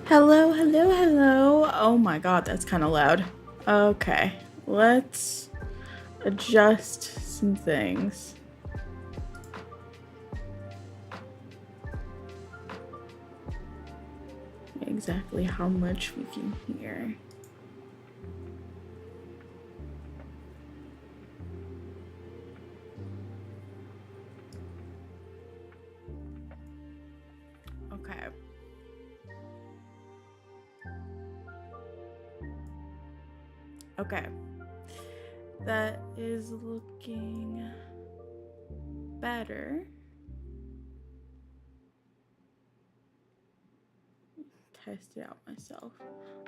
Hello, hello, hello. Oh my god, that's kind of loud. Okay, let's adjust some things. Exactly how much we can hear. Okay. Okay. That is looking better. Test it out myself.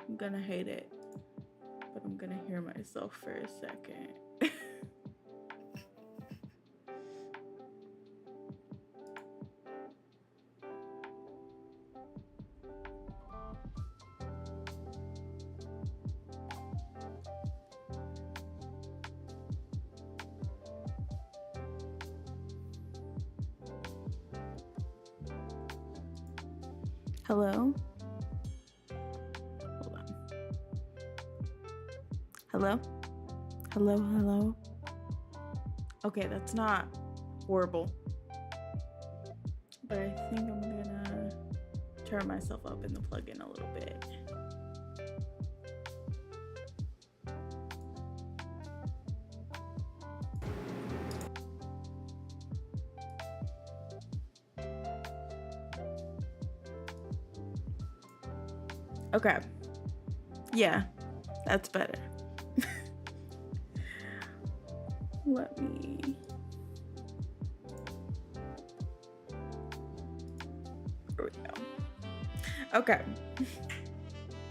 I'm gonna hate it, but I'm gonna hear myself for a second. Hello? Hold on. Hello? Hello, hello? Okay, that's not horrible. But I think I'm gonna turn myself up in the plugin a little bit. Okay. Yeah, that's better. Let me. There we go. Okay.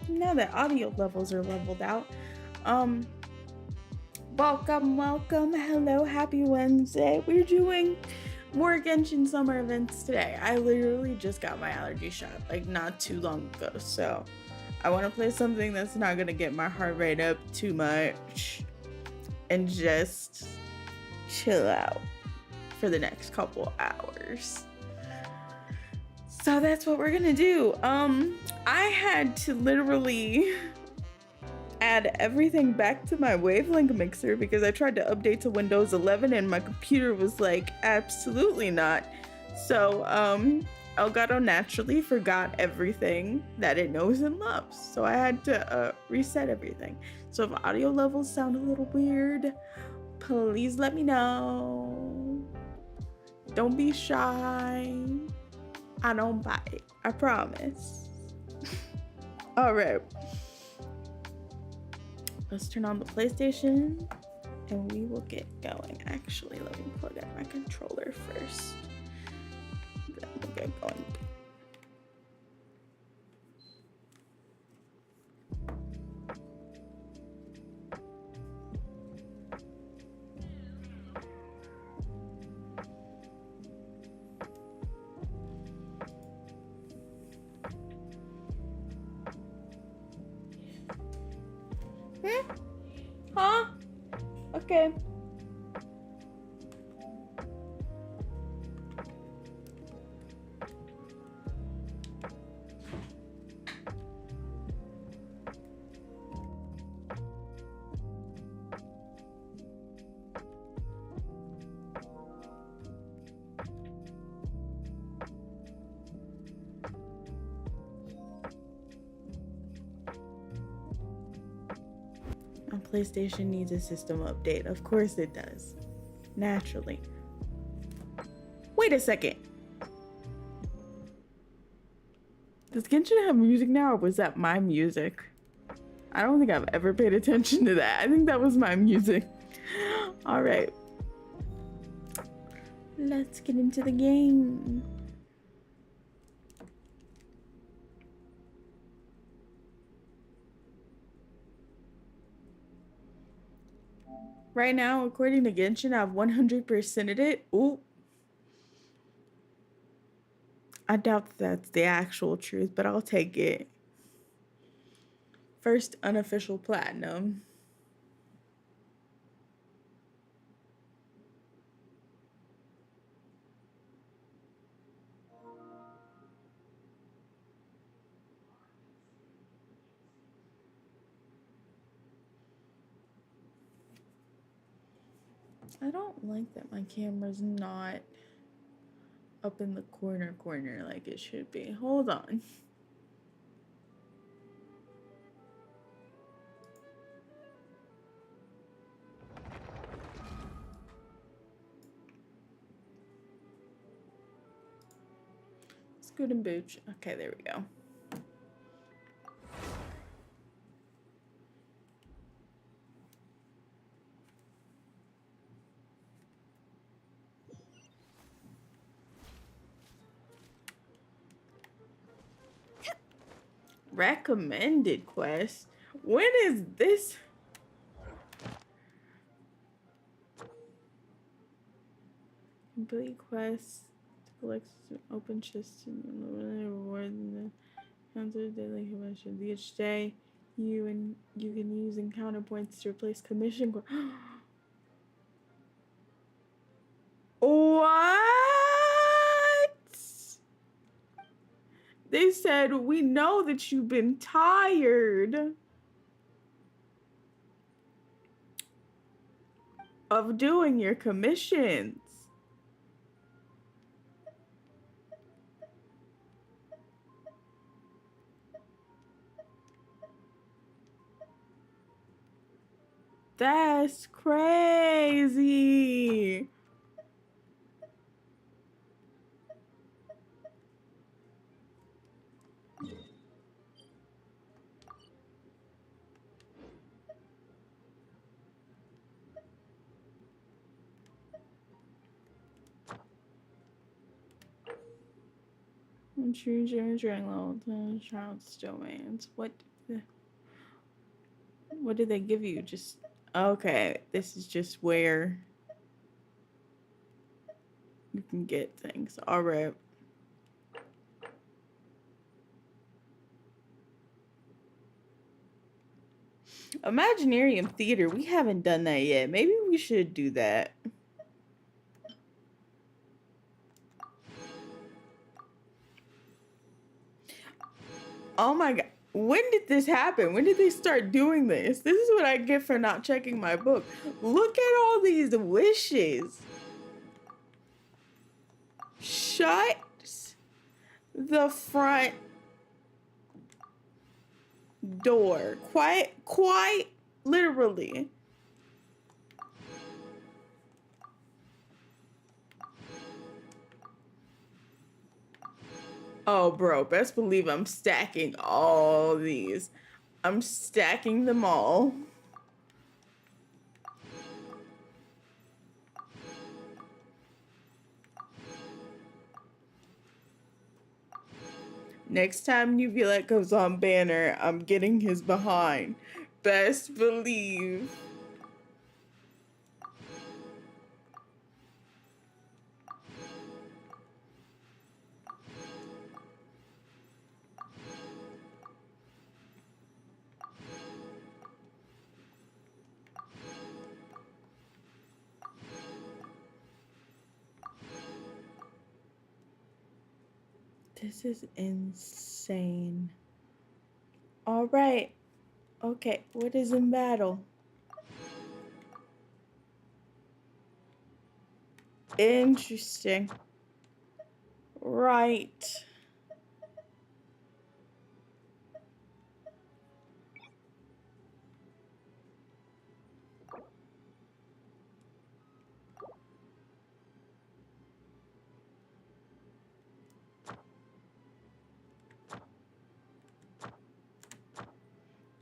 Now that audio levels are leveled out, welcome, hello, happy Wednesday. We're doing more Genshin summer events today. I literally just got my allergy shot like not too long ago, so I want to play something that's not gonna get my heart rate up too much and just chill out for the next couple hours. So that's what we're gonna do. I had to literally add everything back to my wavelength mixer because I tried to update to Windows 11 and my computer was like, absolutely not. So Elgato naturally forgot everything that it knows and loves. So I had to reset everything. So if audio levels sound a little weird, please let me know. Don't be shy. I don't bite. I promise. All right. Let's turn on the PlayStation and we will get going. Actually, let me plug out my controller first. Then we'll get going. Huh? Okay. My PlayStation needs a system update. Of course it does. Naturally. Wait a second. Does Genshin have music now, or was that my music? I don't think I've ever paid attention to that. I think that was my music. All right. Let's get into the game. Right now, according to Genshin, I've 100%ed it. Ooh. I doubt that's the actual truth, but I'll take it. First unofficial platinum. I don't like that my camera's not up in the corner like it should be. Hold on. Scoot and booch. Okay, there we go. Recommended quest? When is this? Complete quest. Collect open chests and reward in the counter daily commission. Each day you can use encounter points to replace commission. What? They said, we know that you've been tired of doing your commissions. That's crazy. Choose your level to child's domains. What did they give you? Just okay. This is just where you can get things. All right. Imaginarium Theater. We haven't done that yet. Maybe we should do that. Oh my god. When did this happen? When did they start doing this? This is what I get for not checking my book. Look at all these wishes. Shut the front door. Quite literally. Oh, bro, best believe I'm stacking all these. I'm stacking them all. Next time Nubulette goes on banner, I'm getting his behind. Best believe. This is insane. All right. Okay, what is in battle? Interesting. Right.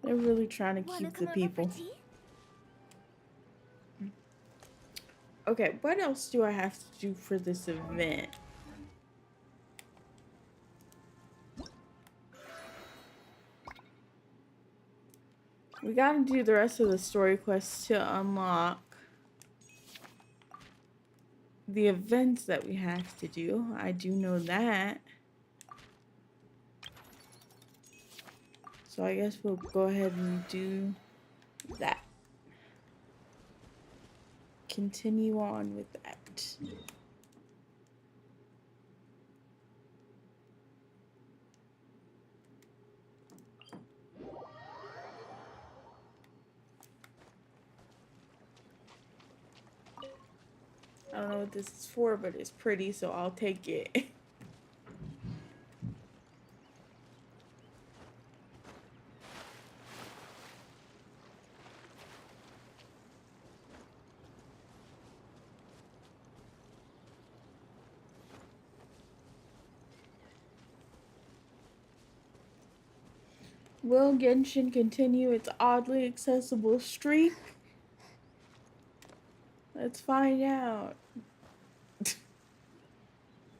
They're really trying to keep the people. Okay, what else do I have to do for this event? We gotta do the rest of the story quests to unlock the events that we have to do. I do know that. So I guess we'll go ahead and do that. Continue on with that. I don't know what this is for, but it's pretty, so I'll take it. Will Genshin continue its oddly accessible streak? Let's find out.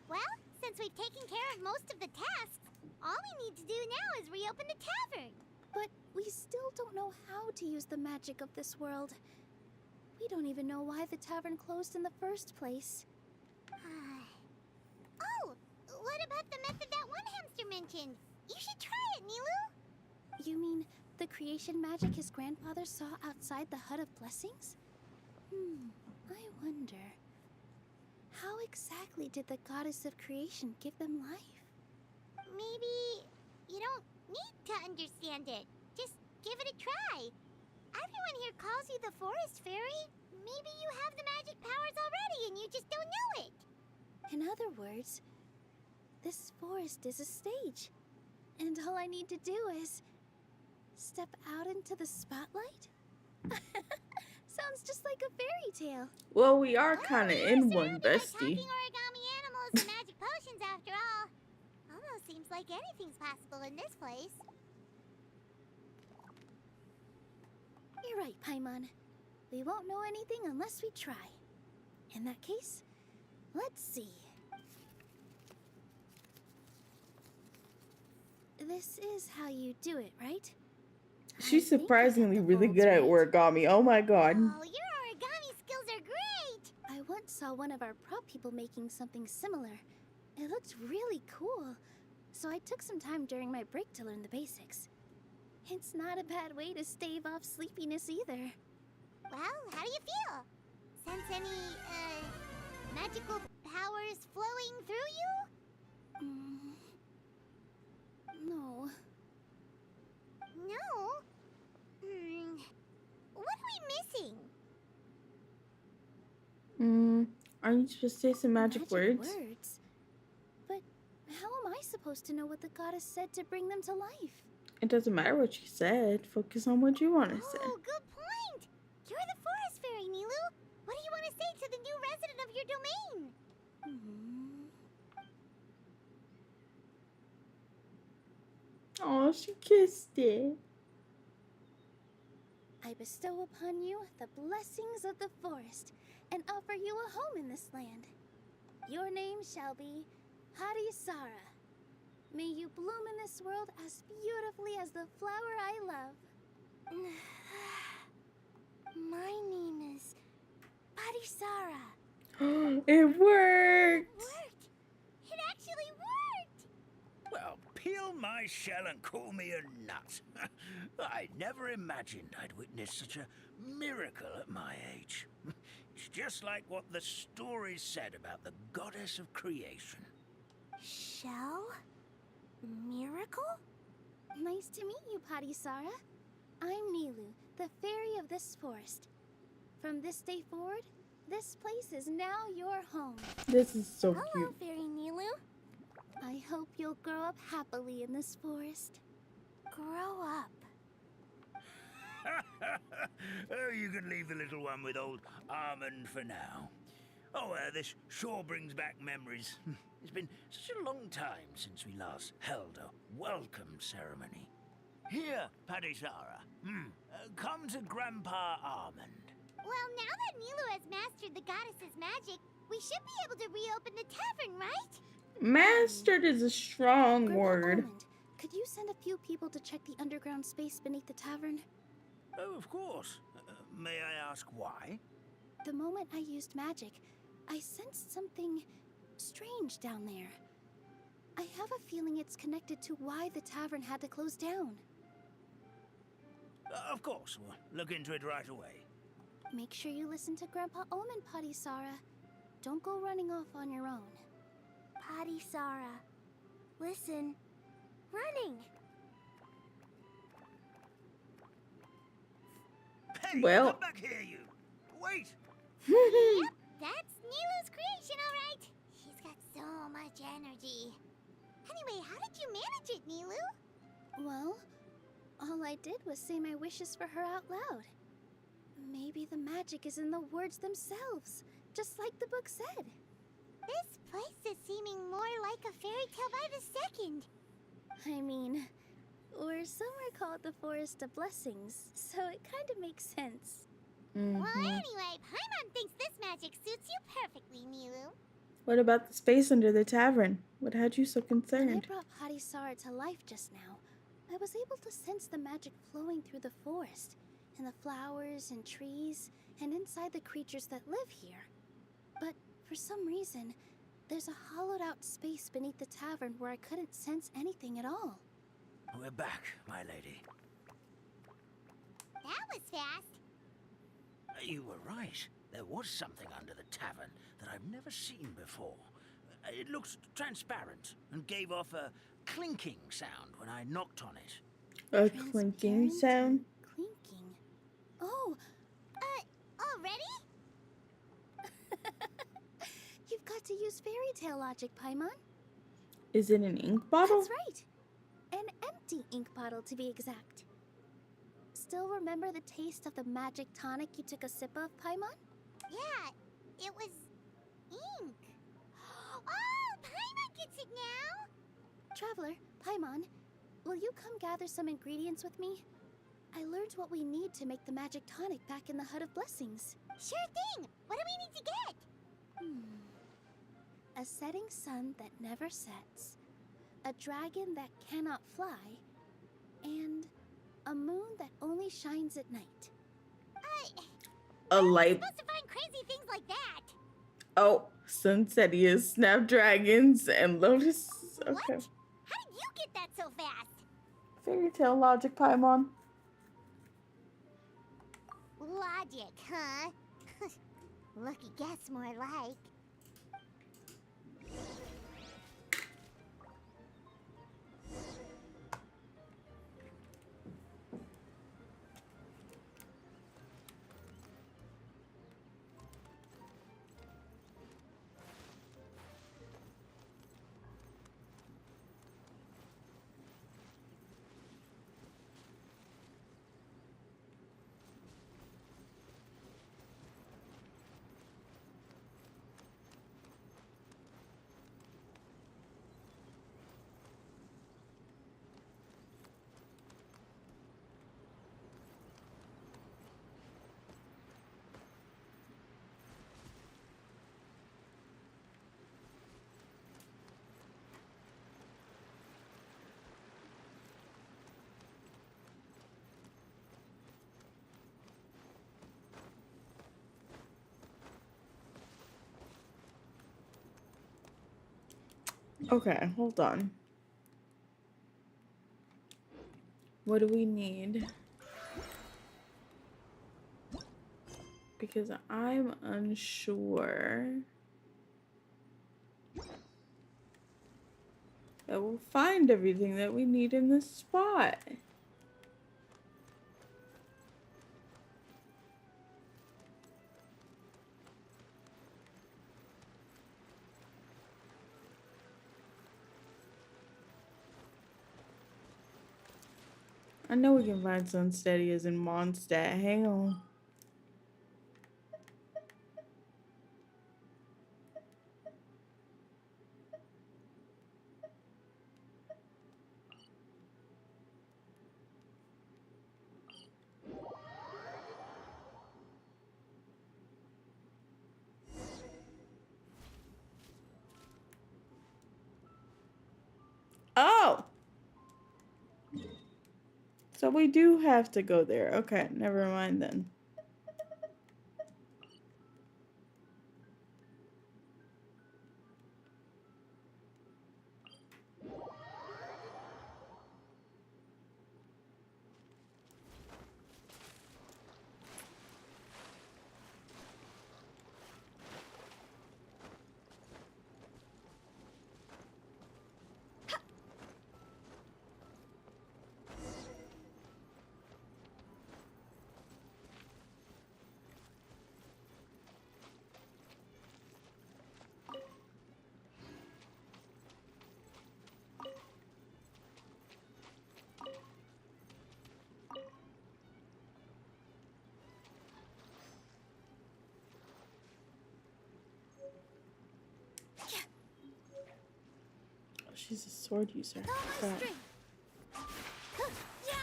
Well, since we've taken care of most of the tasks, all we need to do now is reopen the tavern. But we still don't know how to use the magic of this world. We don't even know why the tavern closed in the first place. Oh, what about the method that one hamster mentioned? You should try it, Nilu. You mean the creation magic his grandfather saw outside the Hut of Blessings? I wonder. How exactly did the goddess of creation give them life? Maybe you don't need to understand it. Just give it a try. Everyone here calls you the Forest Fairy. Maybe you have the magic powers already and you just don't know it. In other words, this forest is a stage. And all I need to do is step out into the spotlight? Sounds just like a fairy tale. Well, we are kind of in one, Surrounded by bestie. talking origami animals and magic potions after all. Almost seems like anything's possible in this place. You're right, Paimon. We won't know anything unless we try. In that case, let's see. This is how you do it, right? She's surprisingly really good at origami. Oh my god. Oh, your origami skills are great! I once saw one of our prop people making something similar. It looked really cool. So I took some time during my break to learn the basics. It's not a bad way to stave off sleepiness either. Well, how do you feel? Sense any, magical powers flowing through you? No. No? What are we missing? Aren't you supposed to say some magic words? But how am I supposed to know what the goddess said to bring them to life? It doesn't matter what she said. Focus on what you want to say. Oh, good point! You're the Forest Fairy, Nilu! What do you want to say to the new resident of your domain? Oh, she kissed it. I bestow upon you the blessings of the forest and offer you a home in this land. Your name shall be Hadisara. May you bloom in this world as beautifully as the flower I love. My name is It Hadisara. worked! It worked! It actually worked! Well, peel my shell and call me a nut. I never imagined I'd witness such a miracle at my age. It's just like what the stories said about the goddess of creation. Shell? Miracle? Nice to meet you, Hadisara. I'm Nilu, the fairy of this forest. From this day forward, this place is now your home. This is so Hello, cute. Fairy Nilu. I hope you'll grow up happily in this forest. Grow up. Oh, you can leave the little one with old Armand for now. Oh, this sure brings back memories. It's been such a long time since we last held a welcome ceremony. Here, Padisara. Come to Grandpa Armand. Well, now that Nilu has mastered the goddess's magic, we should be able to reopen the tavern, right? Mastered is a strong Grandpa word. Almond, could you send a few people to check the underground space beneath the tavern? Oh, of course. May I ask why? The moment I used magic, I sensed something strange down there. I have a feeling it's connected to why the tavern had to close down. Of course. We'll look into it right away. Make sure you listen to Grandpa Omen, Padisara. Don't go running off on your own. Padisara. Listen. Running. Hey, Well. come back here, you. Wait. Yep, that's Nilu's creation, all right. She's got so much energy. Anyway, how did you manage it, Nilu? Well, all I did was say my wishes for her out loud. Maybe the magic is in the words themselves, just like the book said. This place is seeming more like a fairy tale by the second. I mean, or some might call it the Forest of Blessings, so it kind of makes sense. Well, anyway, Paimon thinks this magic suits you perfectly, Nilu. What about the space under the tavern? What had you so When I concerned? brought Hadisara to life just now, I was able to sense the magic flowing through the forest, in the flowers and trees, and inside the creatures that live here. But for some reason, there's a hollowed out space beneath the tavern where I couldn't sense anything at all. We're back, my lady. That was fast. You were right. There was something under the tavern that I've never seen before. It looked transparent and gave off a clinking sound when I knocked on it. A clinking Transparent sound? and Clinking. Oh, Already? you've got to use fairy tale logic, Paimon. Is it an ink bottle? That's right. An empty ink bottle, to be exact. Still remember the taste of the magic tonic you took a sip of, Paimon? Yeah, it was ink. Oh, Paimon gets it now. Traveler, Paimon, will you come gather some ingredients with me? I learned what we need to make the magic tonic back in the Hut of Blessings. Sure thing. What do we need to get? A setting sun that never sets, a dragon that cannot fly, and a moon that only shines at night. A We're light. supposed to find crazy things like that. Oh, Sunsettias, snapdragons, and lotus. Okay. What? How did you get that so fast? Fairy tale logic, Paimon. Logic, huh? Lucky guess, more like. Okay, hold on. What do we need? Because I'm unsure that we'll find everything that we need in this spot. I know we can find Sunsteadias in Mondstadt. Hang on. Oh! So we do have to go there. Okay, never mind then. she's a sword user. With all my Crap. strength. Yeah.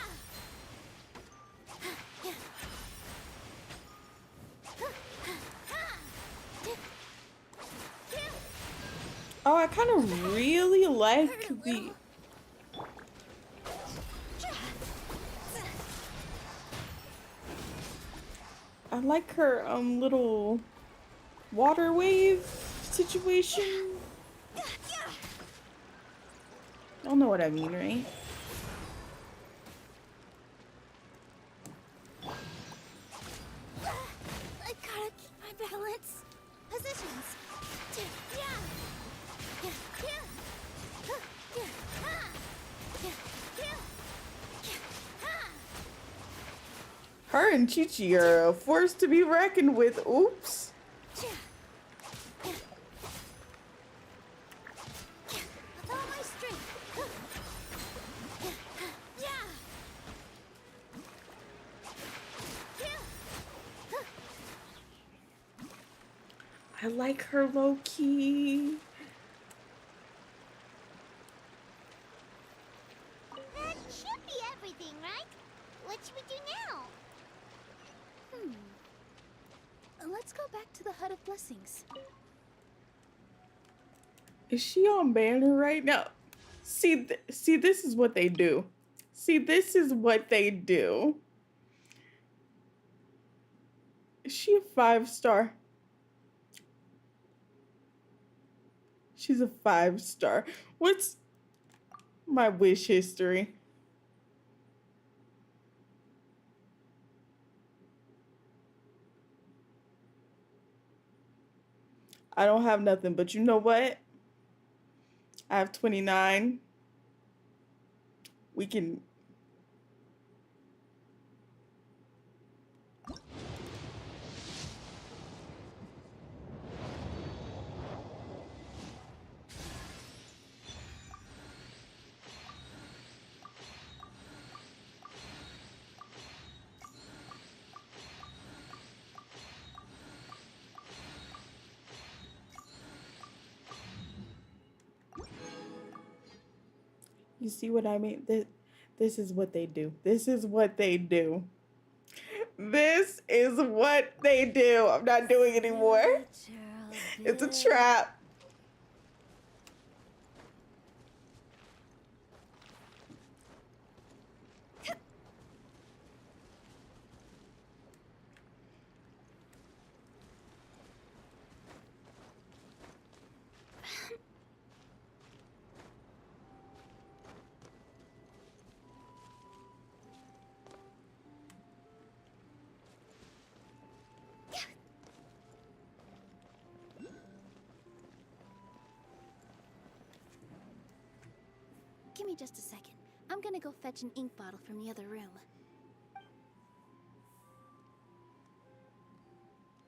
Oh, I kind of really like the. I like her little water wave situation. Y'all know what I mean, right? I gotta keep my balance. Positions. Her and Chi-Chi are a force to be reckoned with. Oops. With all my strength. I like her low key. That should be everything, right? What should we do now? Let's go back to the Hut of Blessings. Is she on banner right now? See, see, this is what they do. See, this is what they do. Is she a 5-star? She's a 5-star. What's my wish history? I don't have nothing, but you know what? I have 29. We can. You see what I mean? This is what they do. This is what they do. This is what they do. I'm not doing anymore. It's a trap. Give me just a second. I'm gonna go fetch an ink bottle from the other room.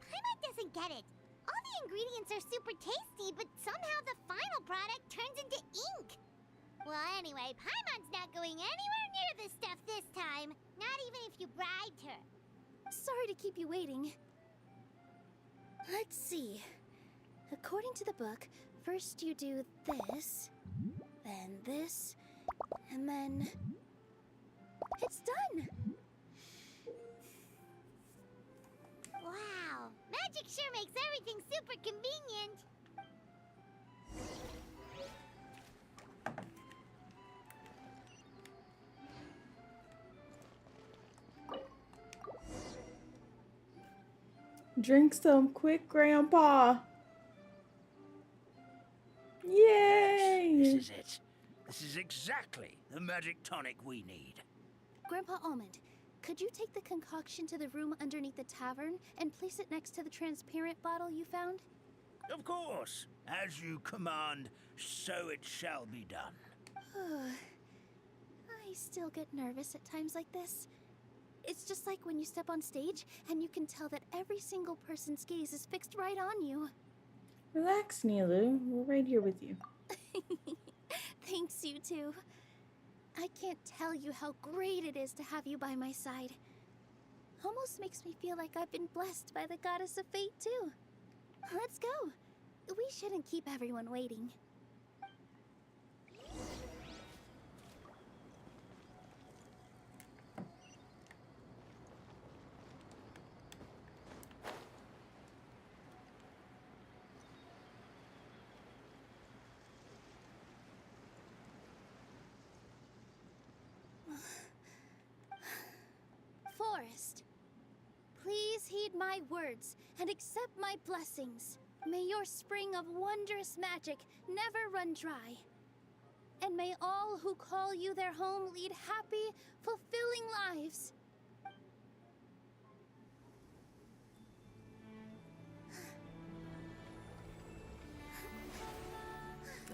Paimon doesn't get it. All the ingredients are super tasty, but somehow the final product turns into ink. Well, anyway, Paimon's not going anywhere near this stuff this time. Not even if you bribed her. Sorry to keep you waiting. Let's see. According to the book, first you do this, then this, and then... It's done! Wow, magic sure makes everything super convenient. Drink some quick, Grandpa. Yay! This is it. This is exactly the magic tonic we need. Grandpa Almond, could you take the concoction to the room underneath the tavern and place it next to the transparent bottle you found? Of course. As you command, so it shall be done. I still get nervous at times like this. It's just like when you step on stage and you can tell that every single person's gaze is fixed right on you. Relax, Nilu. We're right here with you. Thanks, you two. I can't tell you how great it is to have you by my side. Almost makes me feel like I've been blessed by the goddess of fate, too. Let's go. We shouldn't keep everyone waiting. forest. Please heed my words and accept my blessings. May your spring of wondrous magic never run dry. And may all who call you their home lead happy, fulfilling lives.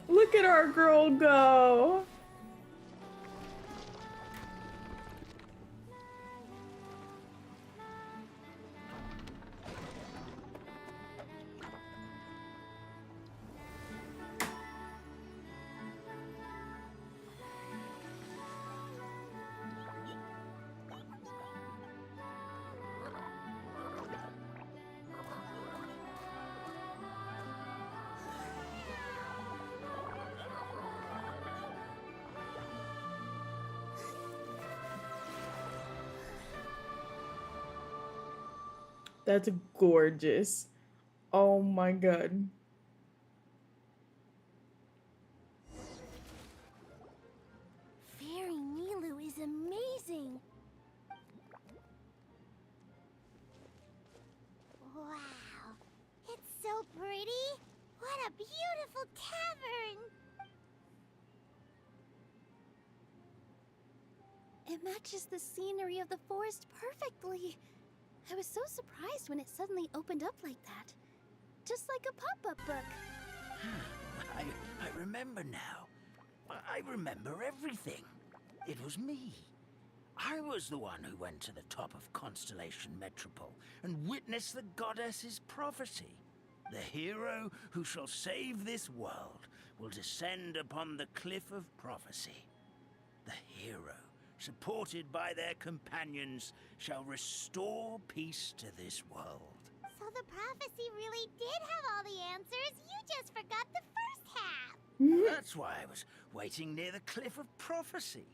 Look at our girl go. That's gorgeous. Oh my god. Fairy Nilu is amazing. Wow, it's so pretty. What a beautiful tavern. It matches the scenery of the forest perfectly. I was so surprised when it suddenly opened up like that. Just like a pop-up book. I remember now. I remember everything. It was me. I was the one who went to the top of Constellation Metropole and witnessed the goddess's prophecy. The hero who shall save this world will descend upon the cliff of prophecy. The hero, supported by their companions, shall restore peace to this world. So the prophecy really did have all the answers. You just forgot the first half. That's why I was waiting near the cliff of prophecy.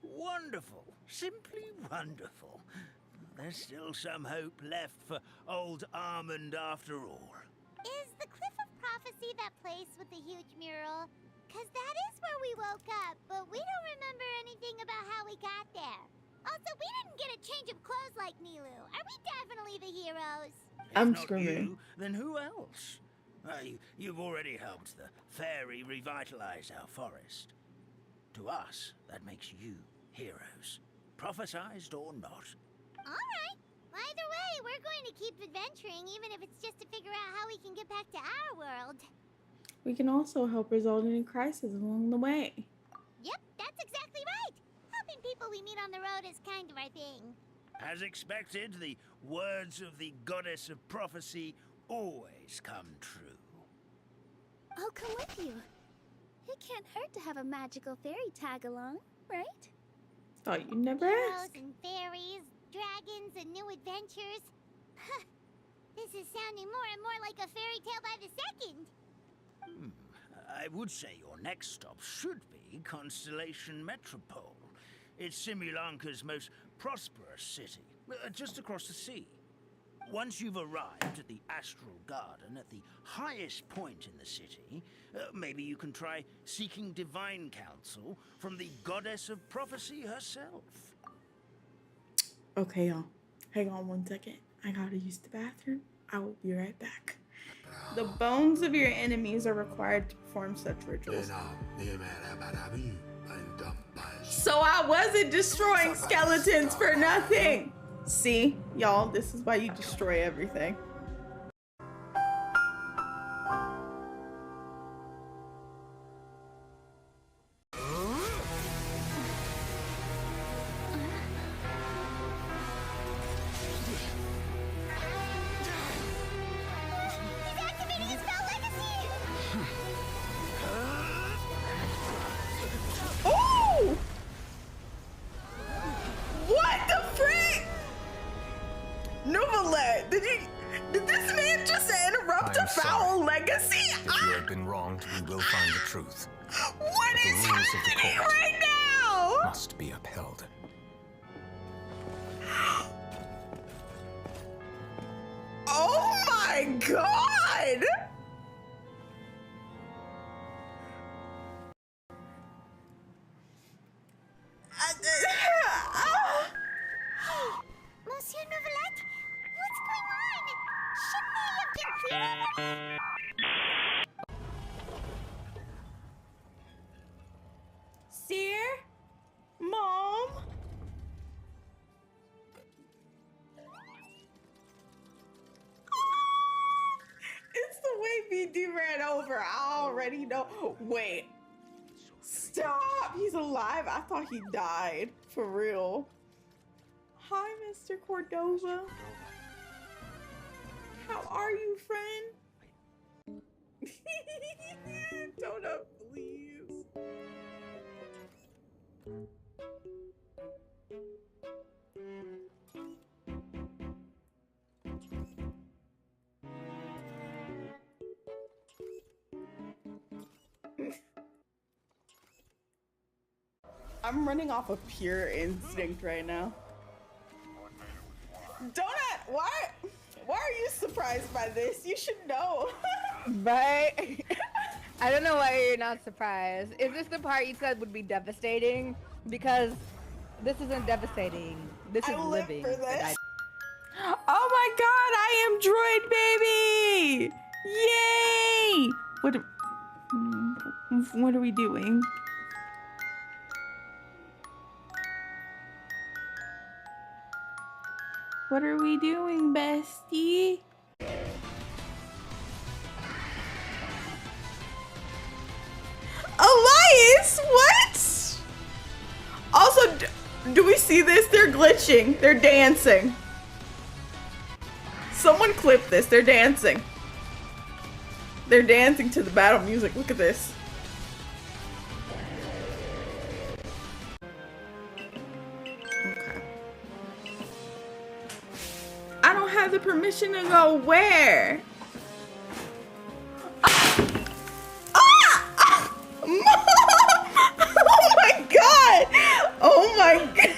Wonderful. Simply wonderful. There's still some hope left for old Armand after all. Is the Cliff of Prophecy that place with the huge mural? 'Cause that is where we woke up, but we don't remember anything about how we got there. Also, we didn't get a change of clothes like Nilu. Are we definitely the heroes? I'm If not screaming. you, then who else? You've already helped the fairy revitalize our forest. To us, that makes you heroes, prophesized or not. Alright. Either way, we're going to keep adventuring, even if it's just to figure out how we can get back to our world. We can also help resolve any crisis along the way. Yep, that's exactly right. Helping people we meet on the road is kind of our thing. As expected, the words of the goddess of prophecy always come true. I'll come with you. It can't hurt to have a magical fairy tag along, right? Thought you'd never Heroes ask. and fairies, dragons and new adventures. Huh. This is sounding more and more like a fairy tale by the second. I would say your next stop should be Constellation Metropole. It's Simulanka's most prosperous city, just across the sea. Once you've arrived at the Astral Garden at the highest point in the city, maybe you can try seeking divine counsel from the goddess of prophecy herself. Okay, y'all. Hang on one second. I gotta use the bathroom. I will be right back. The bones of your enemies are required to perform such rituals. So I wasn't destroying skeletons for nothing. See, y'all, this is why you destroy everything. He's activating his spell legacy! Oh! What the frick? Novelet, did this man just interrupt I am a foul legacy? If you have been wronged, we will find the truth. What The is rules of the happening court right now? Must be upheld. Oh my god! already know. Wait. Stop! He's alive. I thought he died. For real. Hi, Mr. Cordova. How are you, friend? Dona, please. I'm running off of pure instinct right now. Donut, why are you surprised by this? You should know. Right? I don't know why you're not surprised. Is this the part you said would be devastating? Because this isn't devastating. This is I live living. for this. Oh my god, I am droid baby! Yay! What are we doing? What are we doing, bestie? Elias, what? Also, do we see this? They're glitching. They're dancing. Someone clip this. They're dancing. They're dancing to the battle music. Look at this. Okay. I don't have the permission to go where? Oh my god! Oh my god!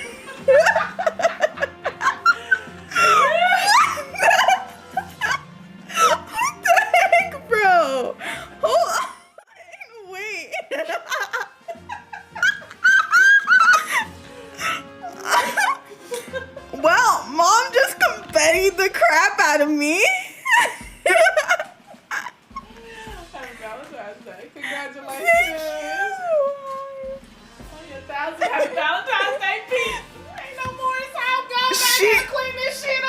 What the heck, bro? Hold on. Wait. Well, mom just confettied the crap out of me. Congratulations. Happy Valentine's Day, Pete. Ain't no more. It's how it goes. I gotta clean this shit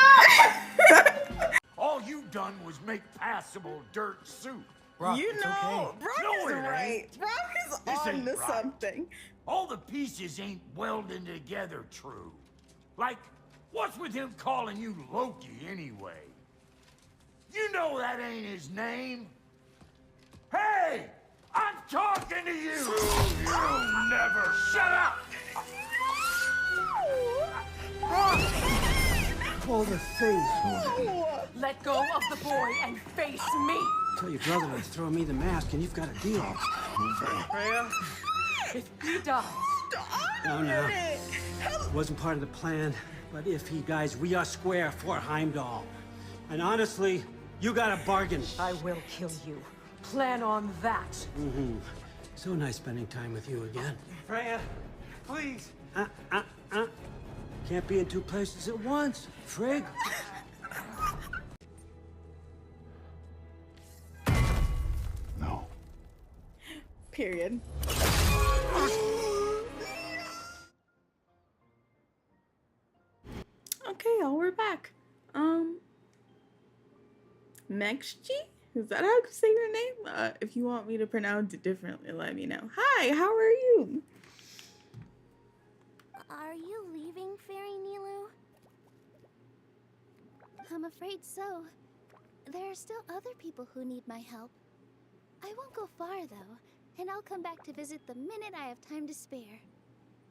up. All you done was make passable dirt soup. Brock, You it's know, okay. Brock No, is it ain't. right. Brock is This on ain't to right. something. All the pieces ain't welding together true. Like, what's with him calling you Loki anyway? You know that ain't his name. Hey! I'm talking to you! You never shut up! Pull the face. Let go of the boy and face me. Tell your brother to throw me the mask and you've got a deal. Freya, if he dies, No. Wasn't part of the plan, but if he dies, we are square for Heimdall. And honestly, you got a bargain. I will kill you. Plan on that. Mm-hmm. So nice spending time with you again. Freya, please. Can't be in two places at once, Frig. No. Period. Okay, y'all, we're back. Mexchi? Is that how you say your name? If you want me to pronounce it differently, let me know. Hi, how are you? Are you leaving, Fairy Nilu? I'm afraid so. There are still other people who need my help. I won't go far, though, and I'll come back to visit the minute I have time to spare.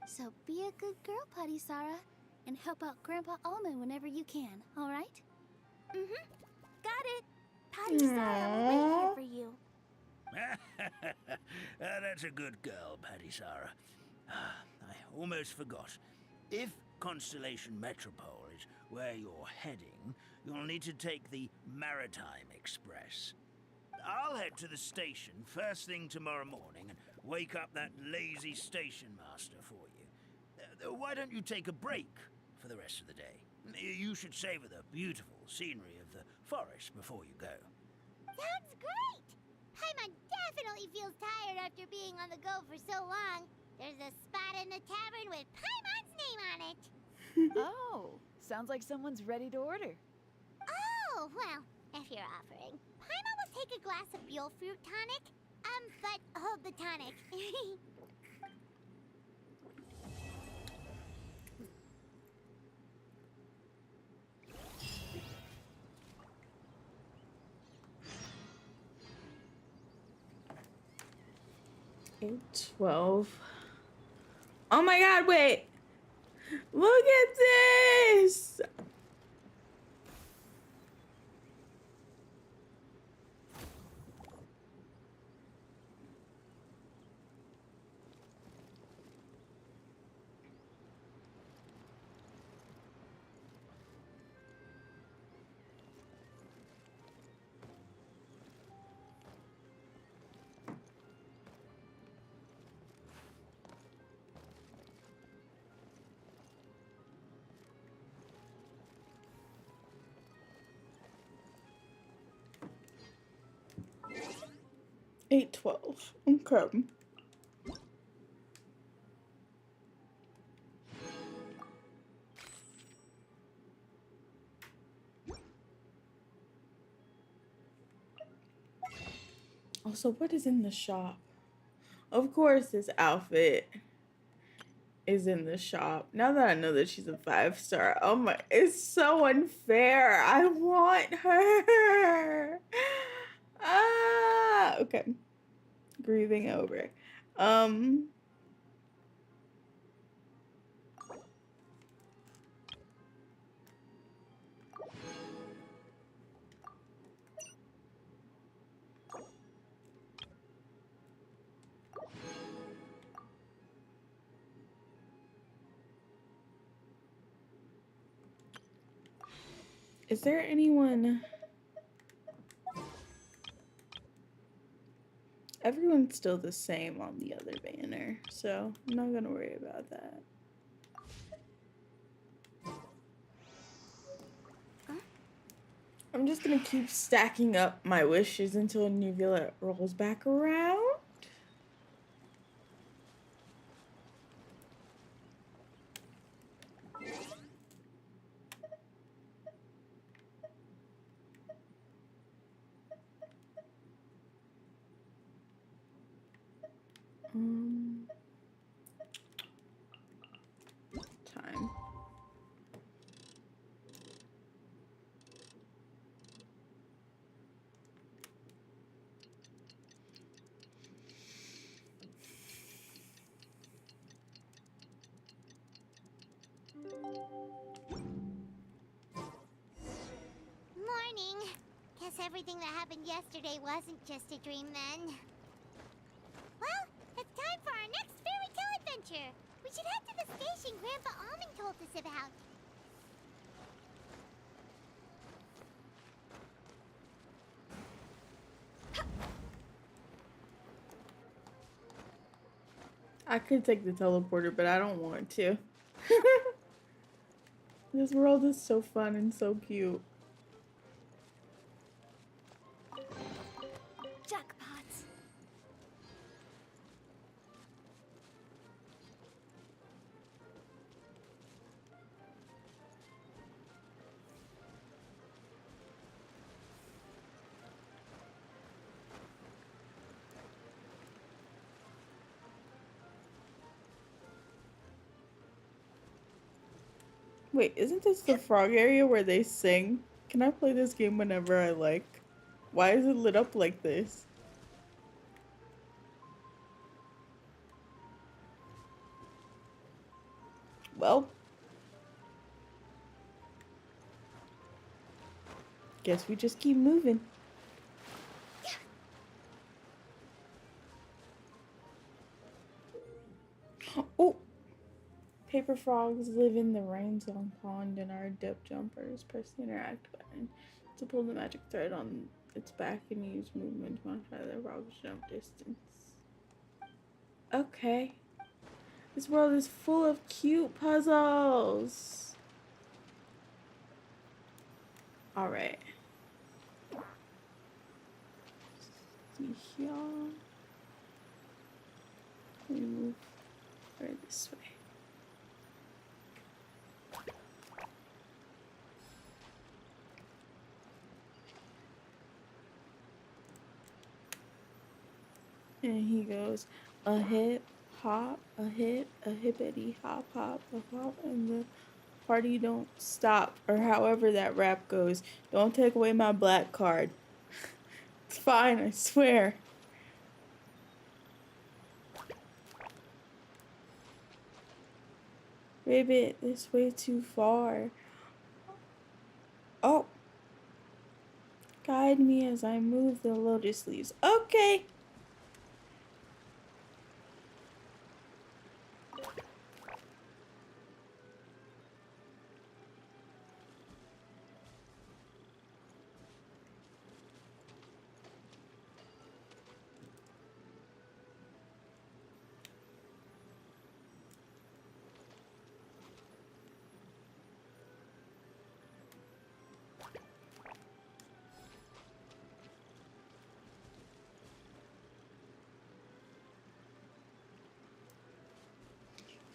So be a good girl, Patisara, and help out Grandpa Almond whenever you can, all right? Mm-hmm. Got it. Patisara will wait here for you. That's a good girl, Patisara. I almost forgot. If Constellation Metropole is where you're heading, you'll need to take the Maritime Express. I'll head to the station first thing tomorrow morning and wake up that lazy station master for you. Why don't you take a break for the rest of the day? You should savor the beautiful scenery of the forest before you go. Sounds great! Paimon definitely feels tired after being on the go for so long. There's a spot in the tavern with Paimon's name on it. Oh, sounds like someone's ready to order. Oh, well, if you're offering. Paimon will take a glass of Buell fruit tonic. But hold the tonic. 8:12. Oh my god, wait. Look at this. Eight 12. Okay. Also, what is in the shop? Of course, this outfit is in the shop. Now that I know that she's a 5-star, oh my, it's so unfair. I want her. Ah, okay. Grieving over. Is there anyone? Everyone's still the same on the other banner, so I'm not gonna worry about that. I'm just gonna keep stacking up my wishes until Nuvula rolls back around. Time. Morning. Guess everything that happened yesterday wasn't just a dream then. Well, it's time for our next fairy tale adventure. We should head to the station Grandpa Almond told us about. I could take the teleporter, but I don't want to. This world is so fun and so cute. Jackpots. Wait, isn't this the frog area where they sing? Can I play this game whenever I like? Why is it lit up like this? Well, guess we just keep moving. Oh! Paper frogs live in the rain zone pond and are dip jumpers. Press the interact button to pull the magic thread on its back and use movement to modify the frog's jump distance. Okay. This world is full of cute puzzles. Alright. See here. We move right this way. And he goes, a hip hop, a hip, a hippity hop hop, a hop, and the party don't stop, or however that rap goes. Don't take away my black card. It's fine, I swear. Ribbit, this way too far. Oh. Guide me as I move the lotus leaves. Okay.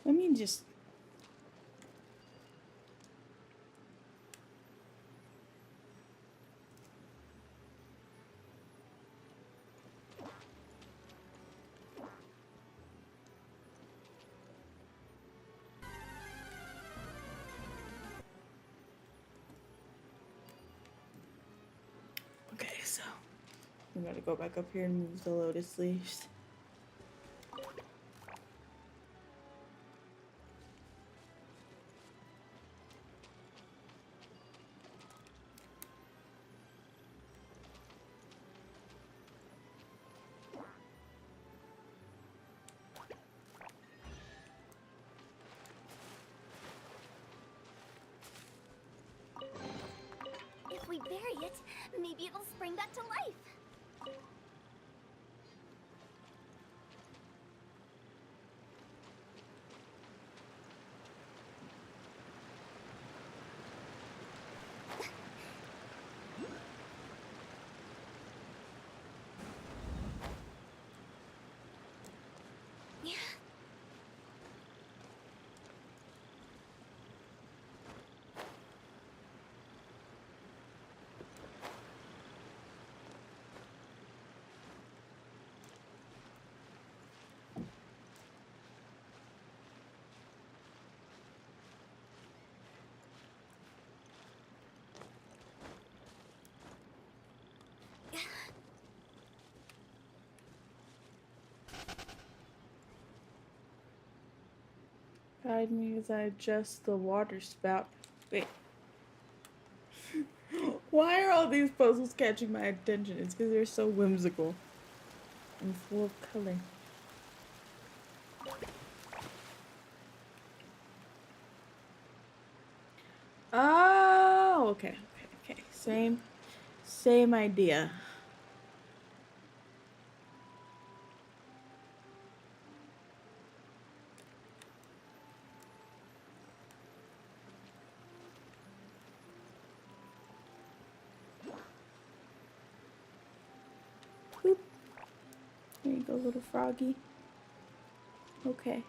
Let me just... Okay, so I'm gonna go back up here and move the lotus leaves. If we bury it, maybe it'll spring back to life. Guide me as I adjust the water spout. Wait. Why are all these puzzles catching my attention? It's because they're so whimsical and full of color. Oh, okay. Same idea. Boop. There you go, little froggy. Okay.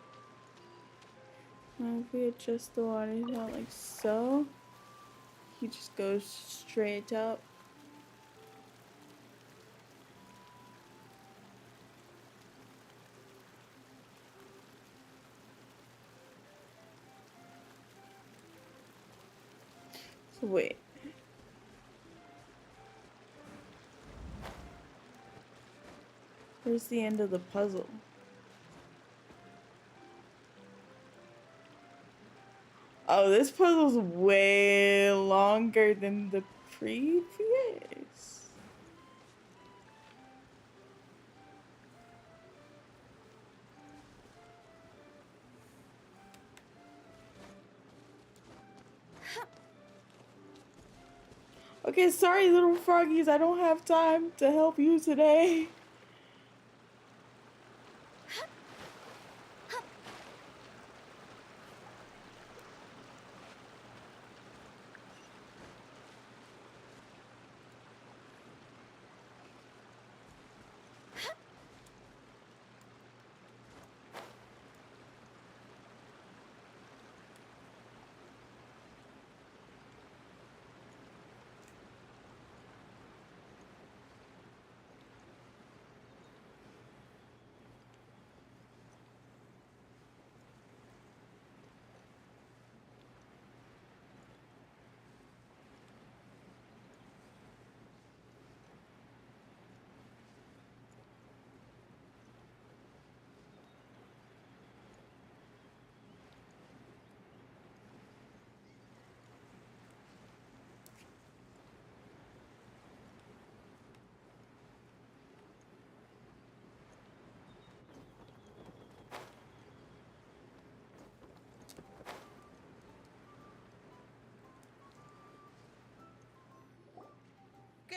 Now if we adjust the water spout like so, he just goes straight up. So wait. Where's the end of the puzzle? Oh, this puzzle's way longer than the previous. Okay, sorry, little froggies. I don't have time to help you today.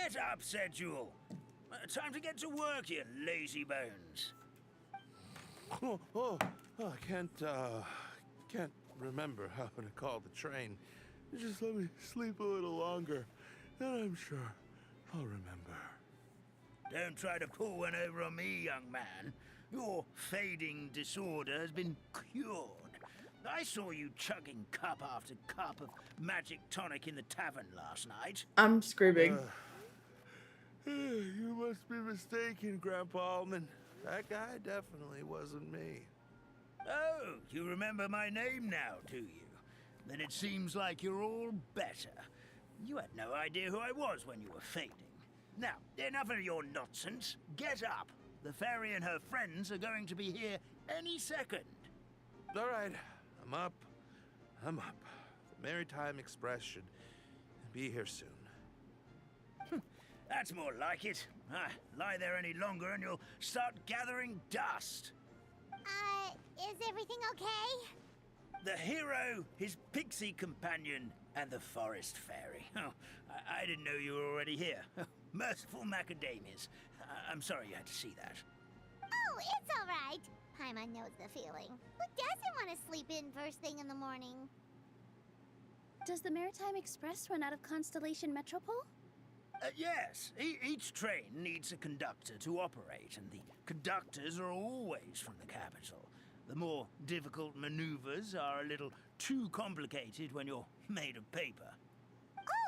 Get up, said Jewel. Time to get to work, you lazy bones. I can't remember how to call the train. Just let me sleep a little longer, then I'm sure I'll remember. Don't try to pull one over on me, young man. Your fading disorder has been cured. I saw you chugging cup after cup of magic tonic in the tavern last night. I'm screaming. You must be mistaken, Grandpa Almond. That guy definitely wasn't me. Oh, you remember my name now, do you? Then it seems like you're all better. You had no idea who I was when you were fading. Now, enough of your nonsense. Get up. The fairy and her friends are going to be here any second. All right, I'm up. The Maritime Express should be here soon. That's more like it. Lie there any longer and you'll start gathering dust. Is everything okay? The hero, his pixie companion, and the forest fairy. Oh, I didn't know you were already here. Merciful macadamias. I'm sorry you had to see that. Oh, it's all right. Paimon knows the feeling. Who doesn't want to sleep in first thing in the morning? Does the Maritime Express run out of Constellation Metropole? Yes, each train needs a conductor to operate, and the conductors are always from the capital. The more difficult maneuvers are a little too complicated when you're made of paper.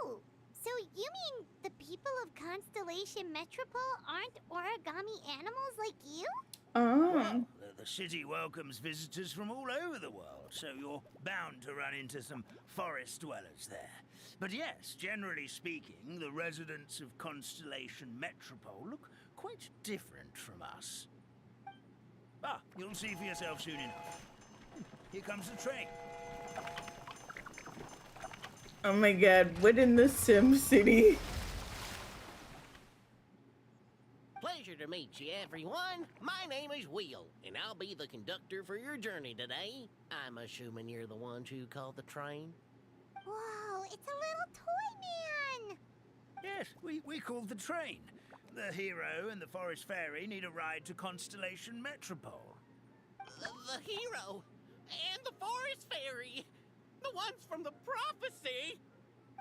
Oh, so you mean the people of Constellation Metropole aren't origami animals like you? Oh. Well, the city welcomes visitors from all over the world, so you're bound to run into some forest dwellers there. But yes, generally speaking, the residents of Constellation Metropole look quite different from us. Ah, you'll see for yourself soon enough. Here comes the train. Oh my god, what in the Sim City? Pleasure to meet you, everyone. My name is Will, and I'll be the conductor for your journey today. I'm assuming you're the ones who called the train? Whoa, it's a little toy man! Yes, we called the train. The hero and the forest fairy need a ride to Constellation Metropole. The hero and the forest fairy, the ones from the prophecy.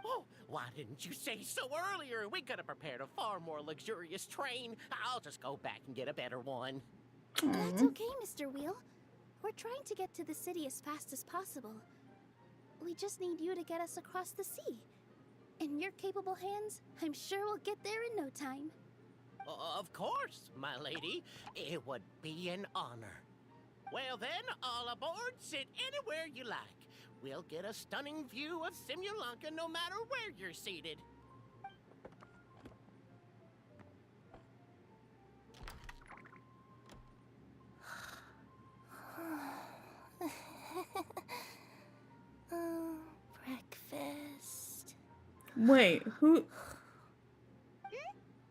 Oh, why didn't you say so earlier? We could have prepared a far more luxurious train. I'll just go back and get a better one. That's okay, Mr. Wheel. We're trying to get to the city as fast as possible. We just need you to get us across the sea. In your capable hands, I'm sure we'll get there in no time. Of course, my lady. It would be an honor. Well then, all aboard, sit anywhere you like. We'll get a stunning view of Simulanka no matter where you're seated. Breakfast. Wait, who?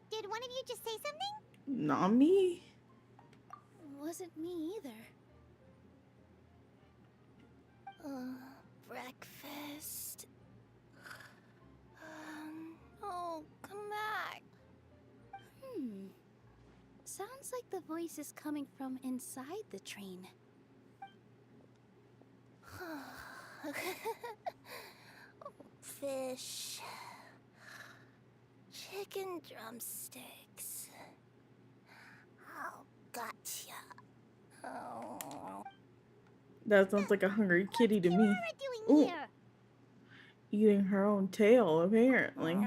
Did one of you just say something? Not me? Wasn't me either. Breakfast. Oh, come back. Sounds like the voice is coming from inside the train. Fish. Chicken drumsticks. Oh, gotcha. Oh. That sounds like a hungry kitty to me. What are we doing Ooh. here? Eating her own tail, apparently.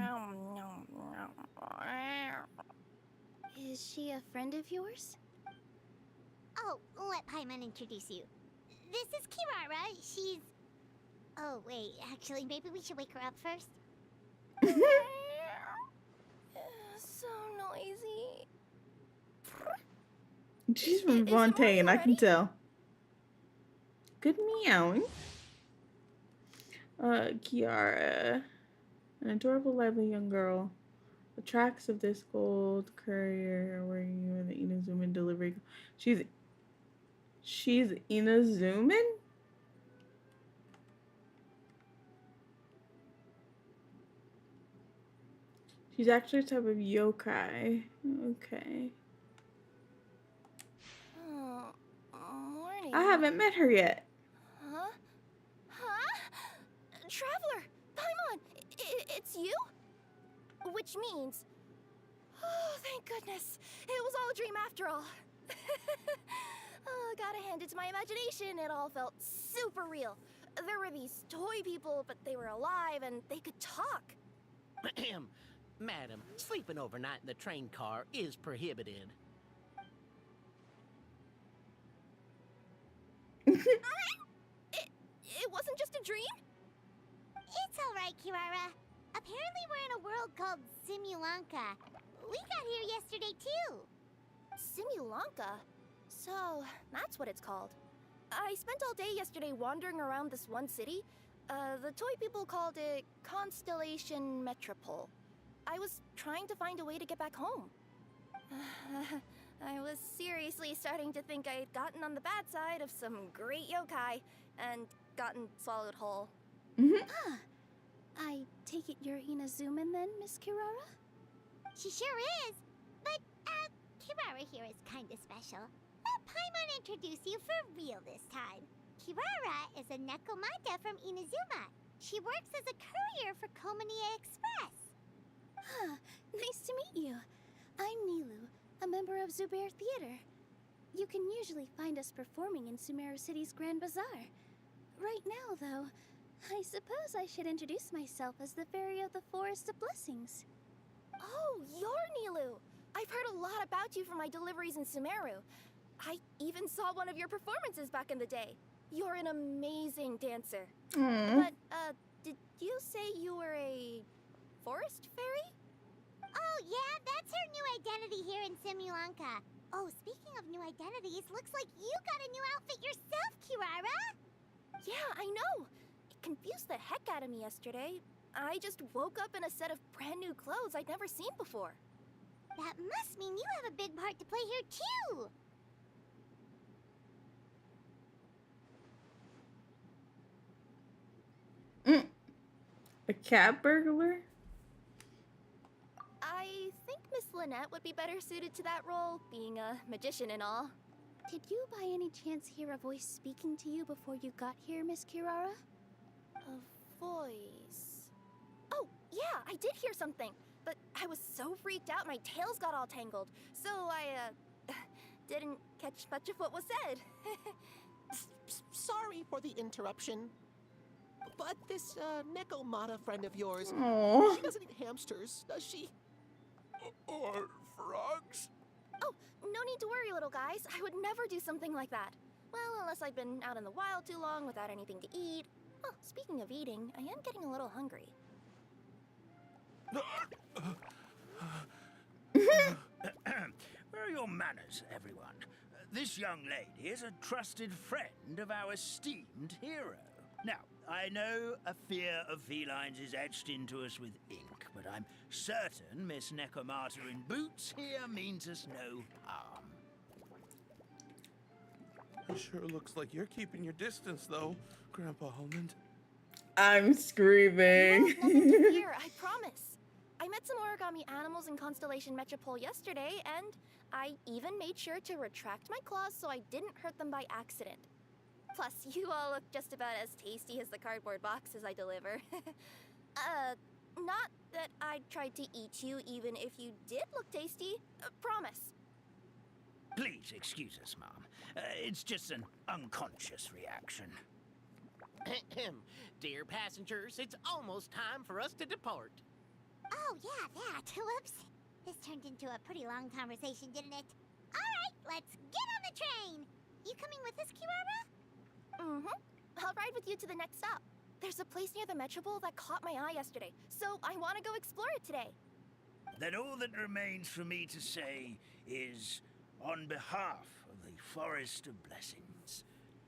Is she a friend of yours? Oh, let Paimon introduce you. This is Kirara. She's... Oh, wait. Actually, maybe we should wake her up first. So noisy. She's from Is it Fontaine, I can already? tell. Good meowing. Kiara. An adorable, lively young girl. The tracks of this gold courier where you and the Inazuman delivery. She's Inazuman? She's actually a type of yokai. Okay. Oh, morning. I haven't met her yet. Huh? Huh? Traveler! Paimon! It's you? Which means... Oh, thank goodness. It was all a dream after all. Oh, gotta hand it to my imagination. It all felt super real. There were these toy people, but they were alive and they could talk. Madam, sleeping overnight in the train car is prohibited. It wasn't just a dream? It's alright, Kirara. Apparently we're in a world called Simulanka. We got here yesterday, too. Simulanka? So, that's what it's called. I spent all day yesterday wandering around this one city. The toy people called it Constellation Metropole. I was trying to find a way to get back home. I was seriously starting to think I had gotten on the bad side of some great yokai and gotten swallowed whole. Mm-hmm. I take it you're Inazuman then, Miss Kirara? She sure is. But, Kirara here is kinda special. Let Paimon introduce you for real this time. Kirara is a Nekomata from Inazuma. She works as a courier for Komanie Express. Nice to meet you. I'm Nilu, a member of Zubair Theater. You can usually find us performing in Sumeru City's Grand Bazaar. Right now, though, I suppose I should introduce myself as the Fairy of the Forest of Blessings. Oh, you're Nilu! I've heard a lot about you from my deliveries in Sumeru. I even saw one of your performances back in the day. You're an amazing dancer. But, did you say you were a forest fairy? Oh, yeah, that's her new identity here in Simulanka. Oh, speaking of new identities, looks like you got a new outfit yourself, Kirara! Yeah, I know. It confused the heck out of me yesterday. I just woke up in a set of brand new clothes I'd never seen before. That must mean you have a big part to play here, too! A cat burglar? I think Miss Lynette would be better suited to that role, being a magician and all. Did you by any chance hear a voice speaking to you before you got here, Miss Kirara? A voice... Oh, yeah, I did hear something. But I was so freaked out my tails got all tangled. So I, didn't catch much of what was said. Sorry for the interruption. But this, Nekomata friend of yours, Aww. she doesn't eat hamsters, does she? Or frogs? Oh, no need to worry, little guys. I would never do something like that. Well, unless I've been out in the wild too long without anything to eat. Oh, speaking of eating, I am getting a little hungry. Where are your manners, everyone? This young lady is a trusted friend of our esteemed hero. Now, I know a fear of felines is etched into us with ink, but I'm certain Miss Nekomata in boots here means us no harm. It sure looks like you're keeping your distance, though, Grandpa Almond. I'm screaming. You have nothing to fear, I promise. I met some origami animals in Constellation Metropole yesterday, and I even made sure to retract my claws so I didn't hurt them by accident. Plus, you all look just about as tasty as the cardboard boxes I deliver. Not that I tried to eat you even if you did look tasty. Promise. Please excuse us, Mom. It's just an unconscious reaction. Dear passengers, it's almost time for us to depart. Oh, yeah, that. Whoops. This turned into a pretty long conversation, didn't it? Alright, let's get on the train! You coming with us, Kirara? I'll ride with you to the next stop. There's a place near the Metropole that caught my eye yesterday, so I want to go explore it today. Then all that remains for me to say is, on behalf of the Forest of Blessings,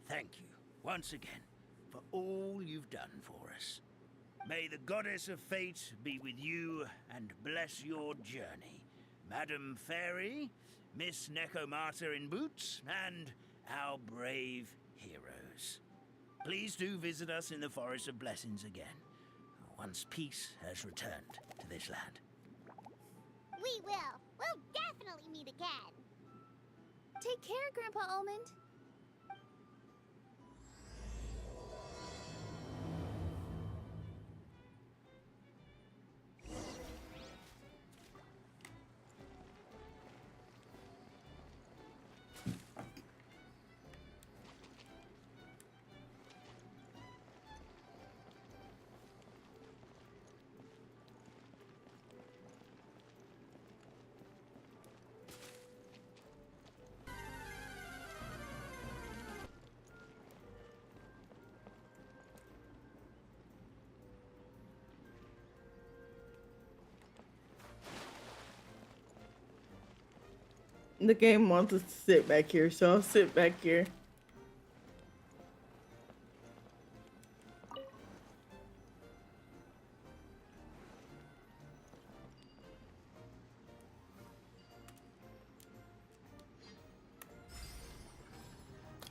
thank you, once again, for all you've done for us. May the Goddess of Fate be with you and bless your journey. Madam Fairy, Miss Nekomata in boots, and our brave heroes. Please do visit us in the Forest of Blessings again, once peace has returned to this land. We will. We'll definitely meet again. Take care, Grandpa Almond. The game wants us to sit back here, so I'll sit back here.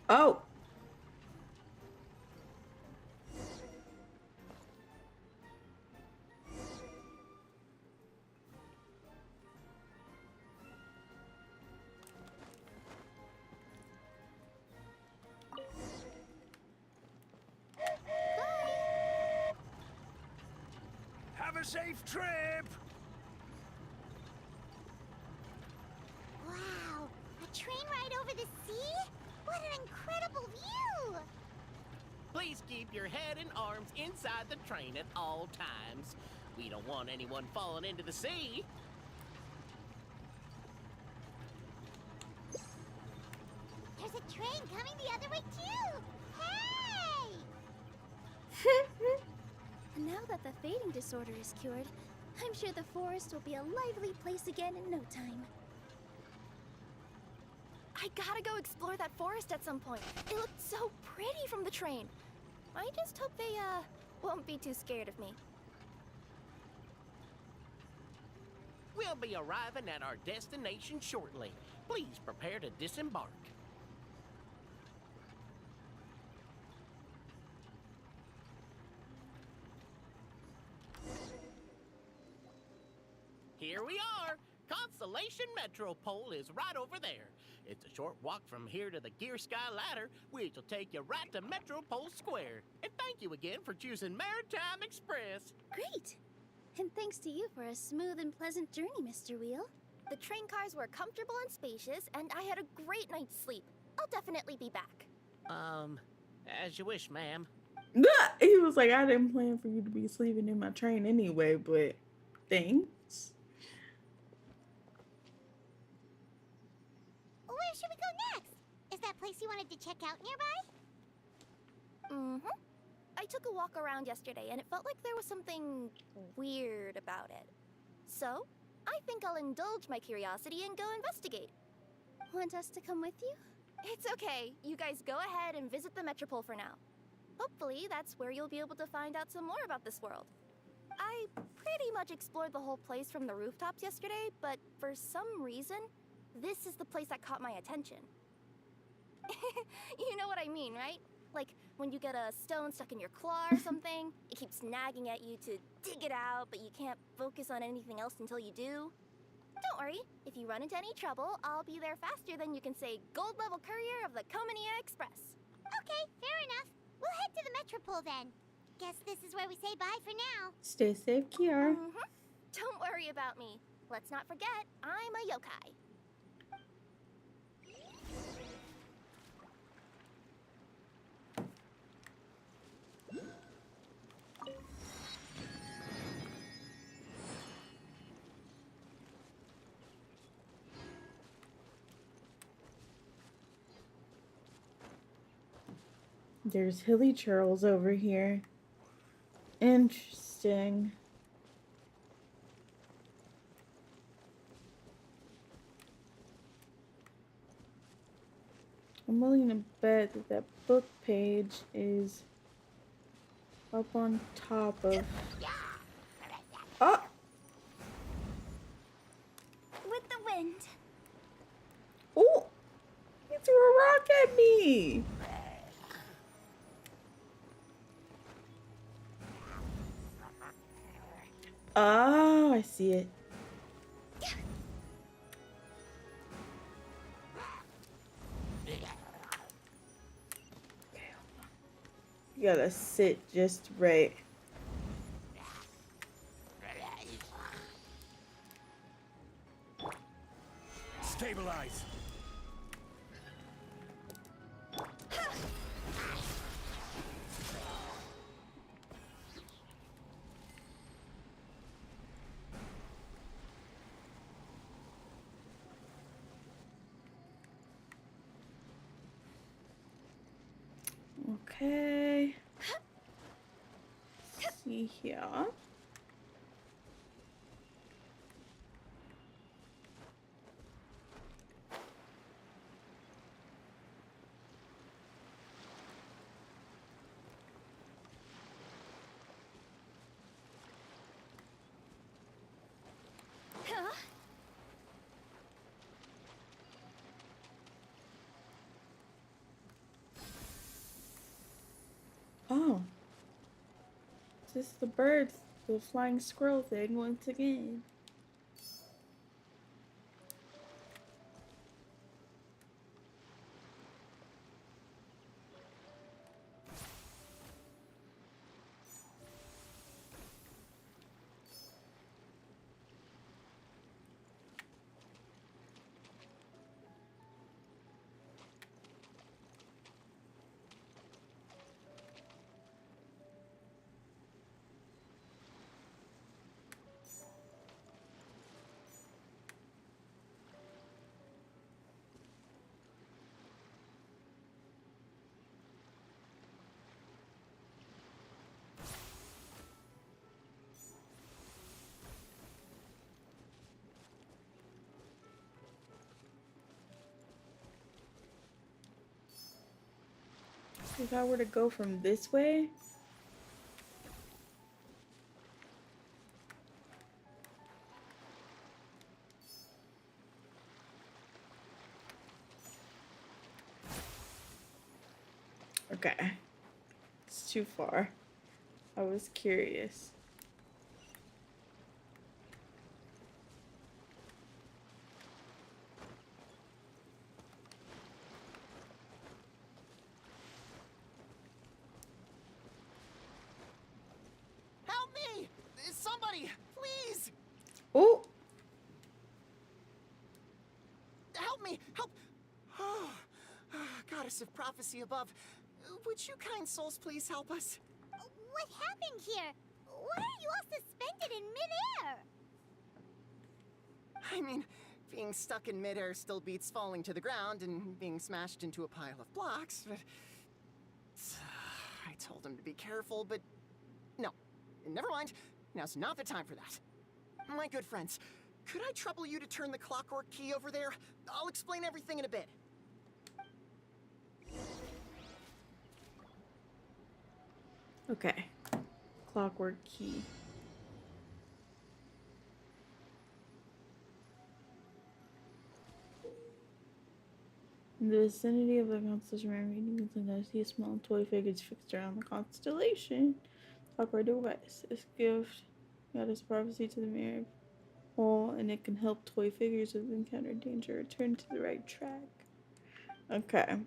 Oh. Have a safe trip! Wow, a train ride over the sea? What an incredible view! Please keep your head and arms inside the train at all times. We don't want anyone falling into the sea. There's a train coming the other way too! Hey! Now that the fading disorder is cured, I'm sure the forest will be a lively place again in no time. I gotta go explore that forest at some point. It looked so pretty from the train. I just hope they, won't be too scared of me. We'll be arriving at our destination shortly. Please prepare to disembark. Here we are! Constellation Metropole is right over there. It's a short walk from here to the Gear Sky Ladder, which will take you right to Metropole Square. And thank you again for choosing Maritime Express. Great! And thanks to you for a smooth and pleasant journey, Mr. Wheel. The train cars were comfortable and spacious, and I had a great night's sleep. I'll definitely be back. As you wish, ma'am. He was like, I didn't plan for you to be sleeping in my train anyway, but thanks. Where should we go next? Is that place you wanted to check out nearby? Mm-hmm. I took a walk around yesterday, and it felt like there was something weird about it. So, I think I'll indulge my curiosity and go investigate. Want us to come with you? It's okay. You guys go ahead and visit the Metropole for now. Hopefully, that's where you'll be able to find out some more about this world. I pretty much explored the whole place from the rooftops yesterday, but for some reason, this is the place that caught my attention. You know what I mean, right? Like, when you get a stone stuck in your claw or something, it keeps nagging at you to dig it out, but you can't focus on anything else until you do. Don't worry, if you run into any trouble, I'll be there faster than you can say gold level courier of the Comania Express. Okay, fair enough. We'll head to the Metropole then. Guess this is where we say bye for now. Stay safe, Kiara. Mm-hmm. Don't worry about me. Let's not forget, I'm a yokai. There's Hilly Churls over here. Interesting. I'm willing to bet that that book page is up on top of... Oh! With the wind. Oh! He threw a rock at me! Oh, I see it. You gotta sit just right. Stabilize. Okay. Let's see here. Oh. Is this the birds? The flying squirrel thing once again. If I were to go from this way, okay, it's too far. I was curious. Help me! Somebody, please! Oh! Help me! Help! Oh, goddess of prophecy above, would you kind souls please help us? What happened here? Why are you all suspended in midair? I mean, being stuck in midair still beats falling to the ground and being smashed into a pile of blocks, but... I told him to be careful, but... No. Never mind. Now's not the time for that. My good friends, could I trouble you to turn the clockwork key over there? I'll explain everything in a bit. Okay. Clockwork key. In the vicinity of the constellation, reading I see a small toy figures fixed around the constellation. Clockwork device. This gift goddess prophecy to the mirror hole, and it can help toy figures who have encountered danger return to the right track. Okay.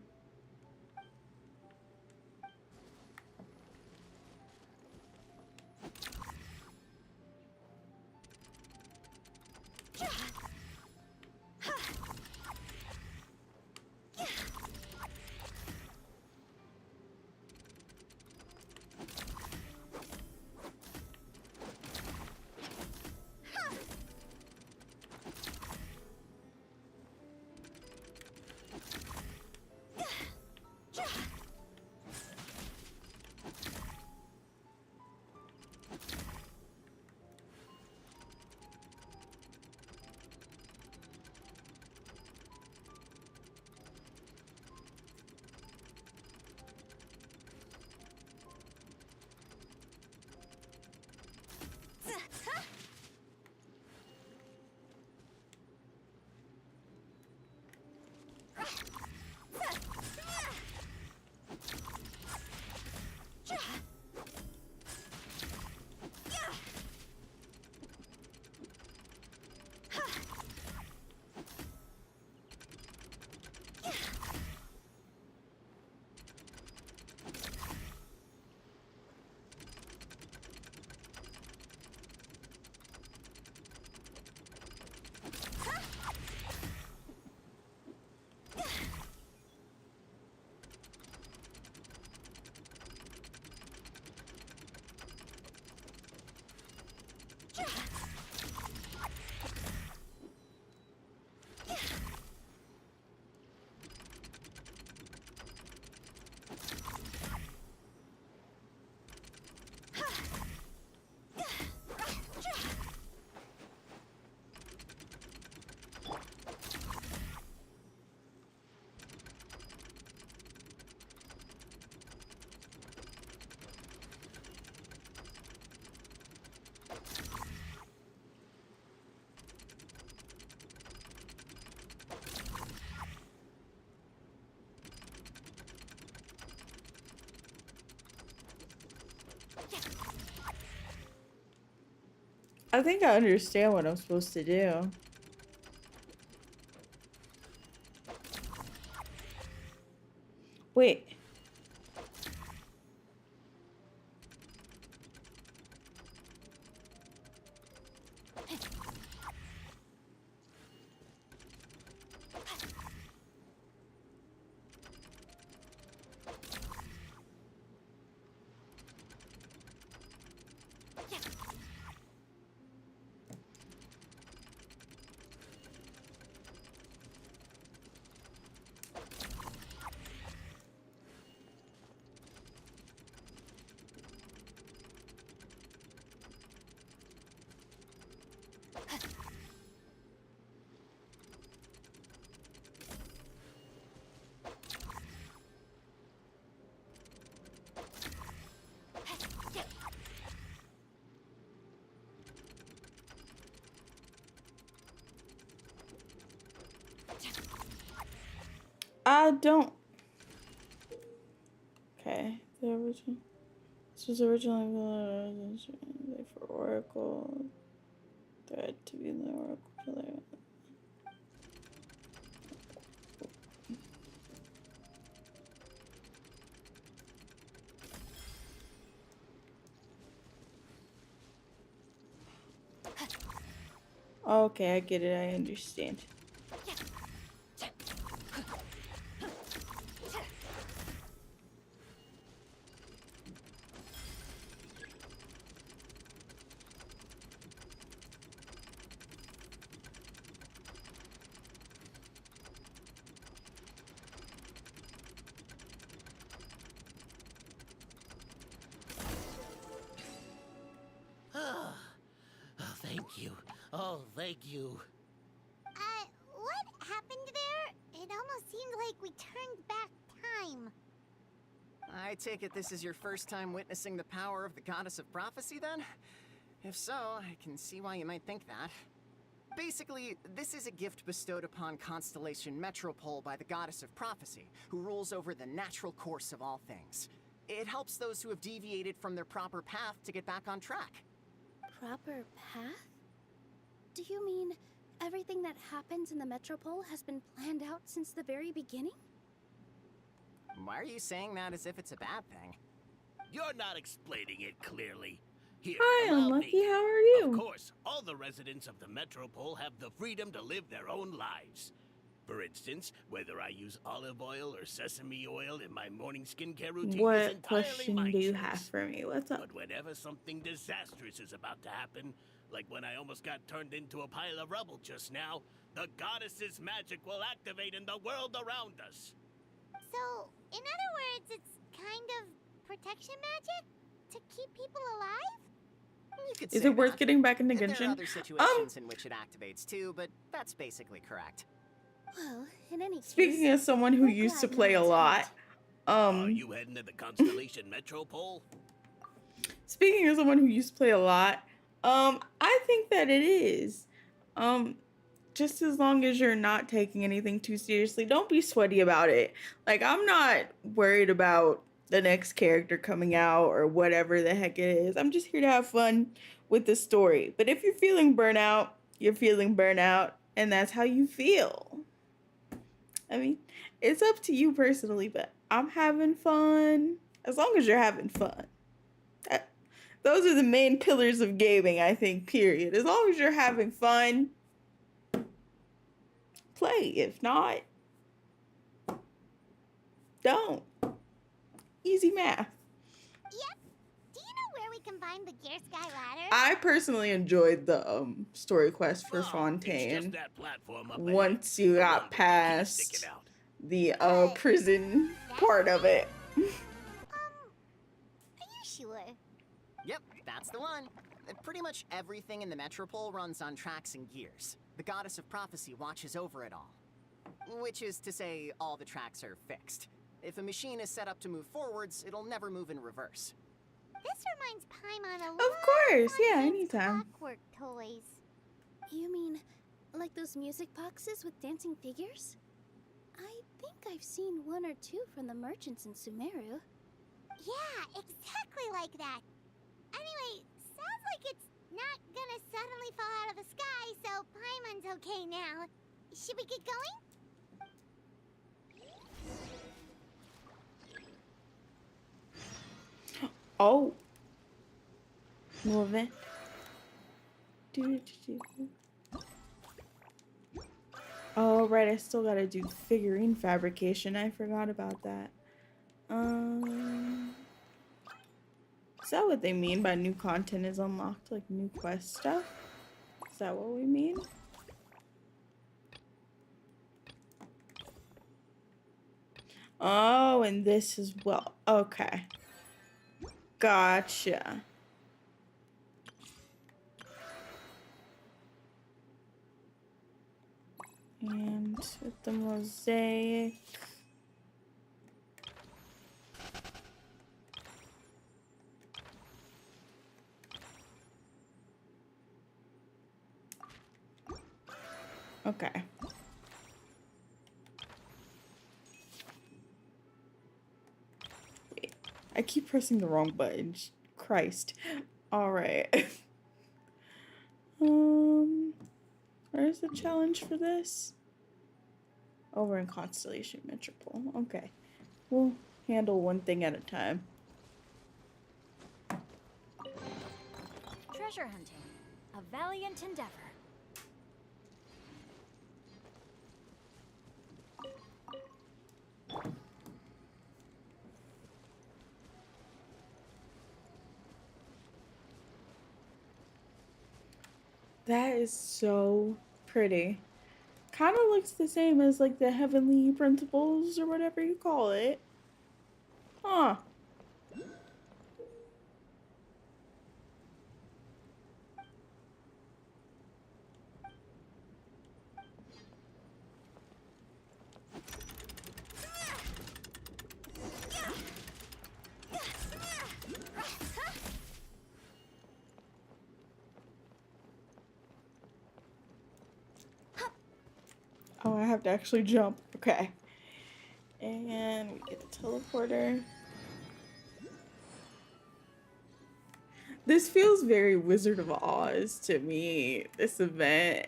I think I understand what I'm supposed to do. Wait. I don't. Okay, the original. This was originally for Oracle. Thread to be the Oracle player. Okay, I get it. I understand. Oh, thank you. Oh, thank you. What happened there? It almost seemed like we turned back time. I take it this is your first time witnessing the power of the Goddess of Prophecy, then? If so, I can see why you might think that. Basically, this is a gift bestowed upon Constellation Metropole by the Goddess of Prophecy, who rules over the natural course of all things. It helps those who have deviated from their proper path to get back on track. Proper path? Do you mean everything that happens in the Metropole has been planned out since the very beginning? Why are you saying that as if it's a bad thing? You're not explaining it clearly. Here, Hi, allow Unlucky. me. How are you? Of course, all the residents of the Metropole have the freedom to live their own lives. For instance, whether I use olive oil or sesame oil in my morning skincare routine is What entirely question my do you choice. have for me? What's up? But whenever something disastrous is about to happen, like when I almost got turned into a pile of rubble just now, the goddess's magic will activate in the world around us. So, in other words, it's kind of protection magic? To keep people alive? You could Is say it worth that. getting back into There Genshin? are other situations in which it activates too, but that's basically correct. Well, in any case, Speaking as someone who we're used to glad play a no one's lot, hurt. Are you heading to the Constellation Metropole? speaking as someone who used to play a lot, I think that it is. Just as long as you're not taking anything too seriously, don't be sweaty about it. Like, I'm not worried about the next character coming out or whatever the heck it is. I'm just here to have fun with the story. But if you're feeling burnout, you're feeling burnout, and that's how you feel. I mean, it's up to you personally, but I'm having fun. As long as you're having fun. Those are the main pillars of gaming, I think, period. As long as you're having fun, play. If not, don't. Easy math. Yep. Do you know where we can find the Gear Sky Ladder? I personally enjoyed the story quest for It's Fontaine. just that platform up ahead. Once you The one got with the key past sticking out. the prison part of it. Are you sure? Yep, that's the one. Pretty much everything in the Metropole runs on tracks and gears. The Goddess of Prophecy watches over it all. Which is to say, all the tracks are fixed. If a machine is set up to move forwards, it'll never move in reverse. This reminds Paimon a lot Of course, yeah, Fontaine's anytime. Clockwork toys. You mean like those music boxes with dancing figures? I think I've seen one or two from the merchants in Sumeru. Yeah, exactly like that. Anyway, sounds like it's not gonna suddenly fall out of the sky, so Paimon's okay now. Should we get going? Oh. Move it. Do. Oh, right. I still gotta do figurine fabrication. I forgot about that. Is that what they mean by new content is unlocked? Like new quest stuff? Is that what we mean? Oh, and this as well. Okay. Gotcha. And with the mosaic. Okay. Wait, I keep pressing the wrong button. Christ. All right. Where's the challenge for this? Over in Constellation Metropole. Okay. We'll handle one thing at a time. Treasure hunting. A valiant endeavor. That is so pretty. Kind of looks the same as like the Heavenly Principles or whatever you call it. Huh. Oh, I have to actually jump. Okay. And we get the teleporter. This feels very Wizard of Oz to me, this event.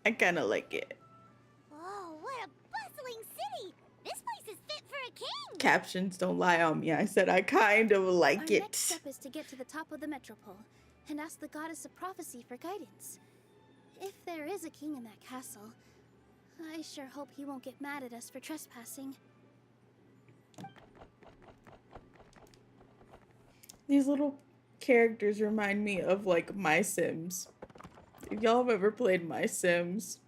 I kind of like it. Whoa, what a bustling city! This place is fit for a king! Captions don't lie on me. I said I kind of like Our it. next step is to get to the top of the metropole and ask the goddess of prophecy for guidance. If there is a king in that castle, I sure hope he won't get mad at us for trespassing. These little characters remind me of like My Sims. If y'all have ever played My Sims,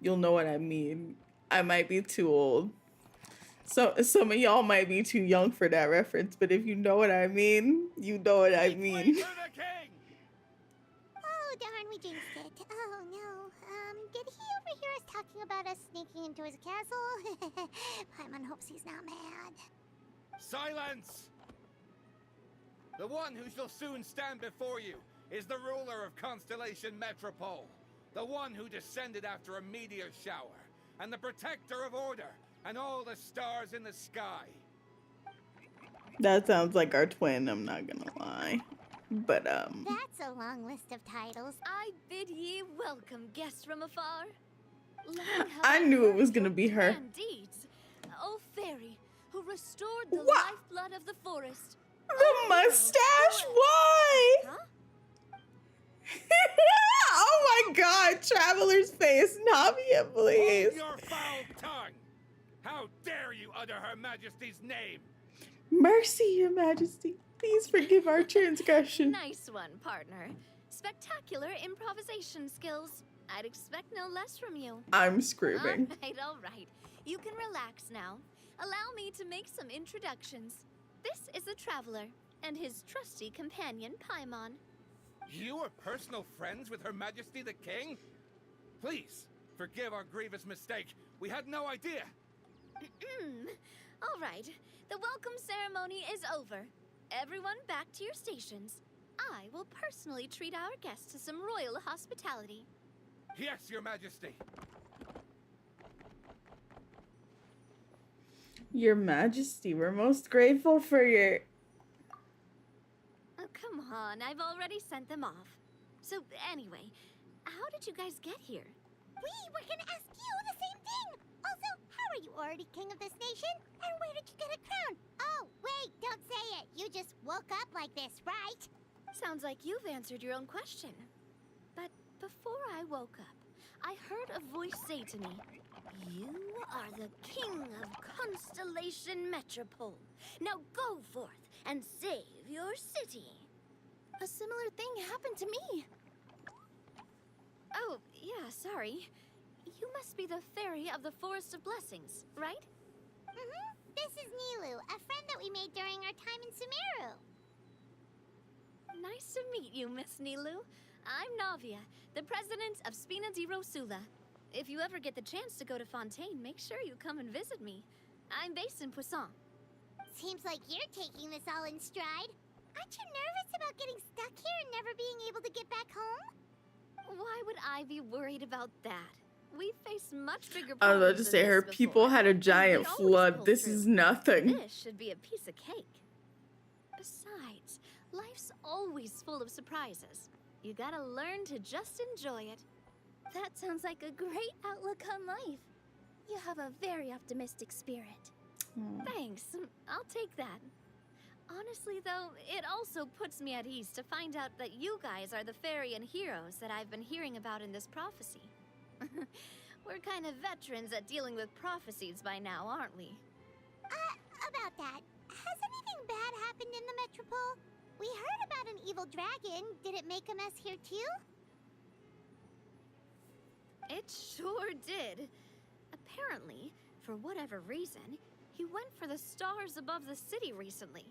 you'll know what I mean. I might be too old. So some of y'all might be too young for that reference, but if you know what I mean, you know what I mean. Oh, darn, we jinxed it. Oh, no. Did he overhear us talking about us sneaking into his castle? Paimon hopes he's not mad. Silence! The one who shall soon stand before you is the ruler of Constellation Metropole, the one who descended after a meteor shower, and the protector of order, and all the stars in the sky. That sounds like our twin, I'm not gonna lie. But, That's a long list of titles. I bid ye welcome, guests from afar. I knew it was gonna be her. Deeds, O fairy, who restored the What? lifeblood of the forest. The mustache? Why? Huh? Oh my god, Traveler's face, Navia, please. Hold your foul tongue! How dare you utter Her Majesty's name? Mercy, Your Majesty. Please forgive our transgression. Nice one, partner. Spectacular improvisation skills. I'd expect no less from you. I'm screaming. All right. You can relax now. Allow me to make some introductions. This is the Traveler, and his trusty companion, Paimon. You are personal friends with Her Majesty the King? Please, forgive our grievous mistake. We had no idea. All right. The welcome ceremony is over. Everyone back to your stations. I will personally treat our guests to some royal hospitality. Yes, Your Majesty. Your Majesty, we're most grateful for your... come on. I've already sent them off. So, anyway, how did you guys get here? We were gonna ask you the same thing! Also, how are you already king of this nation? And where did you get a crown? Oh, wait, don't say it! You just woke up like this, right? Sounds like you've answered your own question. But before I woke up, I heard a voice say to me, "You are the king of Constellation Metropole. Now go forth and save your city." A similar thing happened to me. Oh, yeah, sorry. You must be the fairy of the Forest of Blessings, right? Mm-hmm. This is Nilu, a friend that we made during our time in Sumeru. Nice to meet you, Miss Nilu. I'm Navia, the president of Spina di Rosula. If you ever get the chance to go to Fontaine, make sure you come and visit me. I'm based in Poisson. Seems like you're taking this all in stride. Aren't you nervous about getting stuck here and never being able to get back home? Why would I be worried about that? We face much bigger I was problems about to than say, her this people before, had a and giant we always flood. pull This through. is nothing. This should be a piece of cake. Besides, life's always full of surprises. You gotta learn to just enjoy it. That sounds like a great outlook on life. You have a very optimistic spirit. Thanks, I'll take that. Honestly, though, it also puts me at ease to find out that you guys are the fairy and heroes that I've been hearing about in this prophecy. We're kind of veterans at dealing with prophecies by now, aren't we? About that, has anything bad happened in the Metropole? We heard about an evil dragon. Did it make a mess here too? It sure did. Apparently, for whatever reason, he went for the stars above the city recently.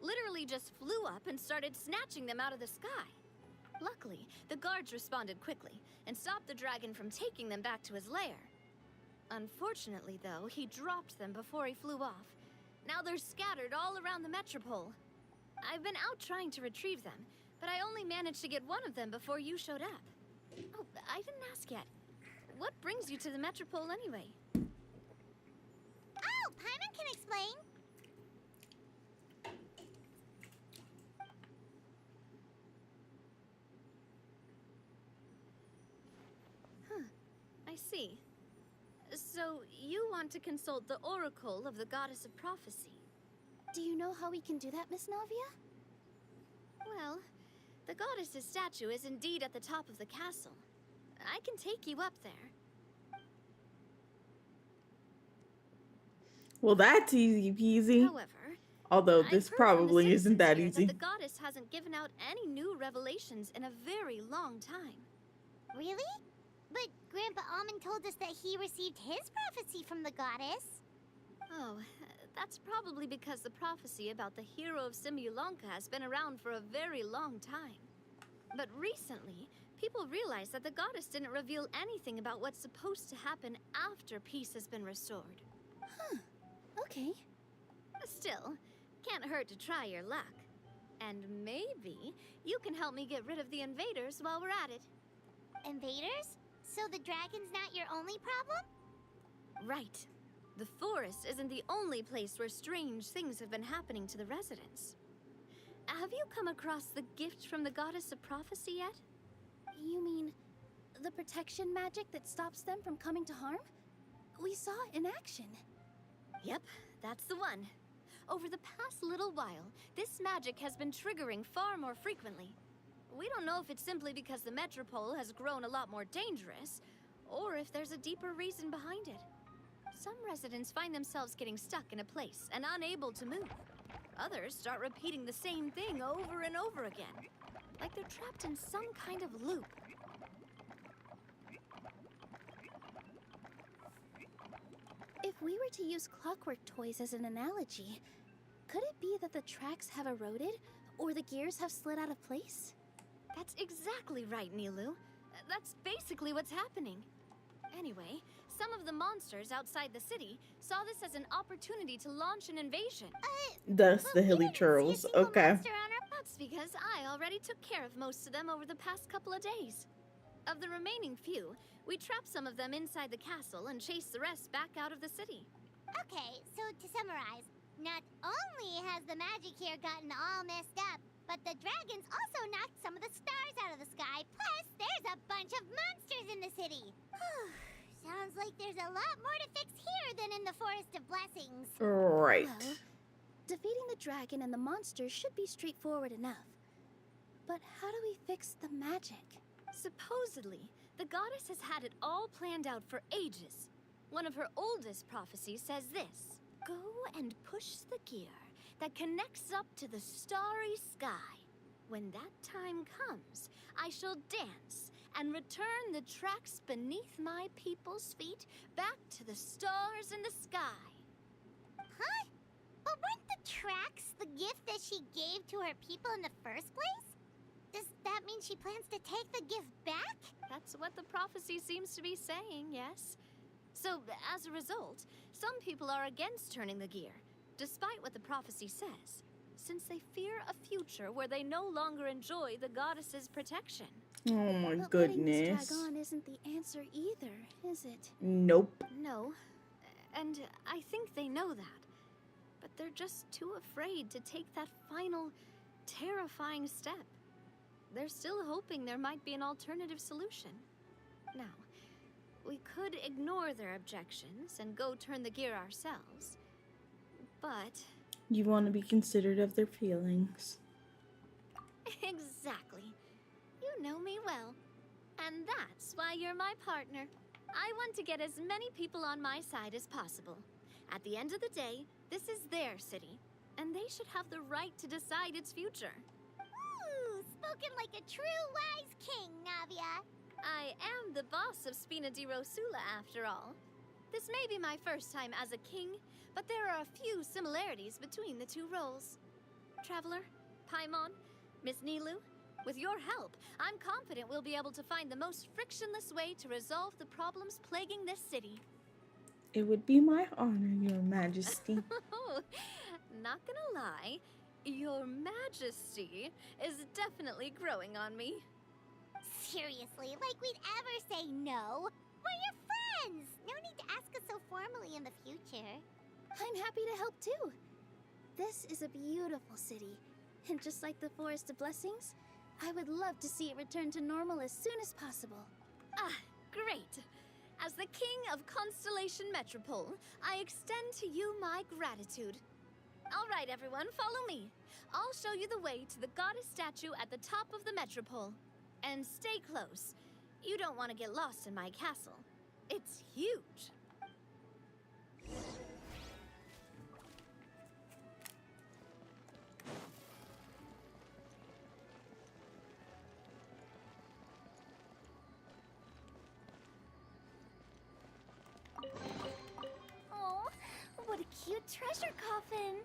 Literally just flew up and started snatching them out of the sky. Luckily, the guards responded quickly and stopped the dragon from taking them back to his lair. Unfortunately, though, he dropped them before he flew off. Now they're scattered all around the Metropole. I've been out trying to retrieve them, but I only managed to get one of them before you showed up. Oh, I didn't ask yet. What brings you to the Metropole anyway? Oh, Paimon can explain. I see. So, you want to consult the Oracle of the Goddess of Prophecy. Do you know how we can do that, Miss Navia? Well, the goddess's statue is indeed at the top of the castle. I can take you up there. Well, that's easy peasy. However, Although I've this heard from the probably isn't that citizens easy. here that the goddess hasn't given out any new revelations in a very long time. Really? But Grandpa Almond told us that he received his prophecy from the goddess. Oh, that's probably because the prophecy about the hero of Simulanka has been around for a very long time. But recently, people realized that the goddess didn't reveal anything about what's supposed to happen after peace has been restored. Huh. Okay. Still, can't hurt to try your luck. And maybe you can help me get rid of the invaders while we're at it. Invaders? So the dragon's not your only problem? Right. The forest isn't the only place where strange things have been happening to the residents. Have you come across the gift from the Goddess of Prophecy yet? You mean the protection magic that stops them from coming to harm? We saw it in action. Yep, that's the one. Over the past little while, this magic has been triggering far more frequently. We don't know if it's simply because the Metropole has grown a lot more dangerous, or if there's a deeper reason behind it. Some residents find themselves getting stuck in a place and unable to move. Others start repeating the same thing over and over again, like they're trapped in some kind of loop. If we were to use clockwork toys as an analogy, could it be that the tracks have eroded, or the gears have slid out of place? That's exactly right, Nilu. That's basically what's happening. Anyway, some of the monsters outside the city saw this as an opportunity to launch an invasion. Thus the hilly churls. Okay. That's because I already took care of most of them over the past couple of days. Of the remaining few, we trapped some of them inside the castle and chased the rest back out of the city. Okay, so to summarize, not only has the magic here gotten all messed up, But the dragons also knocked some of the stars out of the sky. Plus, there's a bunch of monsters in the city. Sounds like there's a lot more to fix here than in the Forest of Blessings. Right. Well, defeating the dragon and the monsters should be straightforward enough. But how do we fix the magic? Supposedly, the goddess has had it all planned out for ages. One of her oldest prophecies says this: go and push the gear that connects up to the starry sky. When that time comes, I shall dance and return the tracks beneath my people's feet back to the stars in the sky. Huh? But weren't the tracks the gift that she gave to her people in the first place? Does that mean she plans to take the gift back? That's what the prophecy seems to be saying, yes. So, as a result, some people are against turning the gear, despite what the prophecy says, since they fear a future where they no longer enjoy the goddess's protection. Oh my But goodness. letting this drag on isn't the answer either, is it? Nope. No, and I think they know that. But they're just too afraid to take that final, terrifying step. They're still hoping there might be an alternative solution. Now, we could ignore their objections and go turn the gear ourselves. But... You want to be considerate of their feelings. Exactly. You know me well. And that's why you're my partner. I want to get as many people on my side as possible. At the end of the day, this is their city, and they should have the right to decide its future. Ooh, spoken like a true wise king, Navia. I am the boss of Spina di Rosula, after all. This may be my first time as a king, but there are a few similarities between the two roles. Traveler, Paimon, Miss Nilu, with your help, I'm confident we'll be able to find the most frictionless way to resolve the problems plaguing this city. It would be my honor, Your Majesty. Not gonna lie, Your Majesty is definitely growing on me. Seriously, like we'd ever say no. We're your friends. No need to ask us so formally in the future. I'm happy to help too. This is a beautiful city, and just like the Forest of Blessings, I would love to see it return to normal as soon as possible. Ah, great. As the King of Constellation Metropole, I extend to you my gratitude. All right, everyone, follow me. I'll show you the way to the goddess statue at the top of the Metropole. And stay close. You don't want to get lost in my castle. It's huge. Oh, what a cute treasure coffin.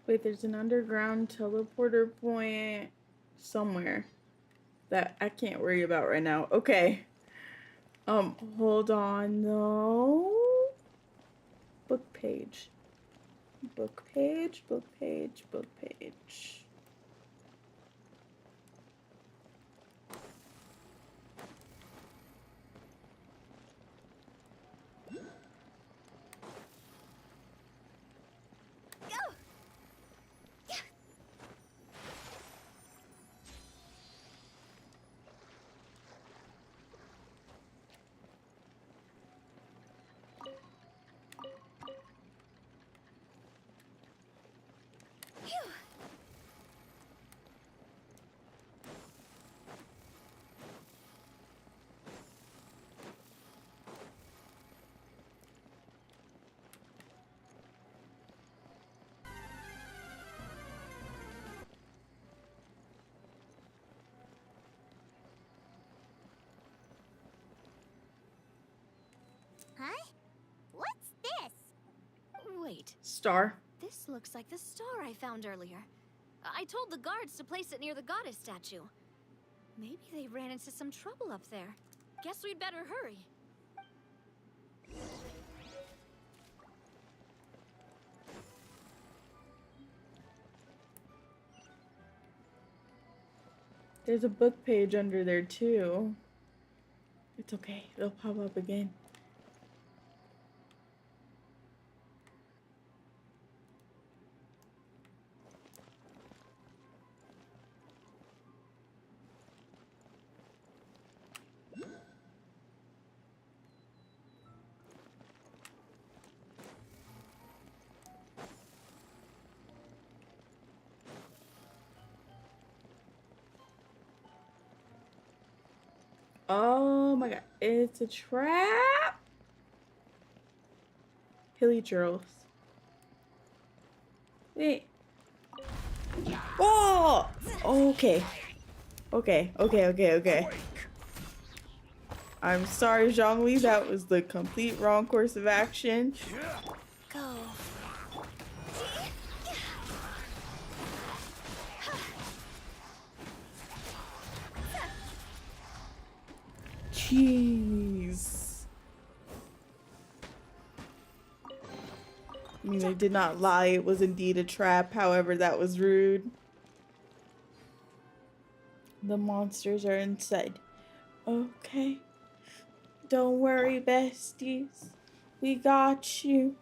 Wait, there's an underground teleporter point somewhere that I can't worry about right now. Okay. Hold on, no. Book page. Book page, book page, book page. Huh? What's this? Wait. Star. This looks like the star I found earlier. I told the guards to place it near the goddess statue. Maybe they ran into some trouble up there. Guess we'd better hurry. There's a book page under there too. It's okay. It'll pop up again. Oh my god, it's a trap! Hilly churls. Wait. Oh! Okay. Okay. I'm sorry, Zhongli, that was the complete wrong course of action. Go. Jeez. I mean, they did not lie. It was indeed a trap. However, that was rude. The monsters are inside. Okay. Don't worry, besties. We got you.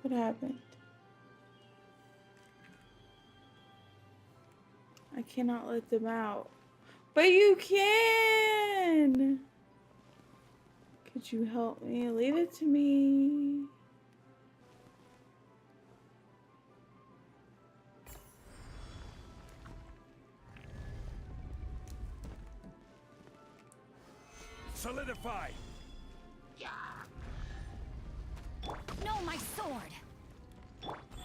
What happened? I cannot let them out. But you can! Could you help me? Leave it to me. Solidify! No, my sword!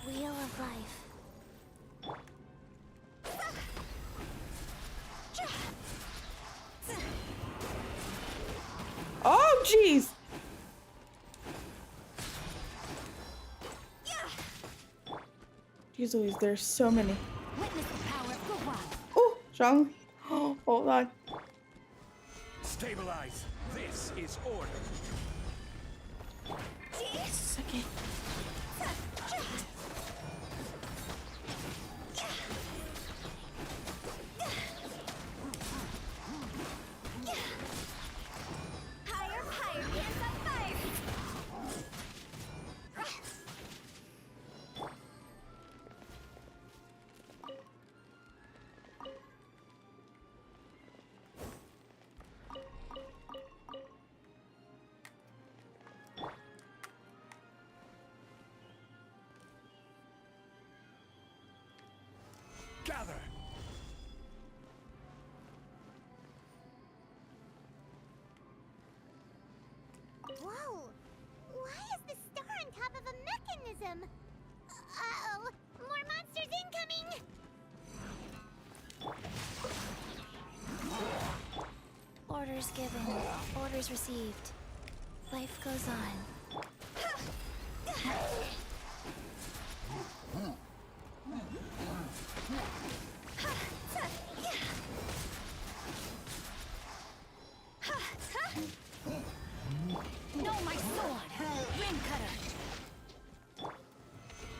Wheel of life. Oh, jeez! Jeez Louise, there's so many. Witness the power of the one. Oh, Zhongli. Oh, hold on. Stabilize. This is order. Second. Higher, hands on fire! Gather. Whoa! Why is the star on top of a mechanism? Uh-oh! More monsters incoming! Orders given. Orders received. Life goes on. No, my sword! Ring cutter!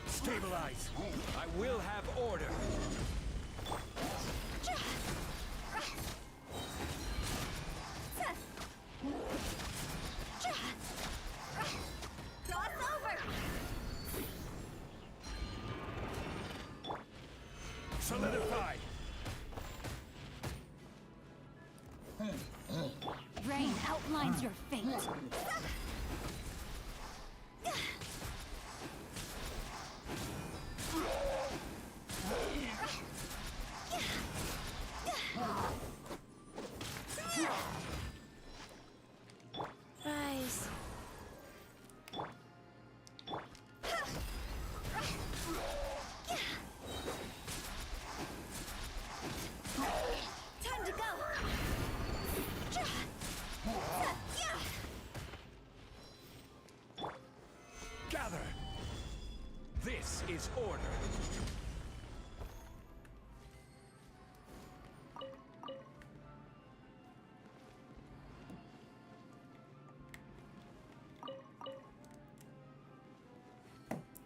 Stabilize. I will have order. Cross over! Solidify. Rain outlines your fate. this order.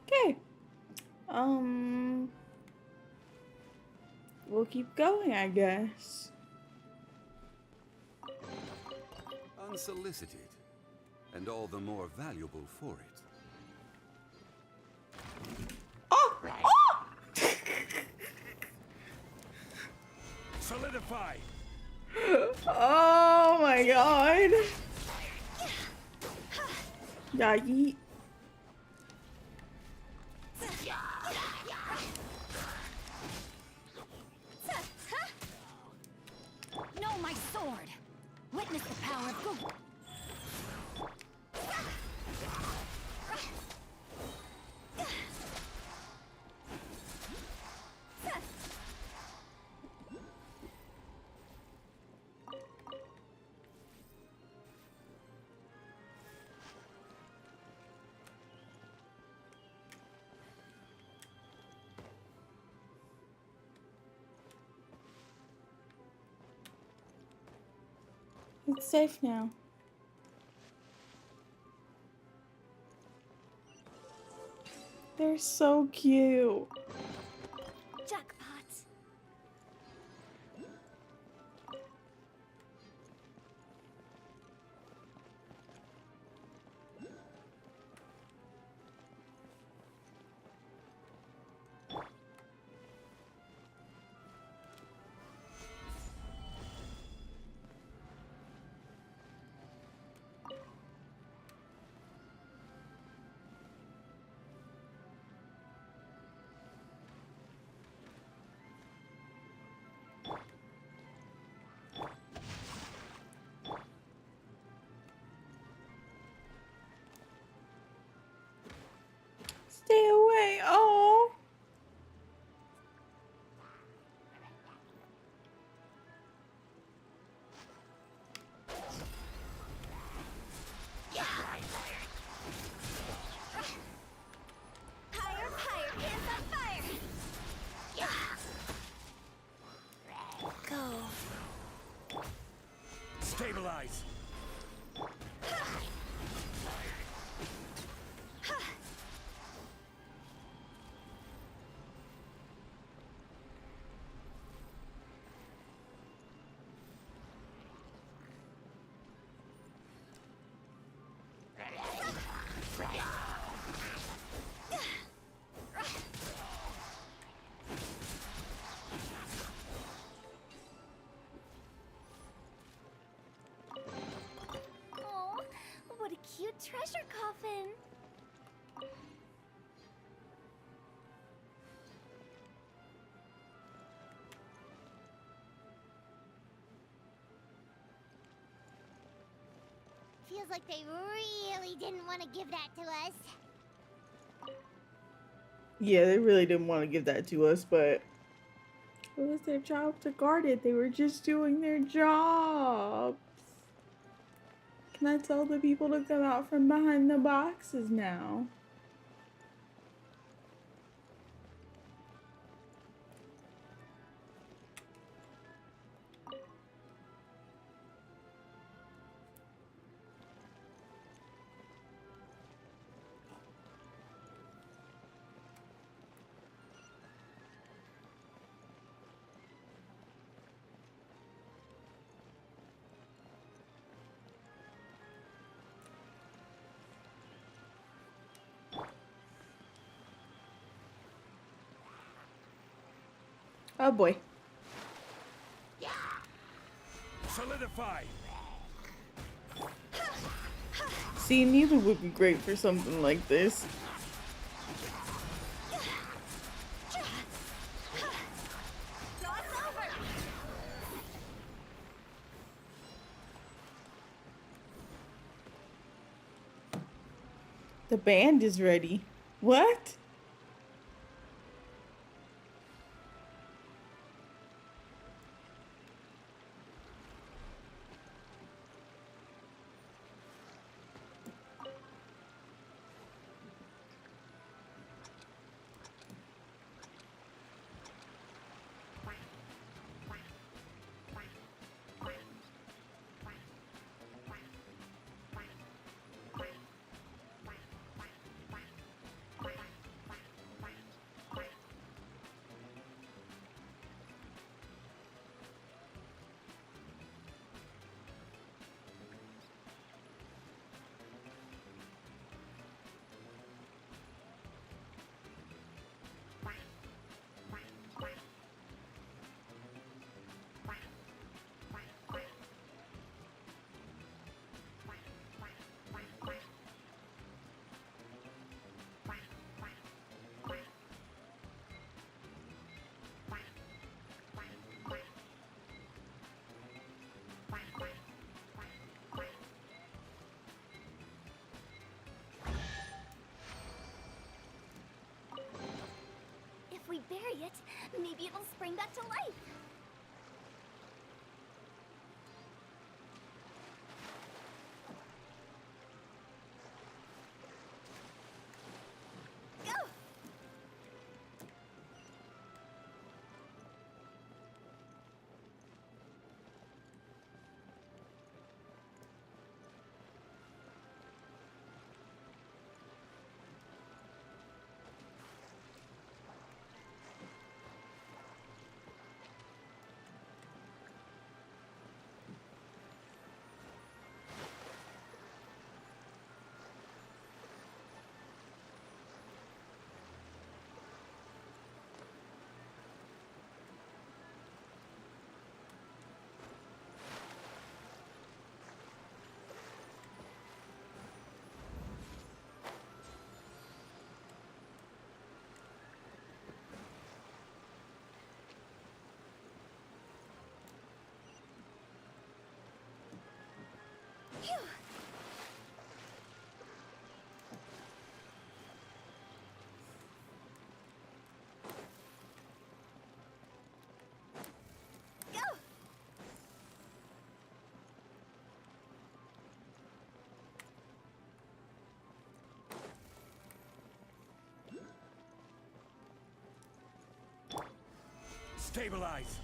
Okay. We'll keep going, I guess. Unsolicited, and all the more valuable for it. Oh! Oh! Solidify! Oh my god. Yeah, yeet. Know my sword. Witness the power of Google. It's safe now. They're so cute. Jackpot. Stay away. Oh. Higher, higher, hands on fire! Go. Stabilize! Oh, what a cute treasure coffin! Feels like they really didn't want to give that to us. Yeah, they really didn't want to give that to us, but it was their job to guard it. They were just doing their jobs. Can I tell the people to come out from behind the boxes now? Oh boy. Solidify! See, neither would be great for something like this. The band is ready. What? bury it, maybe it'll spring back to life. Go! Phew. Go! Stabilize.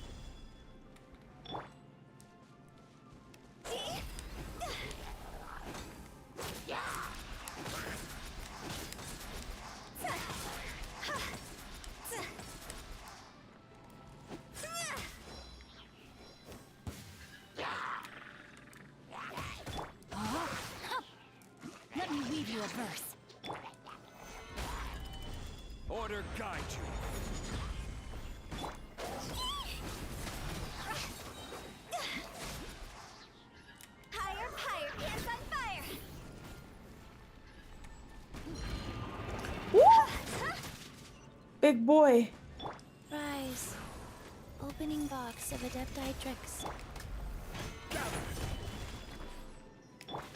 Let me weave you a verse. Order guide you. Higher, higher, pants on fire! Big boy. Rise. Opening box of Adepti tricks.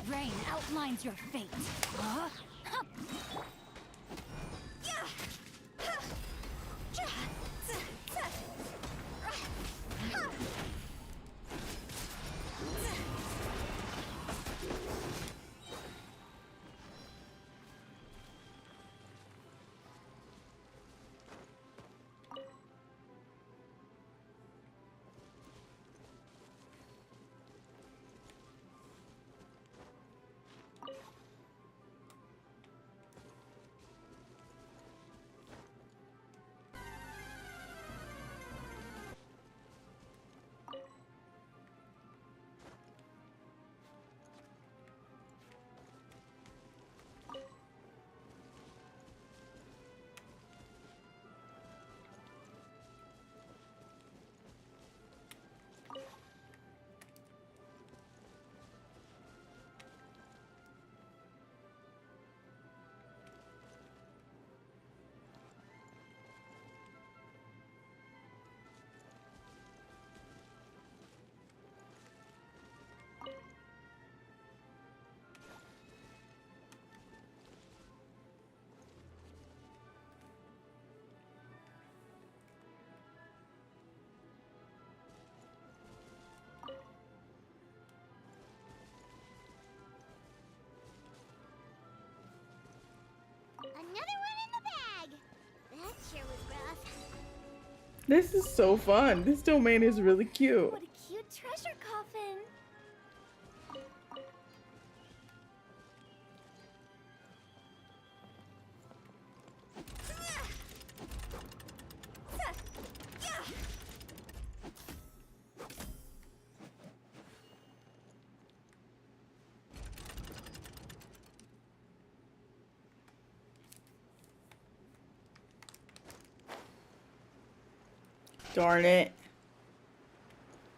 Rain outlines your fate. Huh? Another one in the bag! That sure was rough. This is so fun. This domain is really cute. What a cute treasure coffin! Darn it.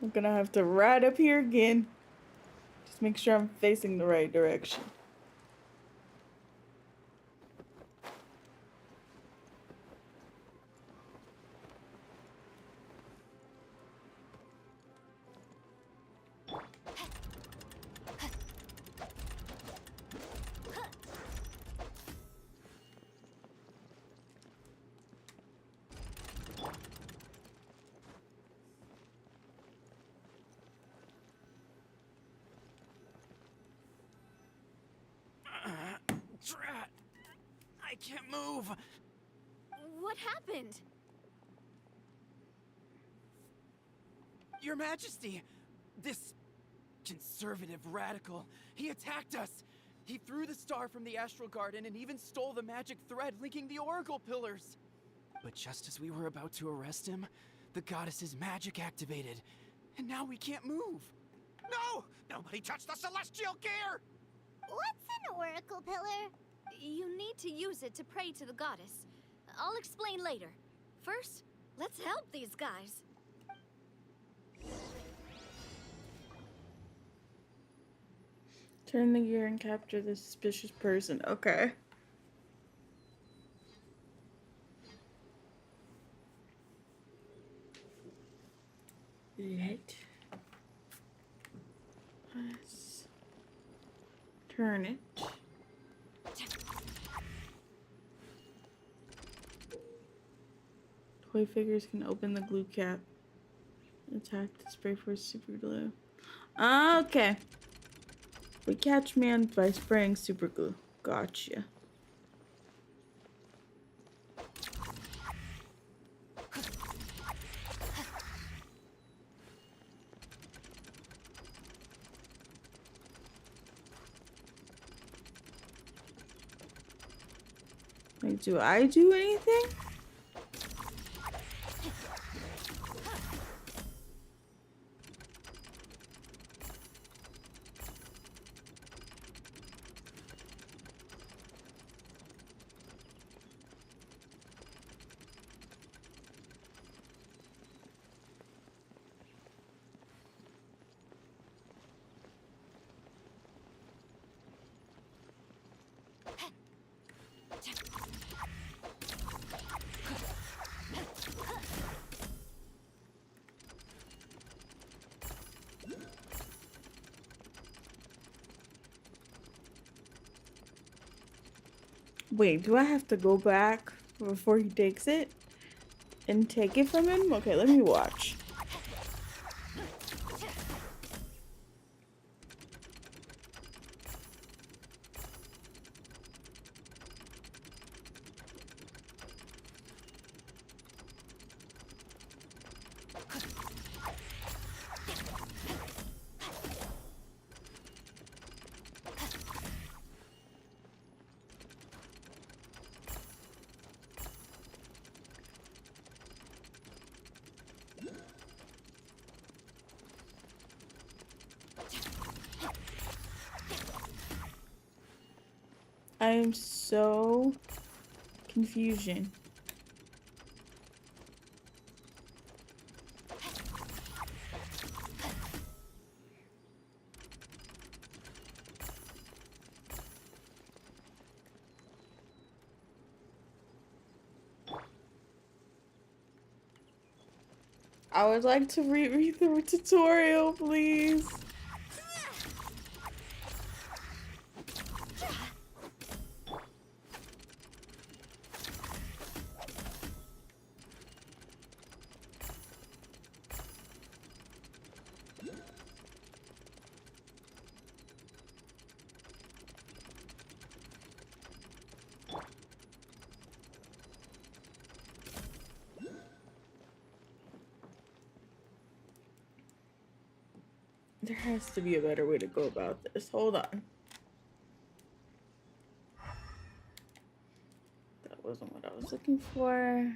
I'm gonna have to ride up here again. Just make sure I'm facing the right direction. I can't move. What happened? Your Majesty, this conservative radical, he attacked us. He threw the star from the Astral Garden and even stole the magic thread linking the Oracle Pillars. But just as we were about to arrest him, the goddess's magic activated, and now we can't move. No! Nobody touched the celestial gear! What's an oracle pillar? You need to use it to pray to the goddess. I'll explain later. First, let's help these guys. Turn the gear and capture the suspicious person. Okay. Let's turn it. Toy figures can open the glue cap. Attack to spray for super glue. Okay. We catch man by spraying super glue. Gotcha. Like, do I do anything? Wait, do I have to go back before he takes it? And take it from him? Okay, let me watch. I am so confusion. I would like to read the tutorial, please. There has to be a better way to go about this. Hold on. That wasn't what I was looking for.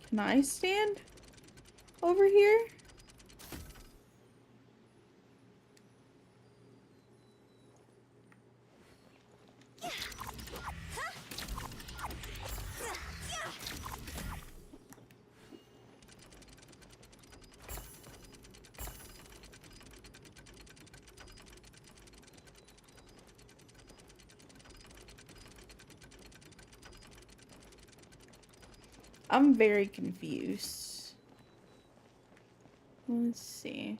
Can I stand over here? I'm very confused. Let's see.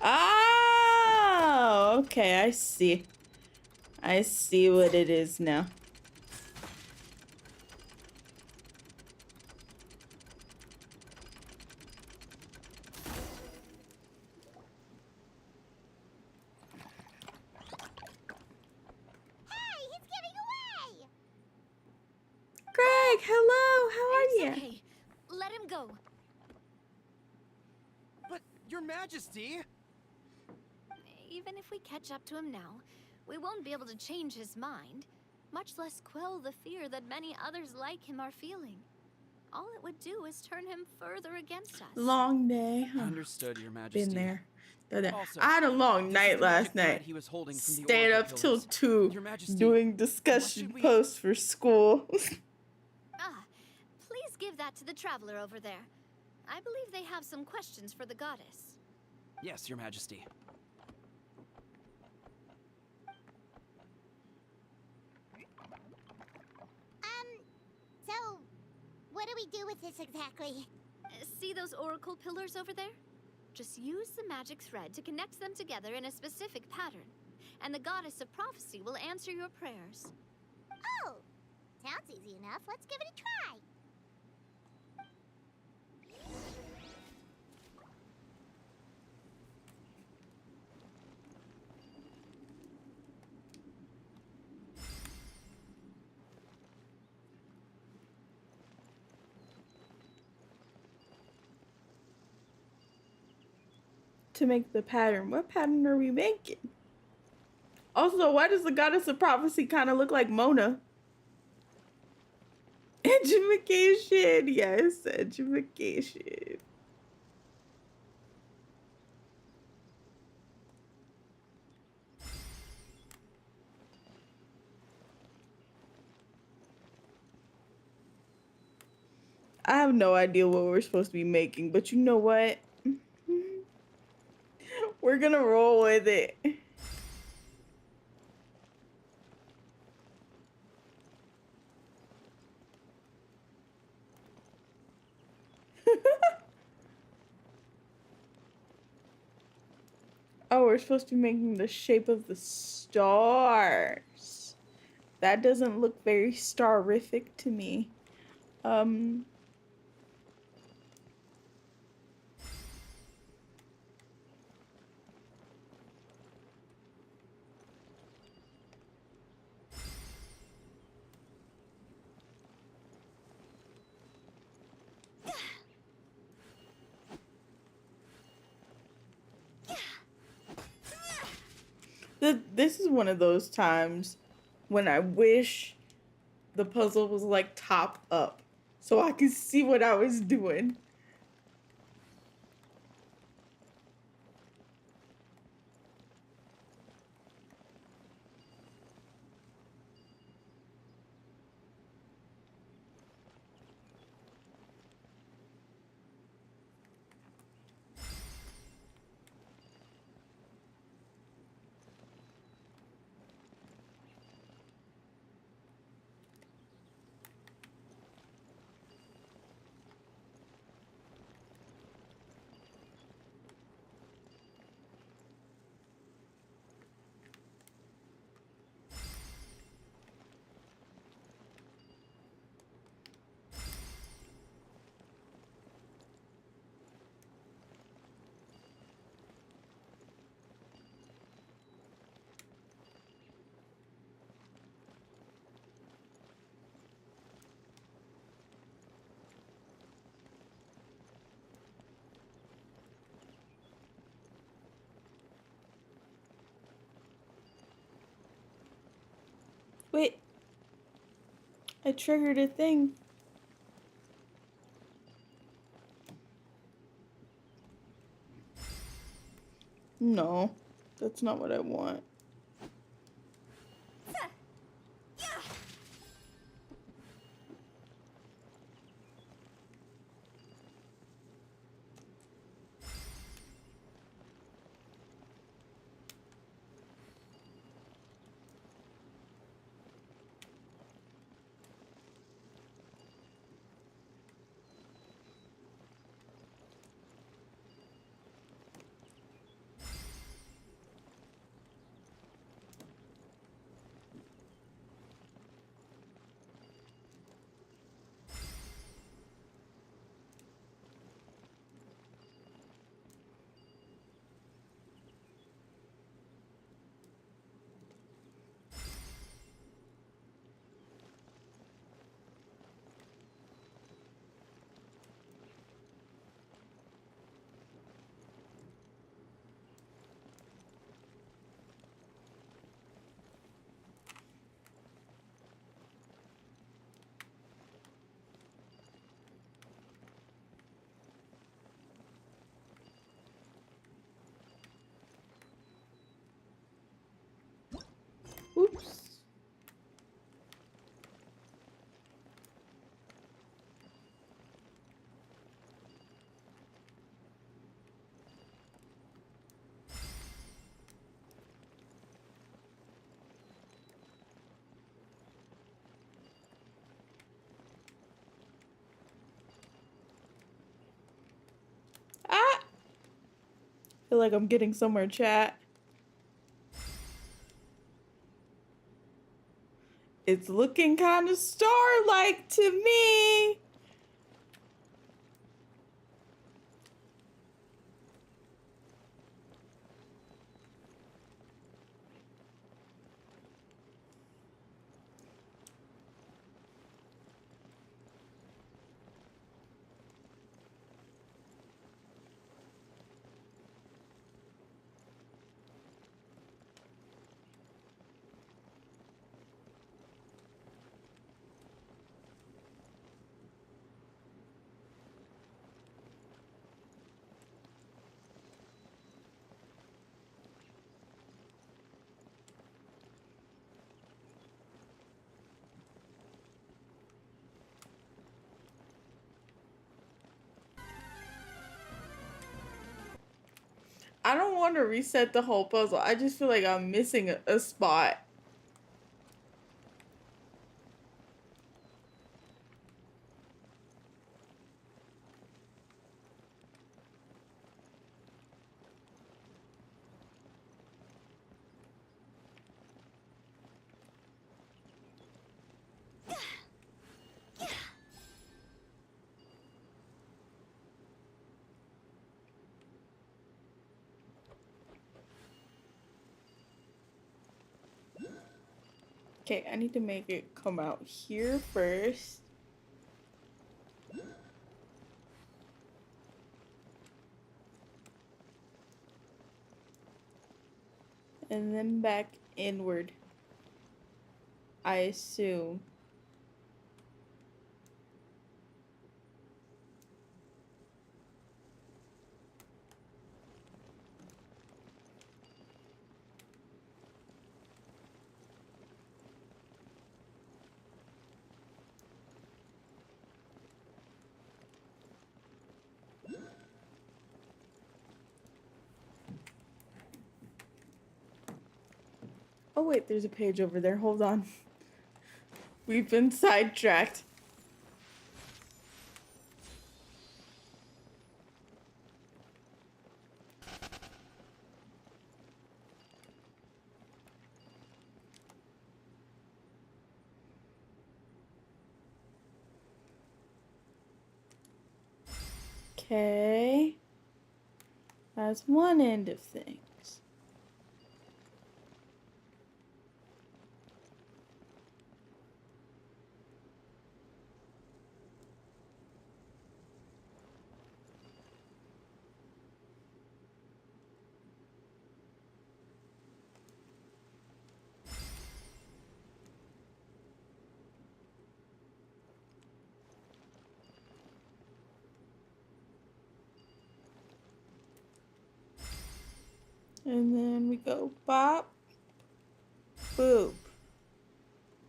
Oh, okay, I see. I see what it is now. Hey, he's giving away! Greg, hello, how are It's you? okay. Let him go. But, Your Majesty! Even if we catch up to him now, we won't be able to change his mind, much less quell the fear that many others like him are feeling. All it would do is turn him further against us. Long day. Understood, Your Majesty. Been there. Done that. Also, I had a long this is night the last magic thread night. he was holding from the Stayed Oracle up till Pillars. 2 Your Majesty, doing what discussion should we- posts for school. Please give that to the traveler over there. I believe they have some questions for the goddess. Yes, Your Majesty. So, what do we do with this exactly? See those oracle pillars over there? Just use the magic thread to connect them together in a specific pattern, and the goddess of prophecy will answer your prayers. Oh, sounds easy enough. Let's give it a try. To make the pattern. What pattern are we making? Also, why does the goddess of prophecy kind of look like Mona? Education. Yes, education. I have no idea what we're supposed to be making, but you know what? We're gonna roll with it. Oh, we're supposed to be making the shape of the stars. That doesn't look very starific to me. This is one of those times when I wish the puzzle was like top up so I could see what I was doing. Wait, I triggered a thing. No, that's not what I want. feel like I'm getting somewhere, chat. It's looking kind of star-like to me. I don't want to reset the whole puzzle. I just feel like I'm missing a spot. Okay, I need to make it come out here first. And then back inward, I assume. Oh wait, there's a page over there. Hold on. We've been sidetracked. Okay. That's one end of things. And then we go bop, boop.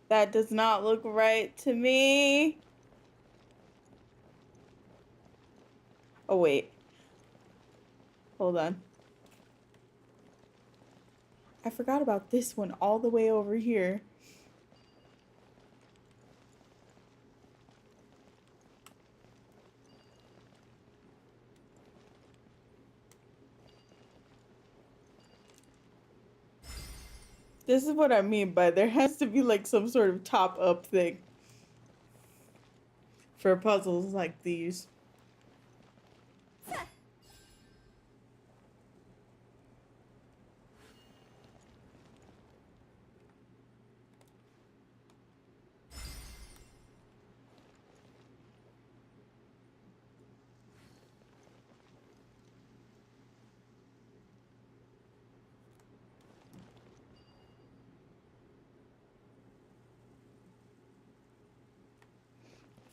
That does not look right to me. Oh wait. Hold on. I forgot about this one all the way over here. This is what I mean by there has to be like some sort of top up thing for puzzles like these.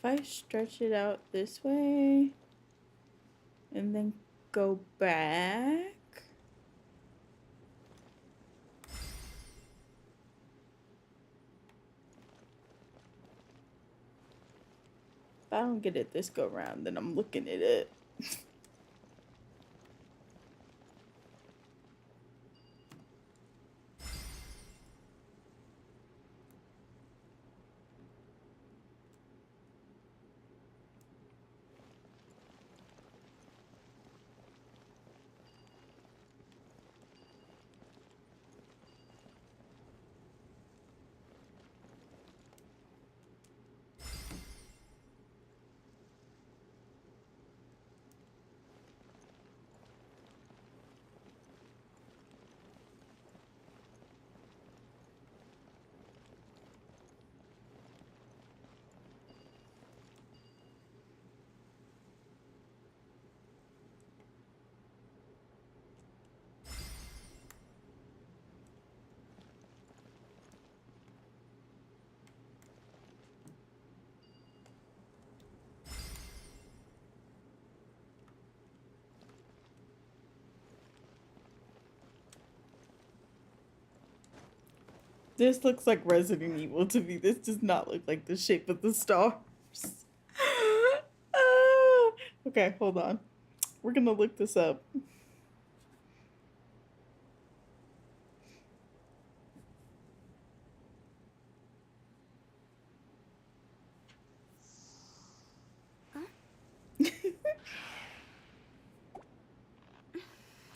If I stretch it out this way and then go back. If I don't get it this go round, then I'm looking at it. This looks like Resident Evil to me. This does not look like the shape of the stars. Okay, hold on. We're gonna look this up.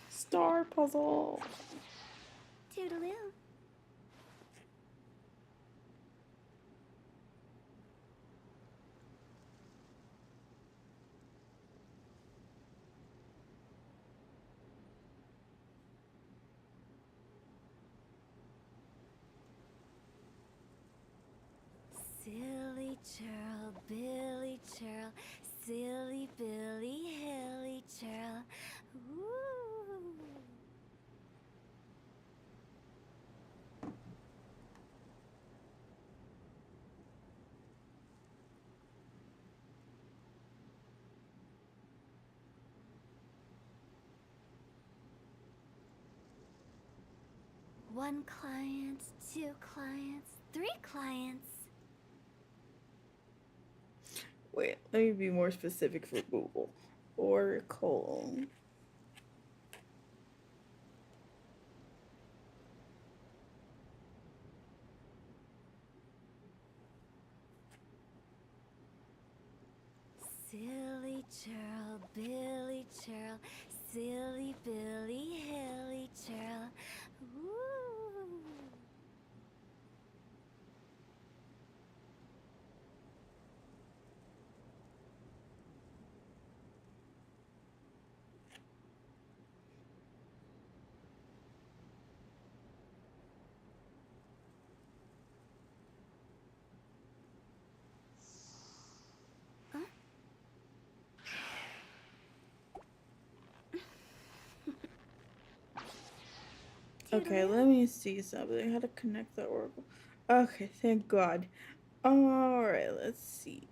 Star puzzle. Toodaloo. Silly churl, Billy churl, silly Billy, hilly churl. Ooh. One client, two clients, three clients. Wait, let me be more specific for Google. Oracle. Silly churl, Billy churl, silly Billy, hilly churl. Ooh. Okay, let me see something. How to connect the Oracle. Okay, thank God. Alright, let's see.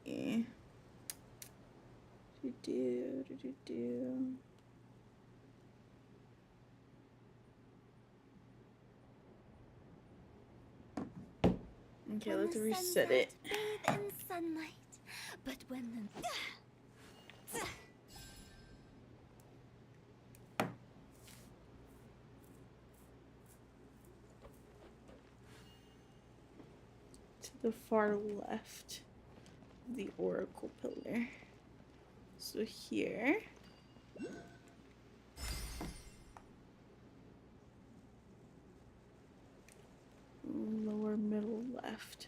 Okay, let's reset it. Bathe in sunlight, but when the To the far left, the Oracle pillar. So here. Lower middle left.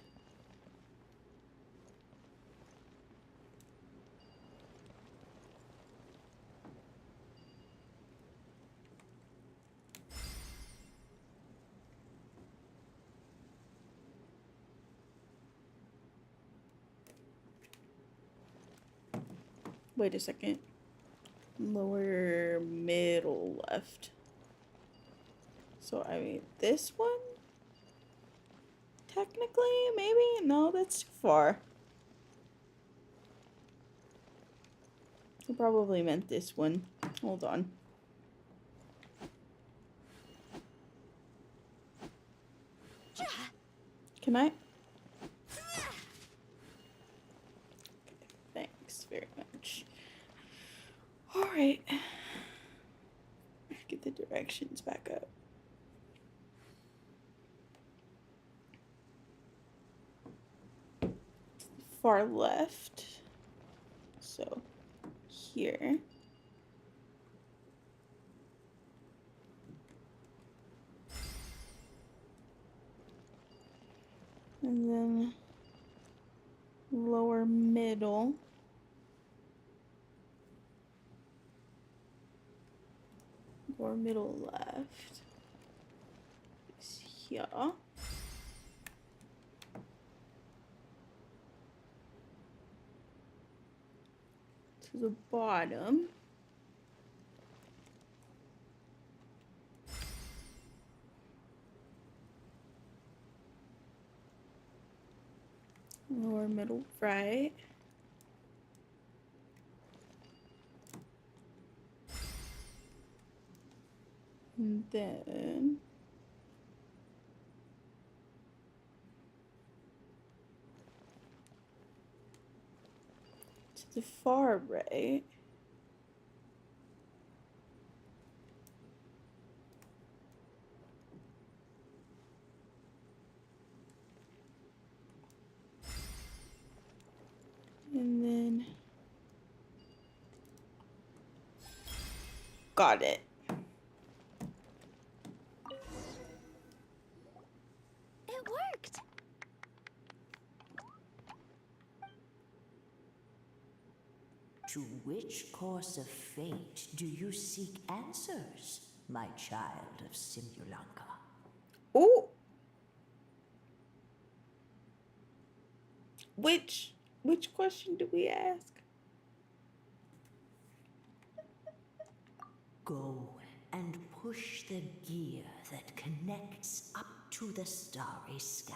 Wait a second. Lower middle left. So I mean this one? Technically, maybe? No, that's too far. I probably meant this one. Hold on. Can I? Thanks very much. Alright. Get the directions back up. Far left. So here. And then lower middle. Lower middle left. Is here. To the bottom. Lower middle right. And then The far right. And then got it. It worked. To which course of fate do you seek answers, my child of Simulanka? Ooh. Which question do we ask? Go and push the gear that connects up to the starry sky.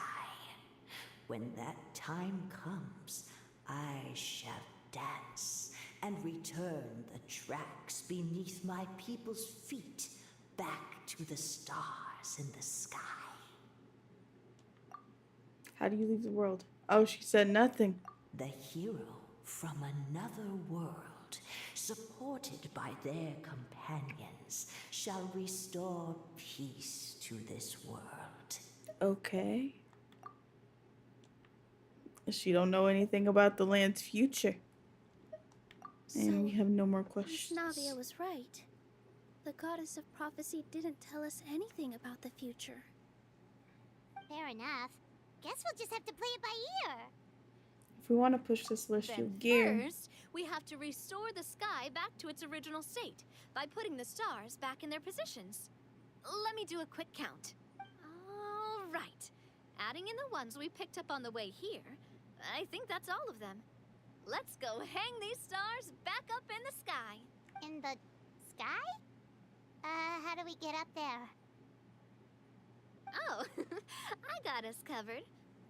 When that time comes, I shall dance and return the tracks beneath my people's feet back to the stars in the sky. How do you leave the world? Oh, she said nothing. The hero from another world, supported by their companions, shall restore peace to this world. Okay. She don't know anything about the land's future. And we have no more questions. Navia was right. The goddess of prophecy didn't tell us anything about the future. Fair enough. Guess we'll just have to play it by ear. If we want to push this celestial gear. First, we have to restore the sky back to its original state by putting the stars back in their positions. Let me do a quick count. All right. Adding in the ones we picked up on the way here, I think that's all of them. Let's go hang these stars back up in the sky. In the sky? How do we get up there? Oh, I got us covered.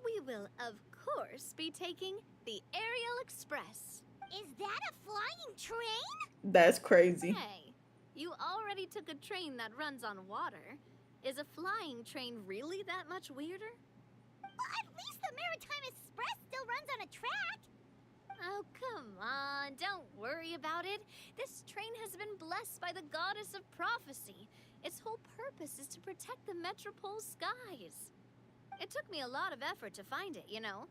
We will, of course, be taking the Aerial Express. Is that a flying train? That's crazy. Hey, you already took a train that runs on water. Is a flying train really that much weirder? Well, at least the Maritime Express still runs on a track. Oh, come on, don't worry about it. This train has been blessed by the goddess of prophecy. Its whole purpose is to protect the Metropole skies. It took me a lot of effort to find it, you know.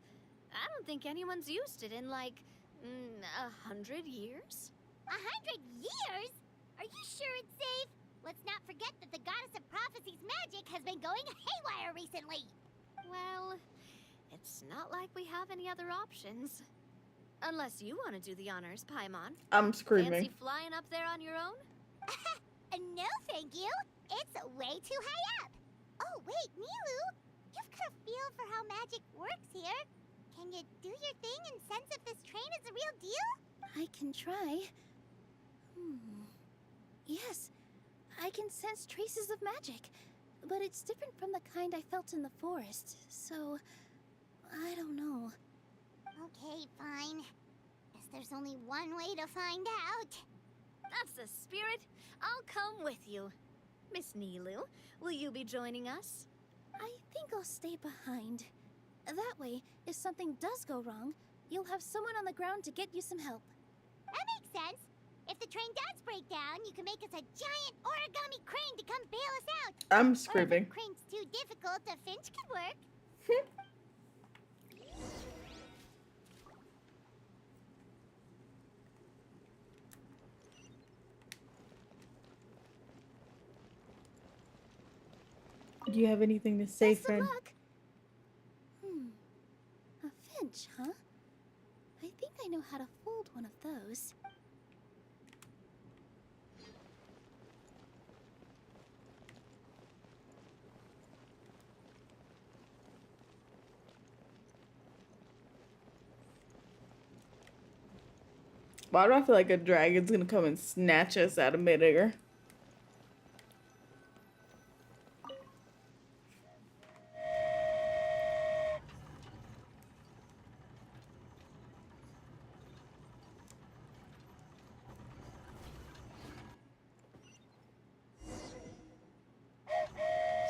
I don't think anyone's used it in, like, 100 years? 100 years? Are you sure it's safe? Let's not forget that the goddess of prophecy's magic has been going haywire recently. Well, it's not like we have any other options. Unless you want to do the honors, Paimon. I'm screaming. Fancy flying up there on your own? No, thank you. It's way too high up. Oh, wait, Nilu. You've got a feel for how magic works here. Can you do your thing and sense if this train is the real deal? I can try. Yes, I can sense traces of magic, but it's different from the kind I felt in the forest, so I don't know. Okay, fine. Guess there's only one way to find out. That's the spirit. I'll come with you. Miss Nilu, will you be joining us? I think I'll stay behind. That way, if something does go wrong, you'll have someone on the ground to get you some help. That makes sense. If the train does break down, you can make us a giant origami crane to come bail us out. I'm screaming. Or if the crane's too difficult, a finch could work. Do you have anything to say, Best friend? of luck. A finch, huh? I think I know how to fold one of those. Why do I feel like a dragon's gonna come and snatch us out of midair?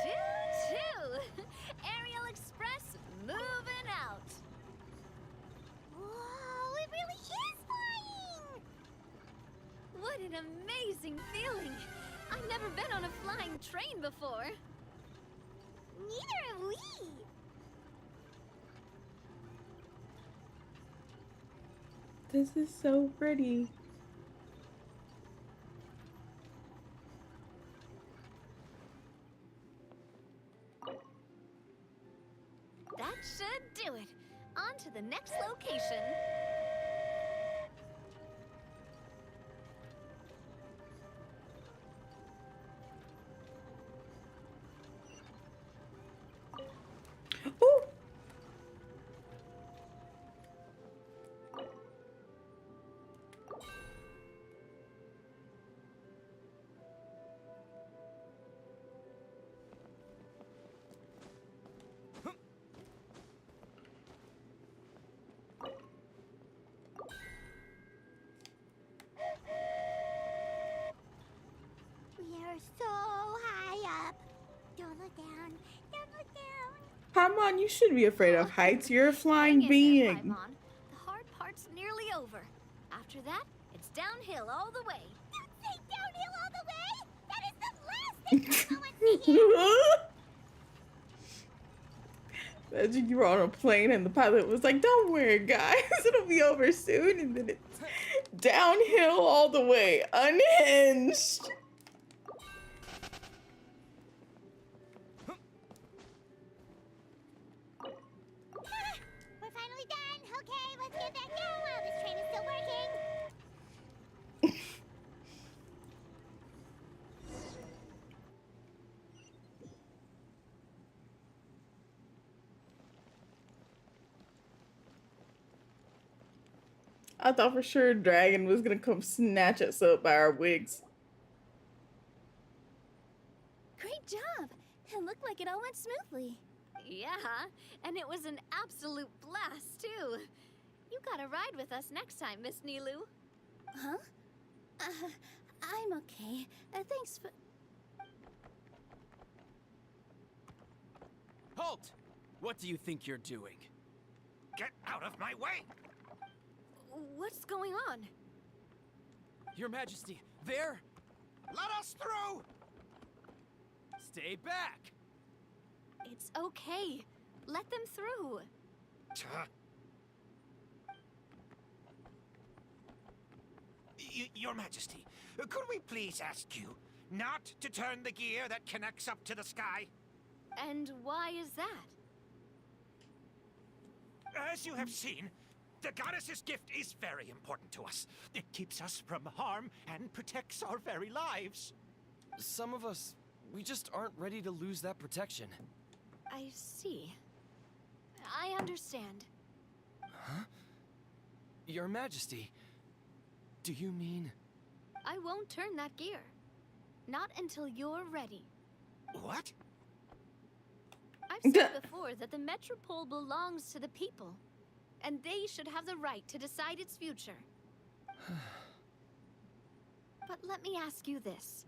Choo-choo! Aerial Express moving out. Whoa, it really is flying! amazing feeling. I've never been on a flying train before. Neither have we. This is so pretty. That should do it. On to the next location. Ooh. We are so high up. Don't look down. Don't look down. Paimon, you should be afraid of heights. You're a flying Hang in there, being. Paimon. The hard part's nearly over. After that, it's downhill all the way. Don't say downhill all the way. That is the last thing Mama wants to hear. Imagine you were on a plane and the pilot was like, "Don't worry, guys, it'll be over soon." And then it's downhill all the way, unhinged. We're finally done. Okay, let's get back down while this train is still working. I thought for sure Dragon was gonna come snatch us up by our wigs. Great job! It looked like it all went smoothly. Yeah, and it was an absolute blast, too. You gotta ride with us next time, Miss Nilu. Huh? I'm okay. Thanks for... Halt! What do you think you're doing? Get out of my way! What's going on? Your Majesty, there! Let us through! Stay back! It's okay. Let them through. Your Majesty, could we please ask you not to turn the gear that connects up to the sky? And why is that? As you have seen, the goddess's gift is very important to us. It keeps us from harm and protects our very lives. Some of us, we just aren't ready to lose that protection. I see. I understand. Huh? Your Majesty, do you mean... I won't turn that gear. Not until you're ready. What? I've said before that the Metropole belongs to the people, and they should have the right to decide its future. But let me ask you this.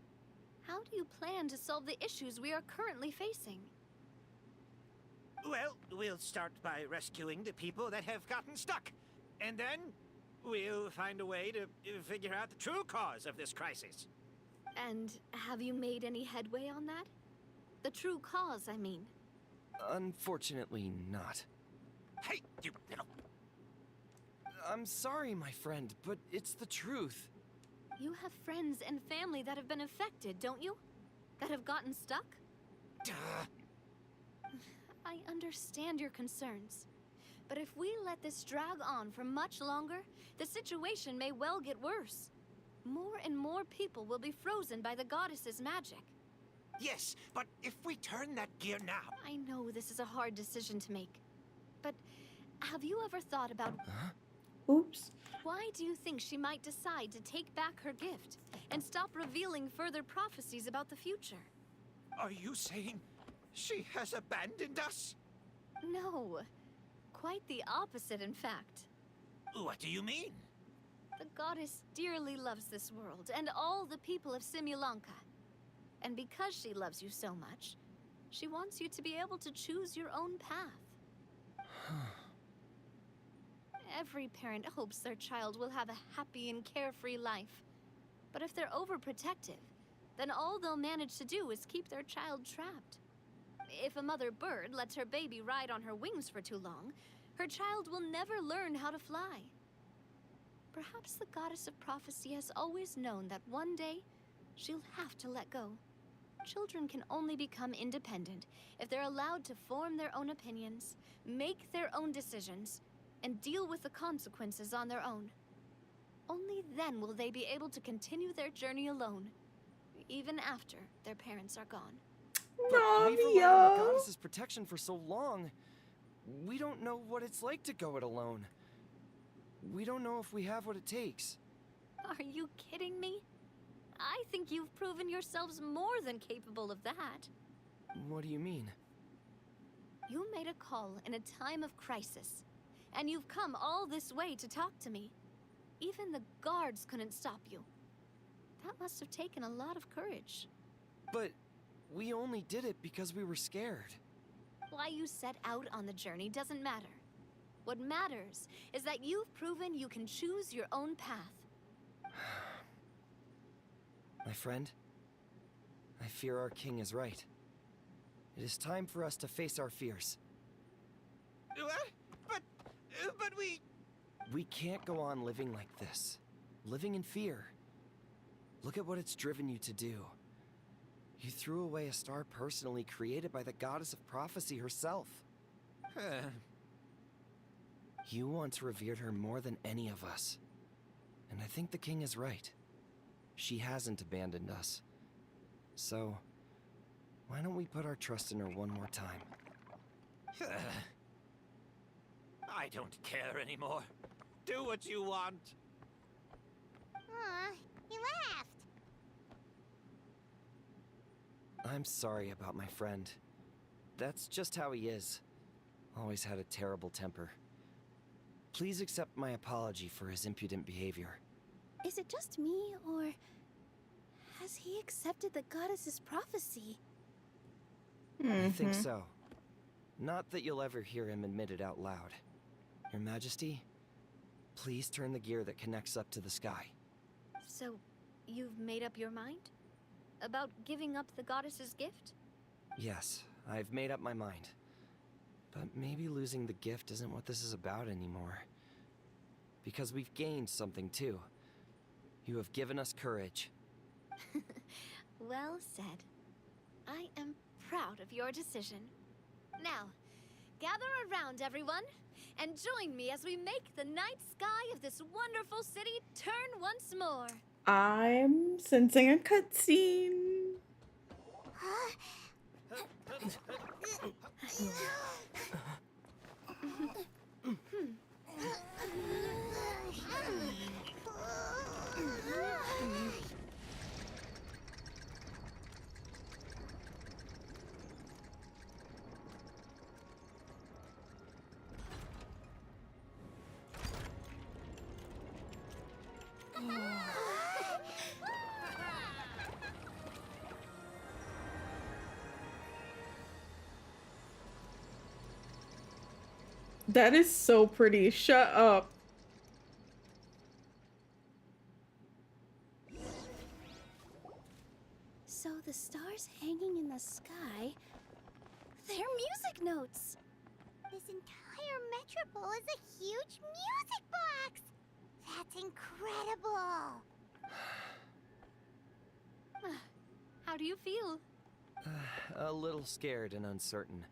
How do you plan to solve the issues we are currently facing? Well, we'll start by rescuing the people that have gotten stuck. And then we'll find a way to figure out the true cause of this crisis. And have you made any headway on that? The true cause, I mean. Unfortunately not. Hey, you little... I'm sorry, my friend, but it's the truth. You have friends and family that have been affected, don't you? That have gotten stuck? Duh. I understand your concerns. But if we let this drag on for much longer, the situation may well get worse. More and more people will be frozen by the goddess's magic. Yes, but if we turn that gear now... I know this is a hard decision to make. But have you ever thought about... Huh? Oops. Why do you think she might decide to take back her gift and stop revealing further prophecies about the future? Are you saying she has abandoned us? No. Quite the opposite, in fact. What do you mean? The goddess dearly loves this world and all the people of Simulanka. And because she loves you so much, she wants you to be able to choose your own path. Every parent hopes their child will have a happy and carefree life. But if they're overprotective, then all they'll manage to do is keep their child trapped. If a mother bird lets her baby ride on her wings for too long, her child will never learn how to fly. Perhaps the goddess of prophecy has always known that one day she'll have to let go. Children can only become independent if they're allowed to form their own opinions, make their own decisions, and deal with the consequences on their own. Only then will they be able to continue their journey alone, even after their parents are gone. But we've relied on the goddess's protection for so long. We don't know what it's like to go it alone. We don't know if we have what it takes. Are you kidding me? I think you've proven yourselves more than capable of that. What do you mean? You made a call in a time of crisis, and you've come all this way to talk to me. Even the guards couldn't stop you. That must have taken a lot of courage. But we only did it because we were scared. Why you set out on the journey doesn't matter. What matters is that you've proven you can choose your own path. My friend, I fear our king is right. It is time for us to face our fears. What? But we... We can't go on living like this. Living in fear. Look at what it's driven you to do. You threw away a star personally created by the goddess of prophecy herself. You once revered her more than any of us. And I think the king is right. She hasn't abandoned us. So, why don't we put our trust in her one more time? I don't care anymore. Do what you want. Aw, he laughed. I'm sorry about my friend. That's just how he is. Always had a terrible temper. Please accept my apology for his impudent behavior. Is it just me, or has he accepted the goddess's prophecy? I think so. Not that you'll ever hear him admit it out loud. Your Majesty, please turn the gear that connects up to the sky. So, you've made up your mind? About giving up the goddess's gift? Yes, I've made up my mind. But maybe losing the gift isn't what this is about anymore. Because we've gained something too. You have given us courage. Well said. I am proud of your decision. Now, gather around, everyone, and join me as we make the night sky of this wonderful city turn once more. I'm sensing a cutscene. That is so pretty. Shut up. So the stars hanging in the sky, they're music notes. This entire metropole is a huge music box! That's incredible! How do you feel? A little scared and uncertain.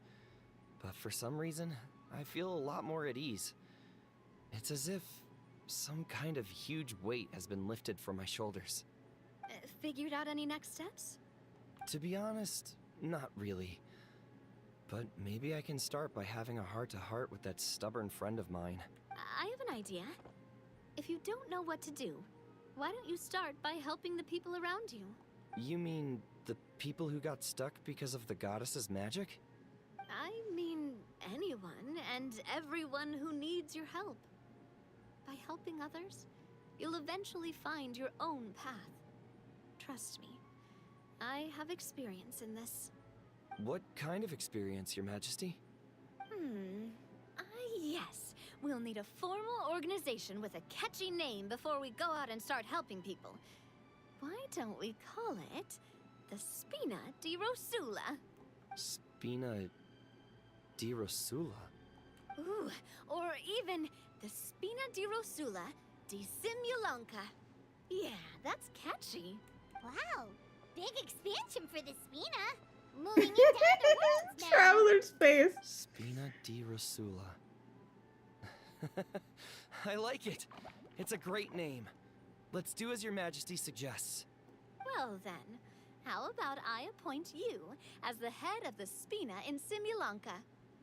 But for some reason, I feel a lot more at ease. It's as if some kind of huge weight has been lifted from my shoulders. Figured out any next steps? To be honest, not really. But maybe I can start by having a heart-to-heart with that stubborn friend of mine. I have an idea. If you don't know what to do, why don't you start by helping the people around you? You mean the people who got stuck because of the goddess's magic? I mean anyone and everyone who needs your help. By helping others, you'll eventually find your own path. Trust me, I have experience in this. What kind of experience, Your Majesty? Yes. We'll need a formal organization with a catchy name before we go out and start helping people. Why don't we call it the Spina di Rosula? Spina di Rosula? Ooh, or even the Spina di Rosula di Simulanka. Yeah, that's catchy. Wow, big expansion for the Spina. Moving into other worlds now. Traveler space. Spina di Rosula. I like it. It's a great name. Let's do as your majesty suggests. Well then, how about I appoint you as the head of the Spina in Simulanka?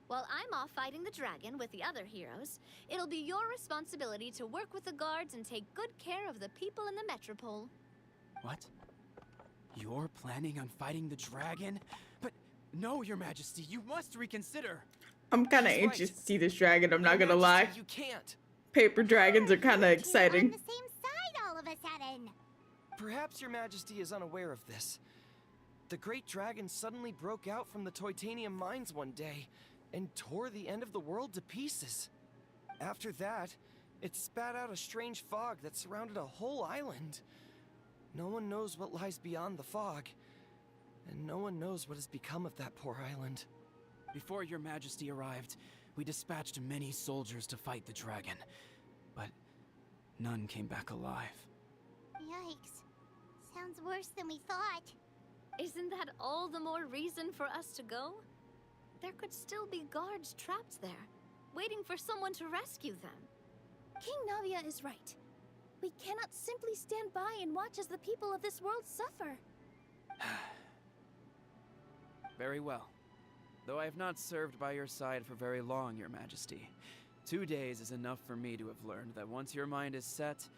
While I'm off fighting the dragon with the other heroes, it'll be your responsibility to work with the guards and take good care of the people in the metropole. What? You're planning on fighting the dragon? But no, Your Majesty, you must reconsider. I'm kind of anxious to see this dragon, I'm not gonna lie. You can't. Paper dragons are kind of exciting. On the same side all of a sudden. Perhaps your majesty is unaware of this. The great dragon suddenly broke out from the Titanium mines one day and tore the end of the world to pieces. After that, it spat out a strange fog that surrounded a whole island. No one knows what lies beyond the fog, and no one knows what has become of that poor island. Before Your Majesty arrived, we dispatched many soldiers to fight the dragon, but none came back alive. Yikes. Sounds worse than we thought. Isn't that all the more reason for us to go? There could still be guards trapped there, waiting for someone to rescue them. King Navia is right. We cannot simply stand by and watch as the people of this world suffer. Very well. Though I have not served by your side for very long, Your Majesty. 2 days is enough for me to have learned that once your mind is set,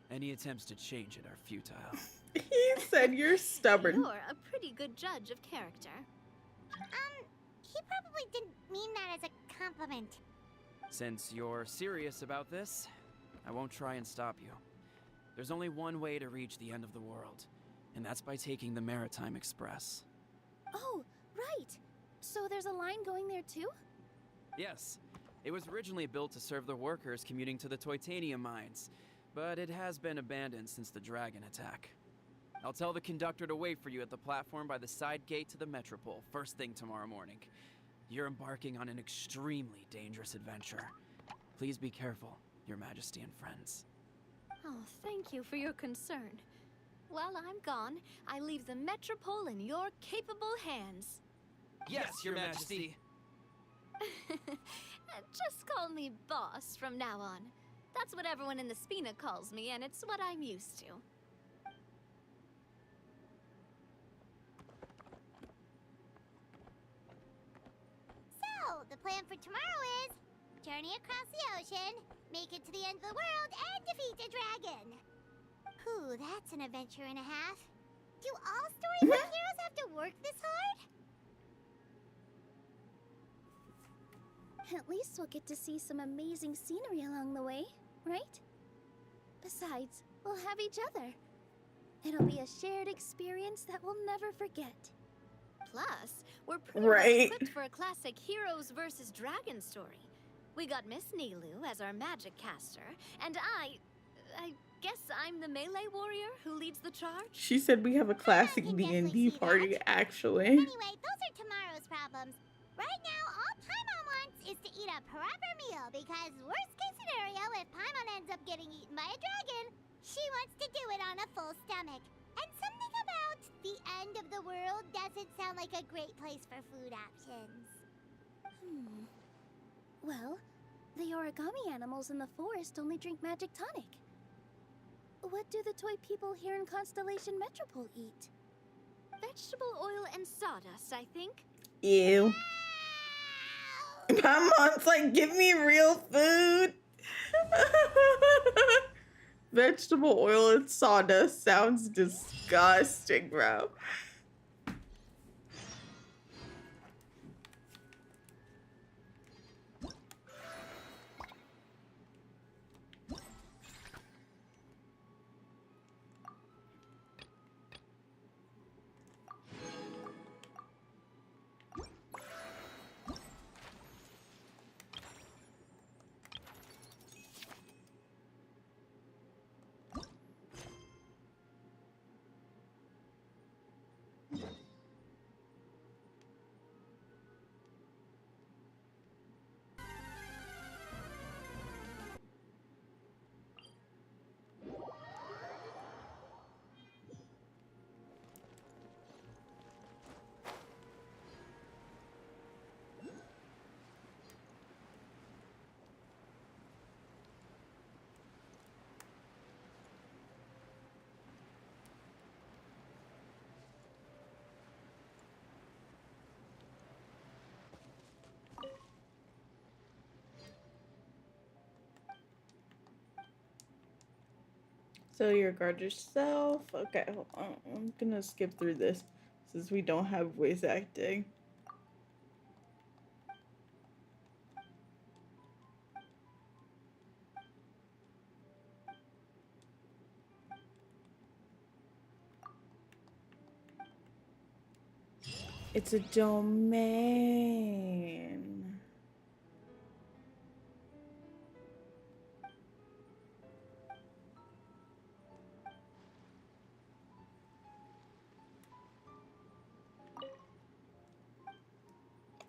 any attempts to change it are futile. He said you're stubborn. You're a pretty good judge of character. He probably didn't mean that as a compliment. Since you're serious about this, I won't try and stop you. There's only one way to reach the end of the world, and that's by taking the Maritime Express. Oh, right. So there's a line going there too? Yes. It was originally built to serve the workers commuting to the Titanium mines, but it has been abandoned since the dragon attack. I'll tell the conductor to wait for you at the platform by the side gate to the Metropole first thing tomorrow morning. You're embarking on an extremely dangerous adventure. Please be careful, Your Majesty and friends. Oh, thank you for your concern. While I'm gone, I leave the Metropole in your capable hands. Yes, Your Majesty. Just call me boss from now on. That's what everyone in the Spina calls me, and it's what I'm used to. So, the plan for tomorrow is journey across the ocean, make it to the end of the world, and defeat a dragon. Ooh, that's an adventure and a half. Do all storybook heroes have to work this hard? At least we'll get to see some amazing scenery along the way, right? Besides, we'll have each other. It'll be a shared experience that we'll never forget. Plus, we're pretty well equipped for a classic heroes versus dragon story. We got Miss Nilu as our magic caster, and I guess I'm the melee warrior who leads the charge? She said we have a classic D&D party, actually. Anyway, those are tomorrow's problems. Right now, all Paimon wants is to eat a proper meal, because worst case scenario, if Paimon ends up getting eaten by a dragon, she wants to do it on a full stomach. And something about the end of the world doesn't sound like a great place for food options. Well, the origami animals in the forest only drink magic tonic. What do the toy people here in Constellation Metropole eat? Vegetable oil and sawdust, I think. Ew. My mom's like, give me real food. Vegetable oil and sawdust sounds disgusting, bro. So your guard yourself. Okay, hold on. I'm gonna skip through this since we don't have voice acting. It's a domain.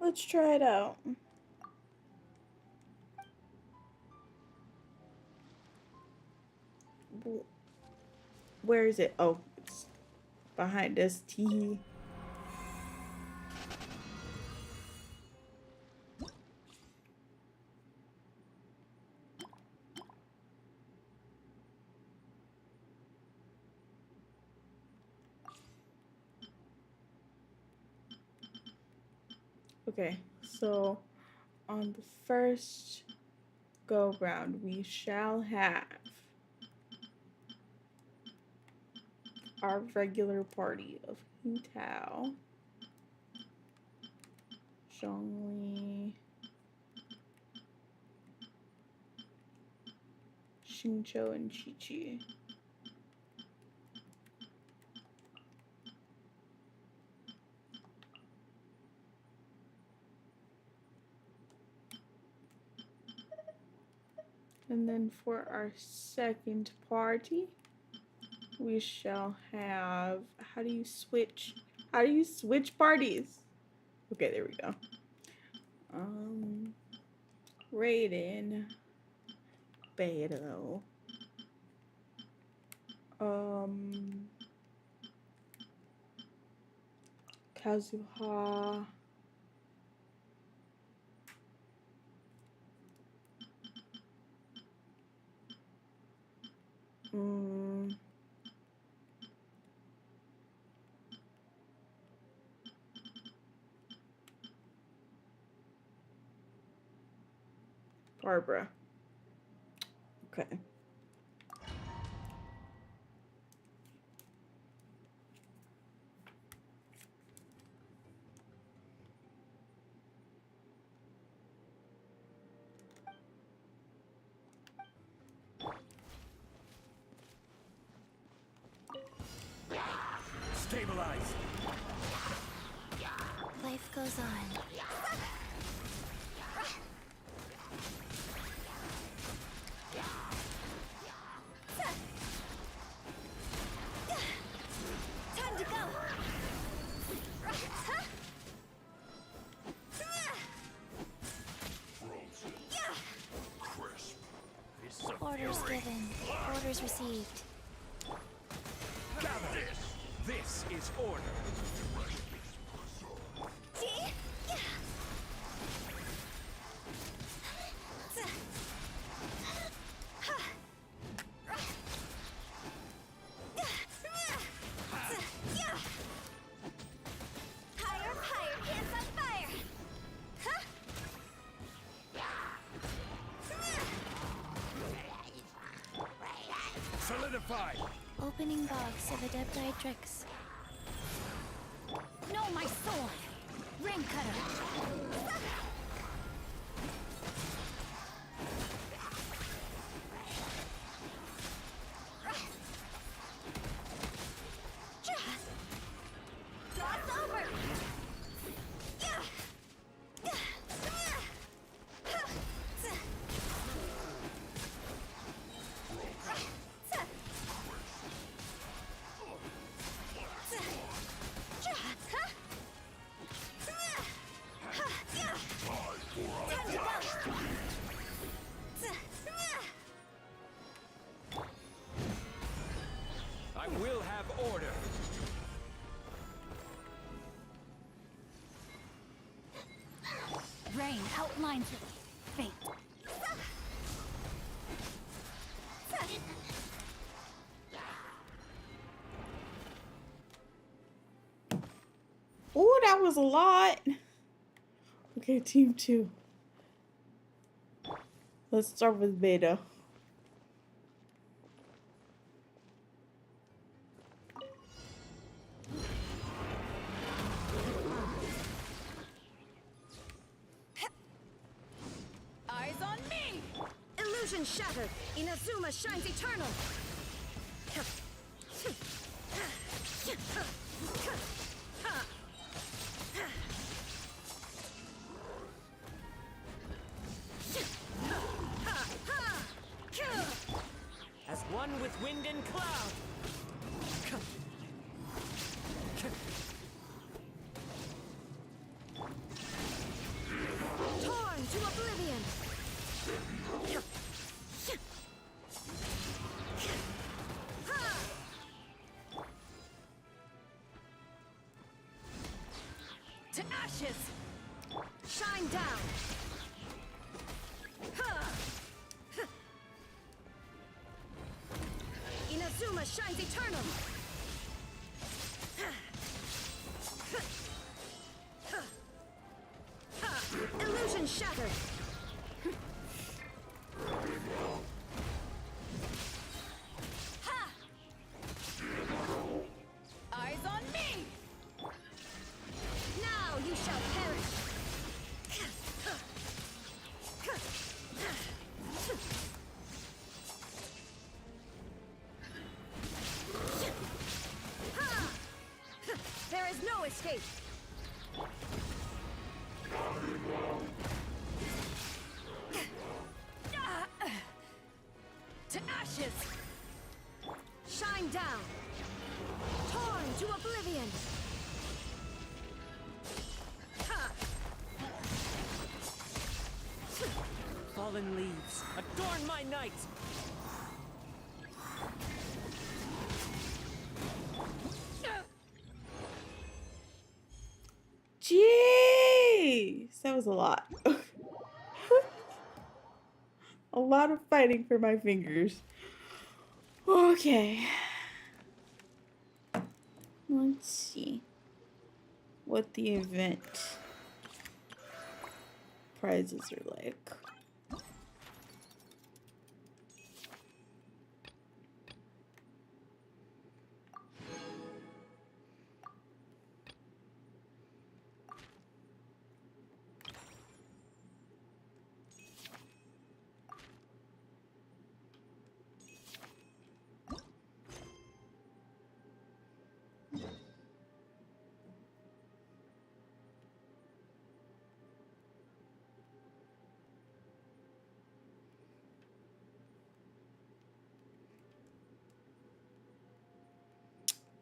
Let's try it out. Where is it? Oh, it's behind us. Tee. Okay, so on the first go round, we shall have our regular party of Hu Tao, Zhongli, Xingqiu, and Qiqi. And then for our second party, we shall have, how do you switch parties? Okay, there we go. Raiden, Beto, Kazuha, Barbara. Okay. Stabilize. Life goes on. Time to go. Orders given. Orders received. Gather. This is order. Higher, higher, hands on fire. Solidify. Opening box of Adepti-Trix. No, my sword! Ring cutter! Toss over. I will have order. Rain outlines your fate. Oh, that was a lot. Okay, team 2. Let's start with Beta. Illusion shattered. Inazuma shines eternal. As one with wind and cloud. Torn to oblivion. To ashes. Shine down. Inazuma shines eternal. Illusion shattered. Eyes on me. Now you shall perish. There is no escape. To ashes. Shine down. Torn to oblivion. Fallen leaves, adorn my night! Jeez, that was a lot. A lot of fighting for my fingers. Okay. Let's see what the event prizes are like.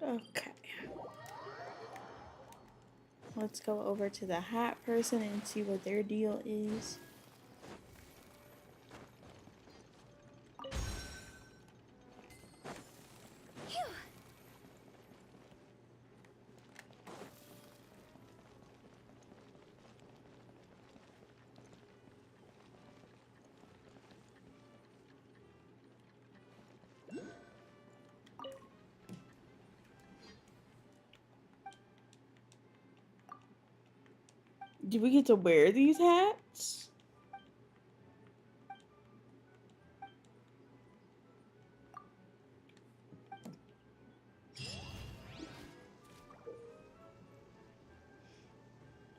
Okay. Let's go over to the hat person and see what their deal is. Do we get to wear these hats?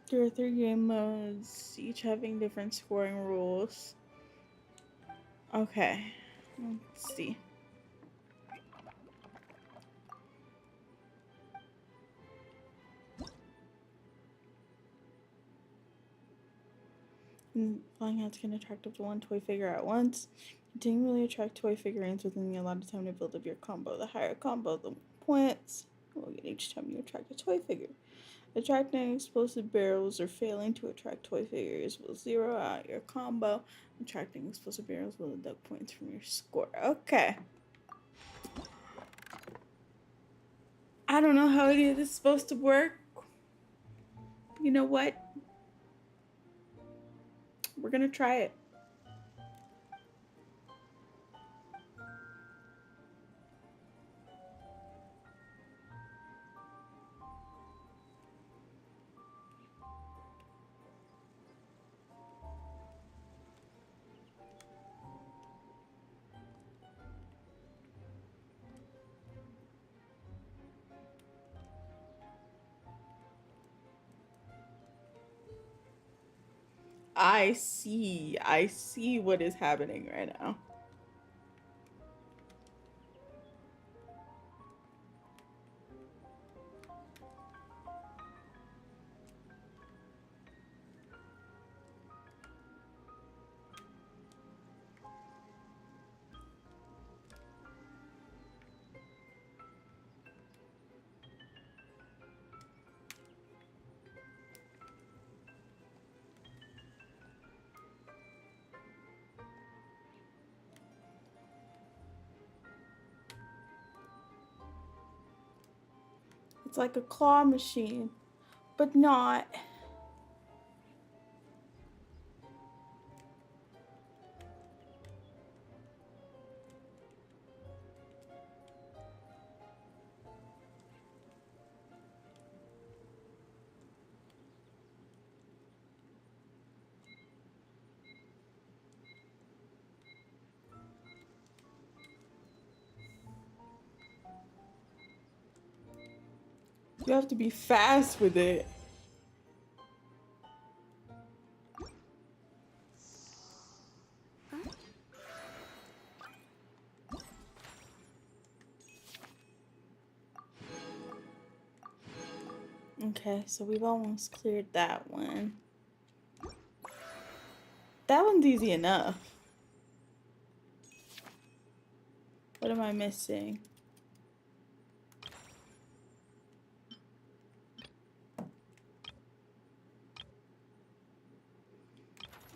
There are 3 game modes, each having different scoring rules. Okay, let's see. Flying hats can attract up to 1 toy figure at once. Continually attract toy figurines within the allotted time to build up your combo. The higher combo, the points you will get each time you attract a toy figure. Attracting explosive barrels or failing to attract toy figures will zero out your combo. Attracting explosive barrels will deduct points from your score. Okay. I don't know how any of this is supposed to work. You know what? We're gonna try it. I see what is happening right now. It's like a claw machine, but not. You have to be fast with it. Okay, so we've almost cleared that one. That one's easy enough. What am I missing?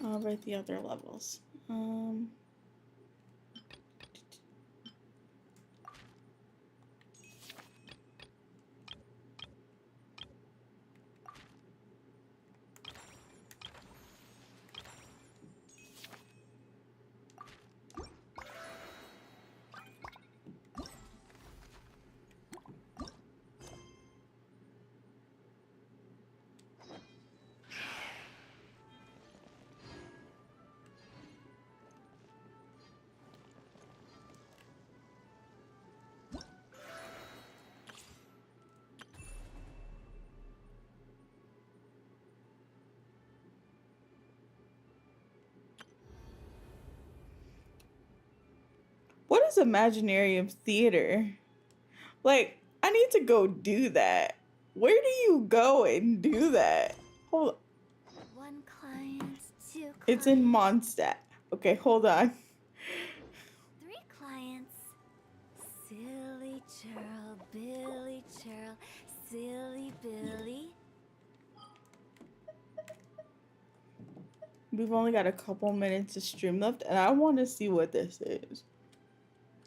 I'll write the other levels. What is Imaginarium Theater? Like, I need to go do that. Where do you go and do that? Hold on. 1 client, 2 clients. It's in Mondstadt. Okay, hold on. 3 clients. Silly churl, Billy churl, silly Billy. We've only got a couple minutes of stream left, and I want to see what this is.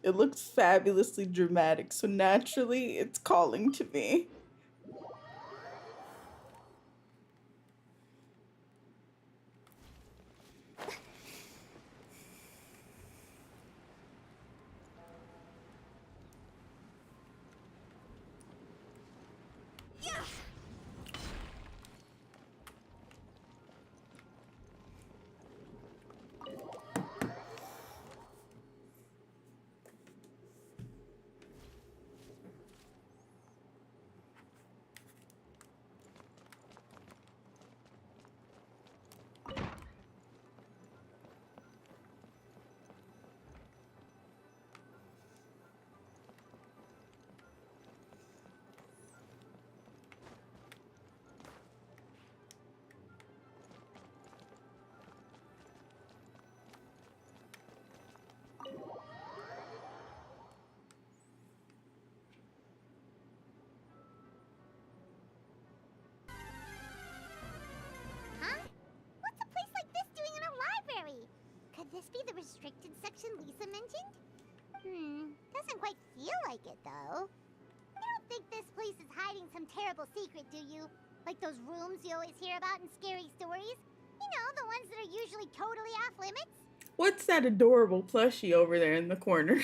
It looks fabulously dramatic, so naturally it's calling to me. Huh? What's a place like this doing in a library? Could this be the restricted section Lisa mentioned? Doesn't quite feel like it, though. You don't think this place is hiding some terrible secret, do you? Like those rooms you always hear about in scary stories? You know, the ones that are usually totally off limits? What's that adorable plushie over there in the corner?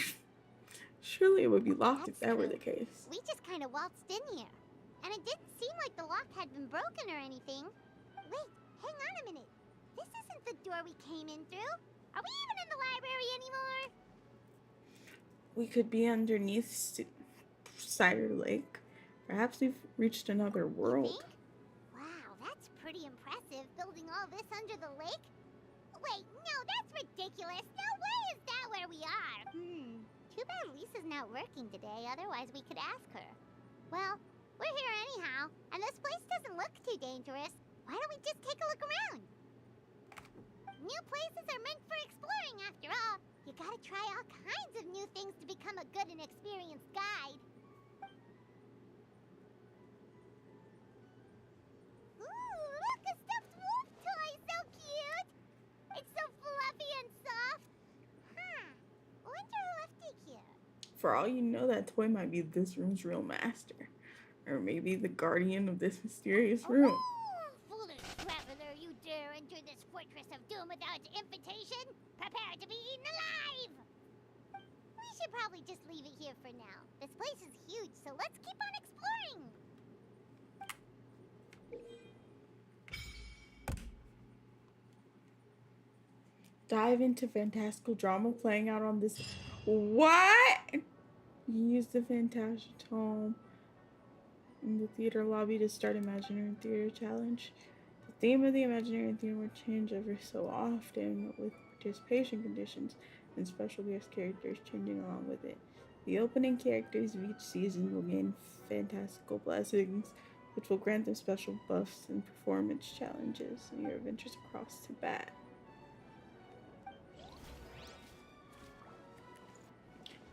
Surely it would be locked if that were the case. We just kind of waltzed in here. And it didn't seem like the lock had been broken or anything. Wait, hang on a minute. This isn't the door we came in through. Are we even in the library anymore? We could be underneath Cider Lake. Perhaps we've reached another world. Wow, that's pretty impressive, building all this under the lake. Wait, no, that's ridiculous. No way is that where we are. Too bad Lisa's not working today, otherwise we could ask her. Well, we're here anyhow, and this place doesn't look too dangerous. Why don't we just take a look around? New places are meant for exploring, after all. You gotta try all kinds of new things to become a good and experienced guide. Ooh, look, a stuffed wolf toy! So cute! It's so fluffy and soft. Huh. Wonder who left it here. For all you know, that toy might be this room's real master. Or maybe the guardian of this mysterious room. Foolish traveler, you dare enter this fortress of doom without invitation? Prepare to be eaten alive! We should probably just leave it here for now. This place is huge, so let's keep on exploring! Dive into fantastical drama playing out on this. What? Use the Phantasmatome in the theater lobby to start Imaginary Theater Challenge. The theme of the Imaginary Theater will change every so often, with participation conditions and special guest characters changing along with it. The opening characters of each season will gain fantastical blessings, which will grant them special buffs and performance challenges in your adventures across Tibet.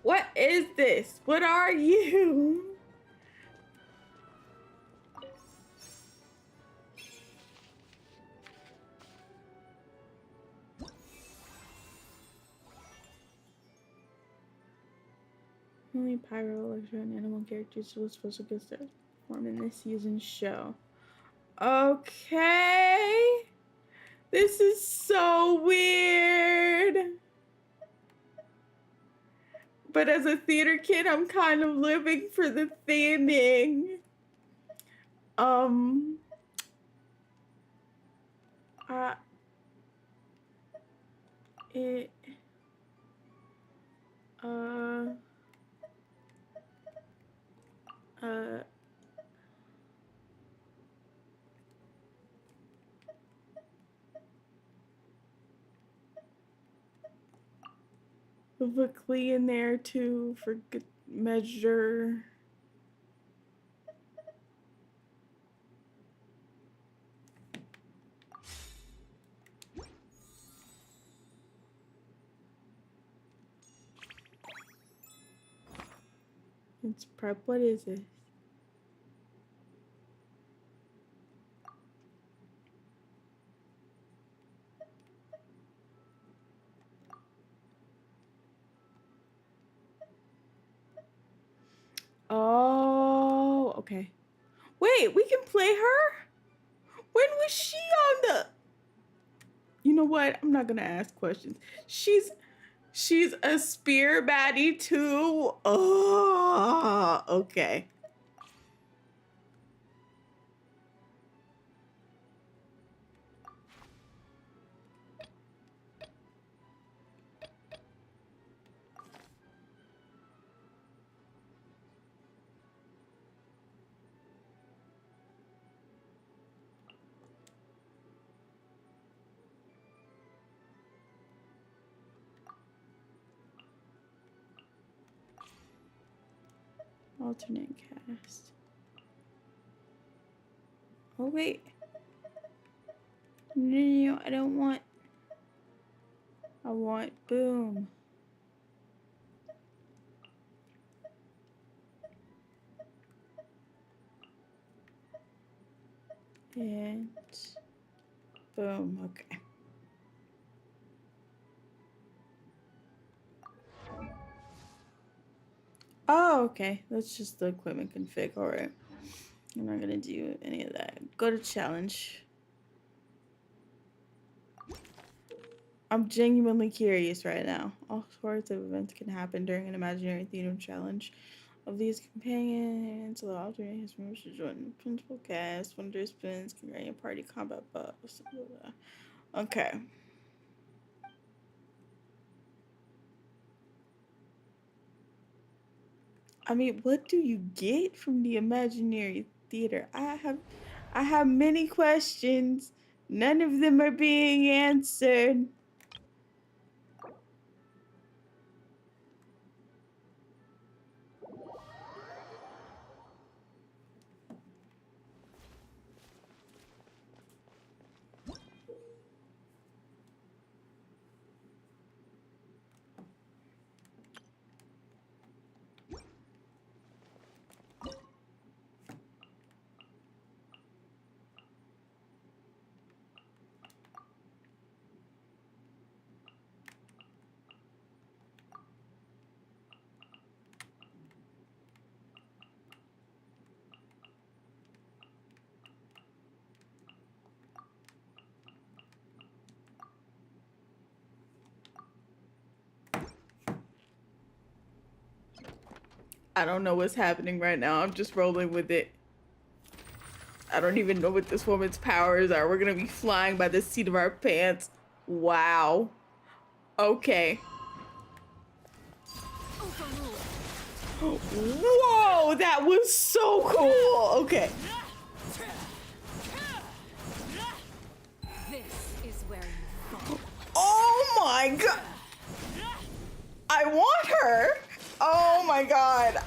What is this? What are you? Only Pyro, Electro, and Animal characters will special guest stars perform in this season's show. Okay. This is so weird. But as a theater kid, I'm kind of living for the theming. It put Klee in there too for good measure. It's prep. What is this? Oh, okay. Wait, we can play her? When was she on the... You know what? I'm not gonna ask questions. She's a spear baddie too. Oh, okay. Alternate cast. Oh wait. No, I don't want. I want Boom. And Boom. Okay. Oh, okay. That's just the equipment config. All right. I'm not gonna do any of that. Go to challenge. I'm genuinely curious right now. All sorts of events can happen during an imaginary theater challenge. Of these companions, allow alternate members to join the principal cast. Wonder spins can grant party combat buffs. Okay. I mean, what do you get from the imaginary theater? I have many questions. None of them are being answered. I don't know what's happening right now. I'm just rolling with it. I don't even know what this woman's powers are. We're gonna be flying by the seat of our pants. Wow. Okay. Whoa, that was so cool. Okay. This is where you fall. Oh my god. I want her. Oh my god.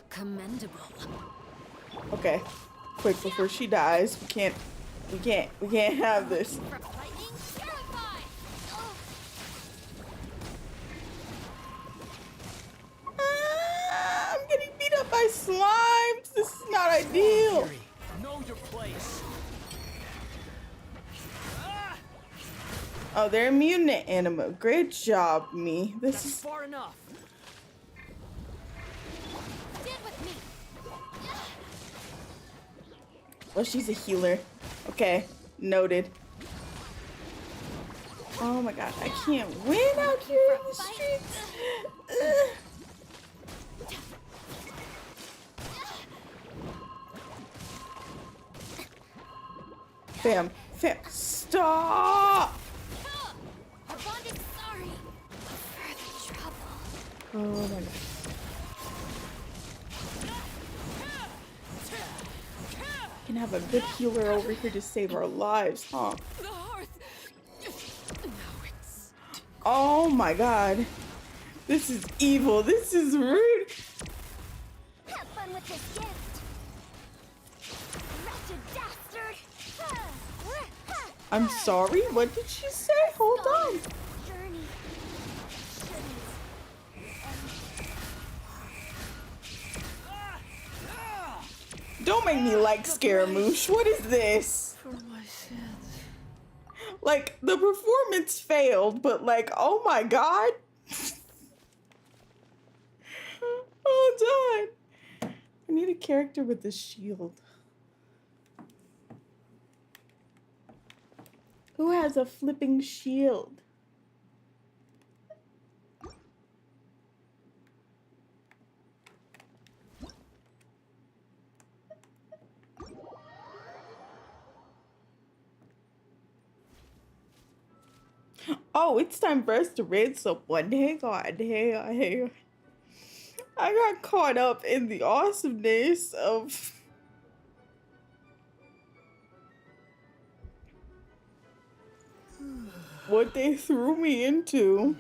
Commendable. Okay. Quick before she dies. We can't have this. I'm getting beat up by slimes. This is not ideal. Know your place. Oh, they're immune to anima. Great job, me. This is far enough. Oh, she's a healer. Okay, noted. Oh my god, I can't win out here in the streets. Fam, stop! Oh my god. Can have a good healer over here to save our lives, huh? Oh my god. This is evil. This is rude. Have fun with this gift. Wretched bastard. I'm sorry? What did she say? Hold on. Journey. Don't make me like Scaramouche. What is this? For my sins. Like, the performance failed, but like, oh my god. Hold on. I need a character with a shield. Who has a flipping shield? Oh, it's time for us to raid someone. Hang on. I got caught up in the awesomeness of what they threw me into.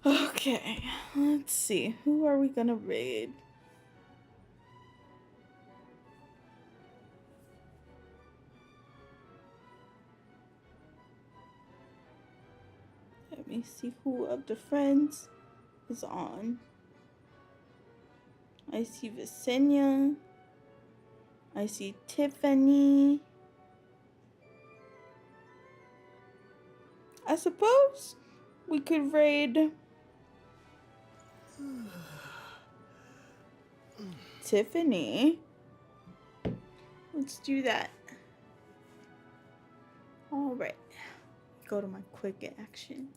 Okay, let's see. Who are we gonna raid? Let me see who of the friends is on. I see Visenya. I see Tiffany. I suppose we could raid Tiffany. Let's do that. All right. Go to my quick actions.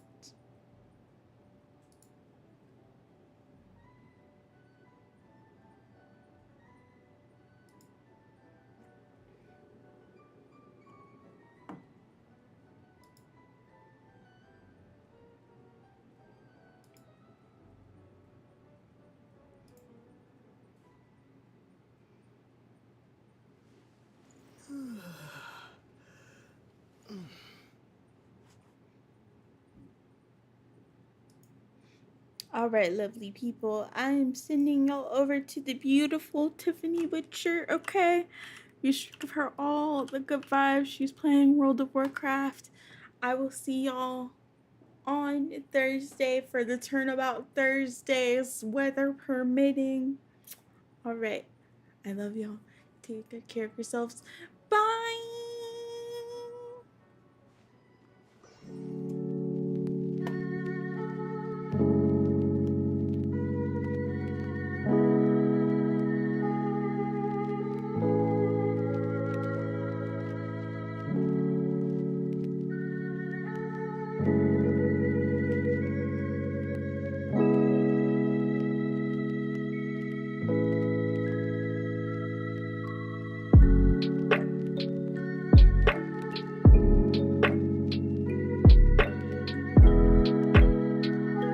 All right, lovely people. I am sending y'all over to the beautiful Tiffany Butcher, okay? We should give her all the good vibes. She's playing World of Warcraft. I will see y'all on Thursday for the Turnabout Thursdays, weather permitting. All right. I love y'all. Take good care of yourselves. Bye.